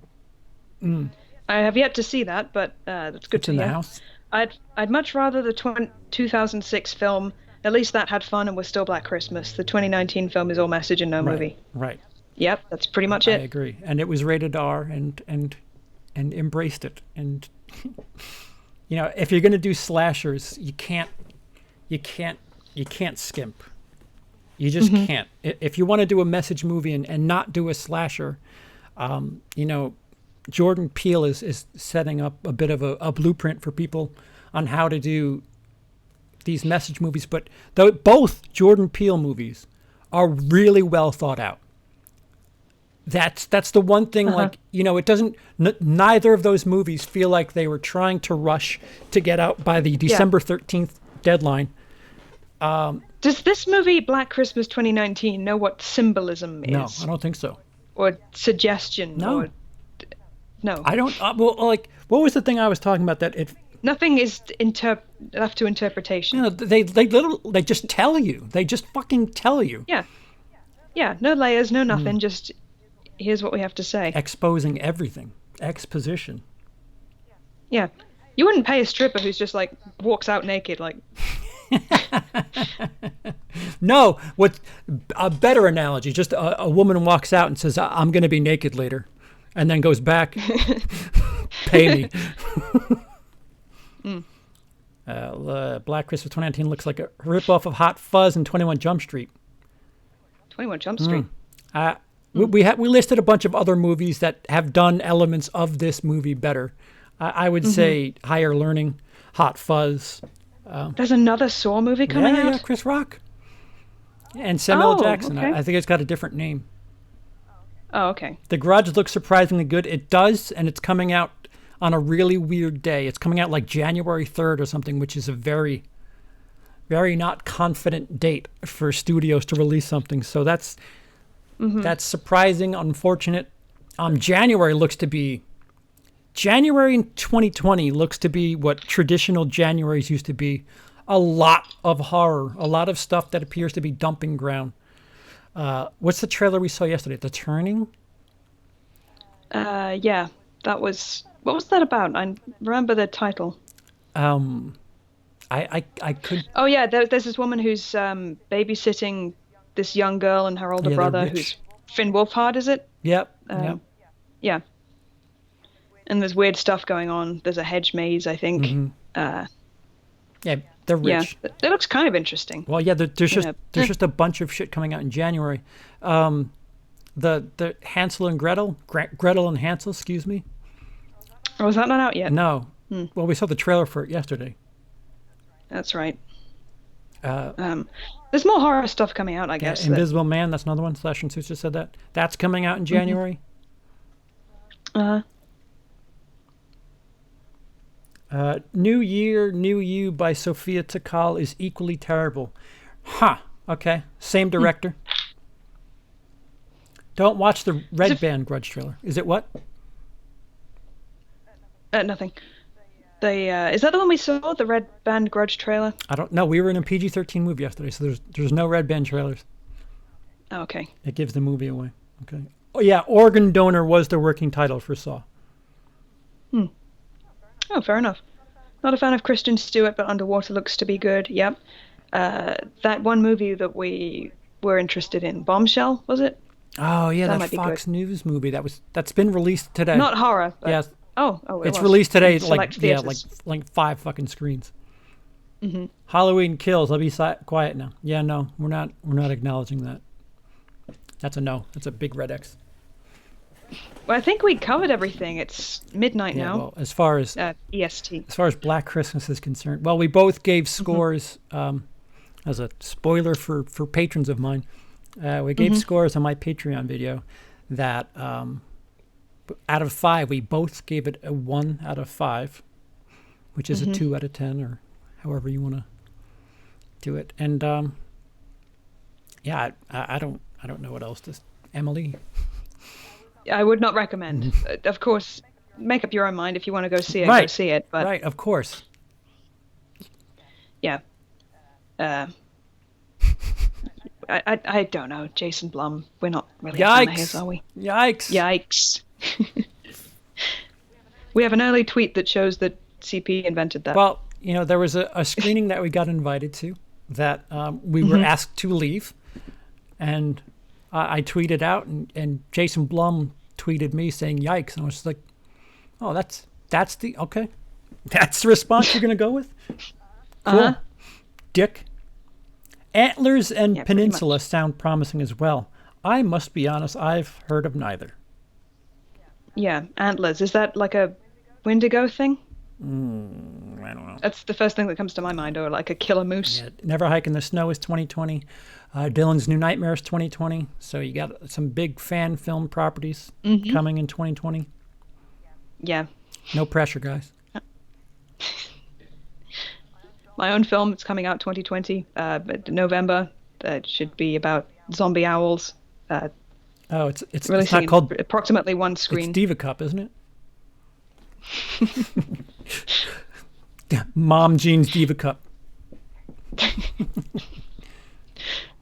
I have yet to see that, but that's good It's to in hear. the house. I'd much rather the 2006 film. At least that had fun and was still Black Christmas. The 2019 film is all message and no movie. Right. Yep, that's pretty much I it. agree, and it was rated R, and embraced it. And if you're gonna do slashers, you can't skimp. You just can't. If you want to do a message movie and not do a slasher, Jordan Peele is setting up a bit of a blueprint for people on how to do these message movies. But both Jordan Peele movies are really well thought out. That's the one thing, it doesn't, neither of those movies feel like they were trying to rush to get out by the December 13th deadline. Does this movie, Black Christmas 2019, know what symbolism is? No, I don't think so. Or suggestion? No. No. I don't, what was the thing I was talking about that nothing is left to interpretation. They just tell you. They just fucking tell you. Yeah, no layers, no nothing, just here's what we have to say. Exposing everything. Exposition. Yeah. You wouldn't pay a stripper who's just walks out naked No, what a better analogy, just a woman walks out and says, I'm going to be naked later, and then goes back. Pay me. Black Christmas 2019 looks like a ripoff of Hot Fuzz and 21 Jump Street. 21 Jump Street. We listed a bunch of other movies that have done elements of this movie better. I would say Higher Learning, Hot Fuzz. There's another Saw movie coming out? Yeah, Chris Rock. And Samuel L. Jackson. Okay. I think it's got a different name. Oh, okay. The Grudge looks surprisingly good. It does, and it's coming out on a really weird day. It's coming out like January 3rd or something, which is a very, very not confident date for studios to release something. So that's surprising, unfortunate. January looks to be January in 2020 looks to be what traditional Januaries used to be. A lot of horror, a lot of stuff that appears to be dumping ground. What's the trailer we saw yesterday? The Turning? Yeah, that was. What was that about? I remember the title. I could. Oh yeah, there's this woman who's babysitting this young girl and her older Yeah, they're brother, rich. who's Finn Wolfhard, is it? Yep. Um, Yeah. And there's weird stuff going on. There's a hedge maze, I think. Yeah, they're Yeah, rich. it looks kind of interesting. Well, yeah, there's Yeah. just a bunch of shit coming out in January. The Hansel and Gretel, Gretel and Hansel, excuse me. Oh, is that not out yet? No. Well, we saw the trailer for it yesterday. That's right. There's more horror stuff coming out, I guess. Invisible Man, that's another one. Slash and Suits just said that. That's coming out in January. New Year, New You by Sophia Takal is equally terrible. Huh. Okay. Same director. Don't watch the Red Band Grudge trailer. Is it what? Nothing. Is that the one we saw? The Red Band Grudge trailer? I don't know. We were in a PG-13 movie yesterday, so there's no Red Band trailers. Oh, okay. It gives the movie away. Okay. Oh yeah, Organ Donor was the working title for Saw. Oh, fair enough. Not a fan of Kristen Stewart, but Underwater looks to be good. Yep. That one movie that we were interested in, Bombshell, was it? Oh yeah, that might be Fox good. News movie that's been released today. Not horror. But, Yes. Oh, it It's was. released today, In select theaters. like 5 fucking screens. Halloween Kills. I'll be quiet now. Yeah, no, we're not acknowledging that. That's a no. That's a big red X. Well, I think we covered everything. It's midnight Yeah, now. well, as far as EST. Black Christmas is concerned, well, we both gave scores. As a spoiler for patrons of mine, we gave scores on my Patreon video that out of 5, we both gave it a 1 out of 5, which is a 2 out of 10, or however you want to do it. And yeah, I don't know what else to. Emily. I would not recommend. Of course, make up your own mind if you want to go see it. Right. Go see it. But Right, of course. yeah, I don't know. Jason Blum. We're not really a fan of his, are we? Yikes! Yikes! We have an early tweet that shows that CP invented that. Well, there was a screening that we got invited to that we were asked to leave, and I tweeted out, and Jason Blum tweeted me saying "yikes," and I was just like, "Oh, that's the okay, that's the response you're gonna go with." Cool, Dick. Antlers and Peninsula sound promising as well. I must be honest, I've heard of neither. Yeah, Antlers. Is that like a Wendigo thing? I don't know. That's the first thing that comes to my mind, or like a killer moose. Yeah, Never Hike in the Snow is 2020. Dylan's New Nightmare is 2020. So you got some big fan film properties coming in 2020. Yeah. No pressure, guys. My own film, it's coming out 2020, November. That should be about zombie owls. Oh, it's Releasing not called. approximately one screen. It's Diva Cup, isn't it? Mom Jean's Diva Cup.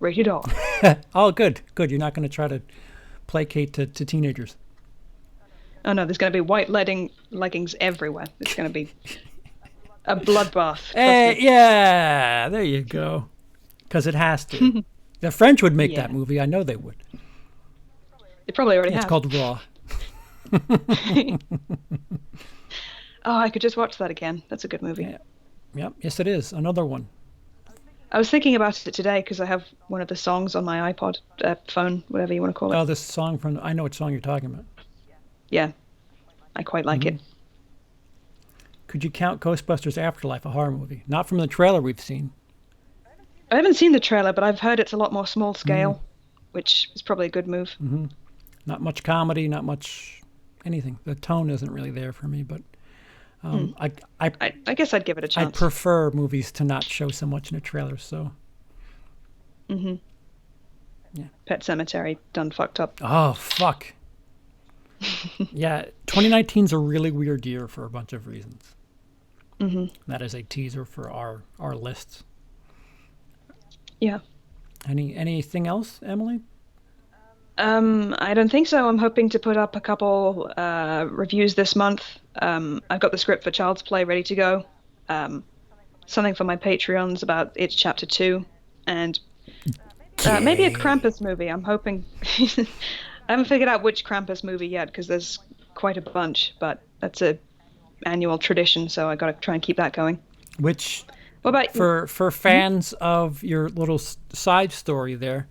Rated R. Oh, good. You're not going to try to placate to teenagers. Oh no, there's going to be white leggings everywhere. It's going to be a bloodbath. Hey, yeah, there you go. Because it has to. The French would make that movie. I know they would. They probably already have. It's called Raw. Oh, I could just watch that again. That's a good movie. Yeah. Yep. Yes, it is. Another one. I was thinking about it today because I have one of the songs on my iPod, phone, whatever you want to call it. Oh, this song from. I know what song you're talking about. Yeah, I quite like it. Could you count Ghostbusters Afterlife a horror movie? Not from the trailer we've seen. I haven't seen the trailer, but I've heard it's a lot more small scale, which is probably a good move. Not much comedy, not much anything. The tone isn't really there for me, but I guess I'd give it a chance. I prefer movies to not show so much in a trailer, so. Pet Cemetery done fucked up. Oh, fuck. Yeah, 2019's a really weird year for a bunch of reasons. That is a teaser for our lists. Yeah. Anything else, Emily? I don't think so. I'm hoping to put up a couple reviews this month. I've got the script for Child's Play ready to go. Something for my Patreons about It's Chapter 2, and maybe a Krampus movie. I'm hoping. I haven't figured out which Krampus movie yet because there's quite a bunch, but that's a annual tradition, so I got to try and keep that going. Which, what about for fans of your little side story there,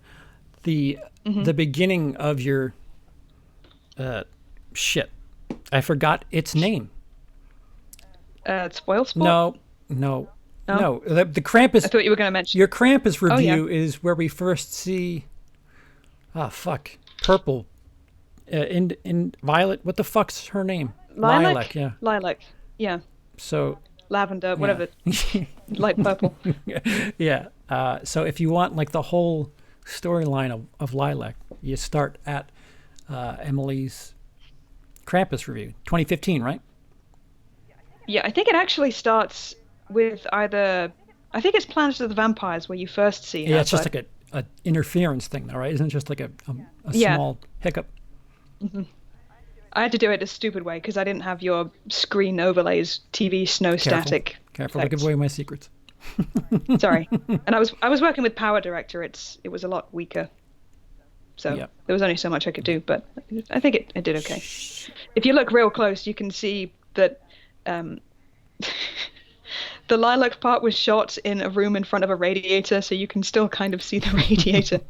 the beginning of your shit, I forgot its name. Spoil Sport? No. The Krampus. I thought you were going to mention your Krampus review is where we first see. Purple. In Violet. What the fuck's her name? Lilac. Yeah. Lilac. Yeah. So. Lavender. Whatever. Light purple. Yeah. So if you want like the whole storyline of Lilac, you start at Emily's Krampus review, 2015, right? Yeah, I think it actually starts with either. I think it's Planet of the Vampires where you first see her. Yeah, it's just like a interference thing, though, right? Isn't it just like a small hiccup? I had to do it a stupid way because I didn't have your screen overlays, TV snow static. Careful, don't give away my secrets. Sorry, and I was working with Power Director. It was a lot weaker, so there was only so much I could do. But I think it did okay. If you look real close, you can see that. The lilac part was shot in a room in front of a radiator, so you can still kind of see the radiator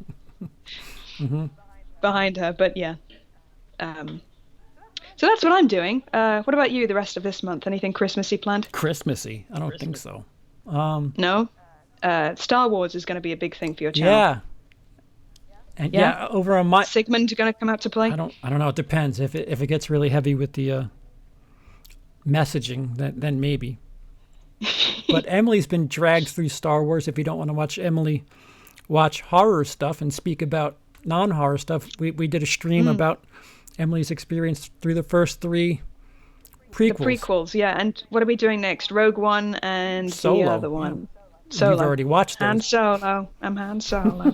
behind her. But yeah, so that's what I'm doing. What about you? The rest of this month, anything Christmassy planned? Christmassy? I don't think so. No. Star Wars is going to be a big thing for your channel. Yeah. And over on my Sigmund going to come out to play. I don't know. It depends. If it gets really heavy with the messaging, then maybe. But Emily's been dragged through Star Wars. If you don't want to watch Emily watch horror stuff and speak about non-horror stuff, we did a stream about Emily's experience through the first 3 prequels. The prequels, yeah. And what are we doing next? Rogue One and Solo, the other one. Solo. You've already watched those. Han Solo. I'm Han Solo.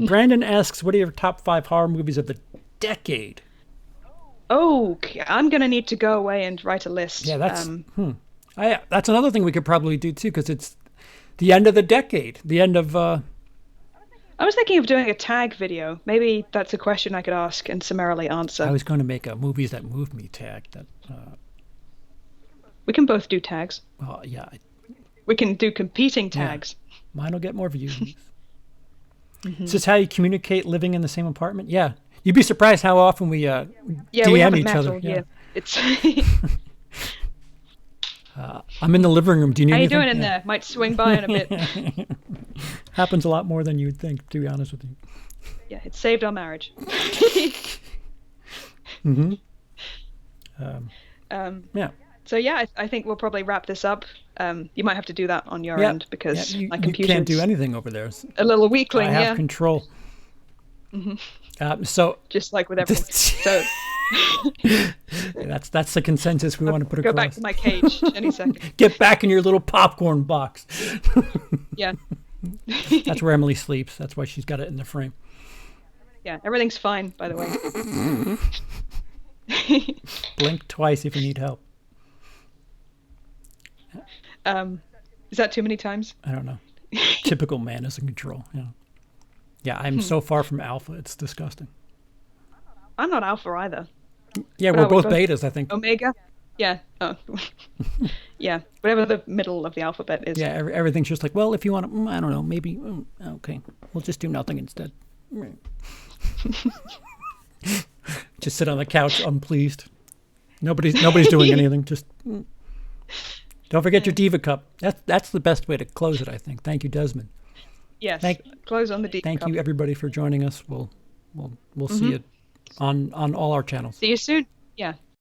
Brandon asks, what are your top 5 horror movies of the decade? Oh, I'm going to need to go away and write a list. Yeah, that's another thing we could probably do, too, because it's the end of the decade. The end of... I was thinking of doing a tag video. Maybe that's a question I could ask and summarily answer. I was going to make a movies that moved me tag. We can both do tags. Yeah. We can do competing tags. Yeah. Mine will get more views. Is this how you communicate living in the same apartment? Yeah. You'd be surprised how often we DM each other. Yeah. It's I'm in the living room. Do you need anything? How you doing in there? Might swing by in a bit. Happens a lot more than you would think, to be honest with you. Yeah, it saved our marriage. Yeah. So yeah, I think we'll probably wrap this up. You might have to do that on your end because my computer can't do anything over there. A little weakling. I have control. So just like with everything. So that's the consensus we want to put across. Go back to my cage any second. Get back in your little popcorn box. Yeah. That's where Emily sleeps. That's why she's got it in the frame. Yeah, everything's fine, by the way. Blink twice if you need help. Is that too many times? I don't know. Typical man is in control. Yeah. Yeah, I'm so far from alpha. It's disgusting. I'm not alpha either. Yeah, we're both betas, I think. Omega? Yeah. Oh. Yeah, whatever the middle of the alphabet is. Yeah, everything's just like, well, if you want to, I don't know, maybe, okay, we'll just do nothing instead. Just sit on the couch unpleased. Nobody's doing anything. Just don't forget your Diva Cup. That's the best way to close it, I think. Thank you, Desmond. Yes. Close on the Diva Cup. Thank you, everybody, for joining us. We'll see you on all our channels. See you soon. Yeah.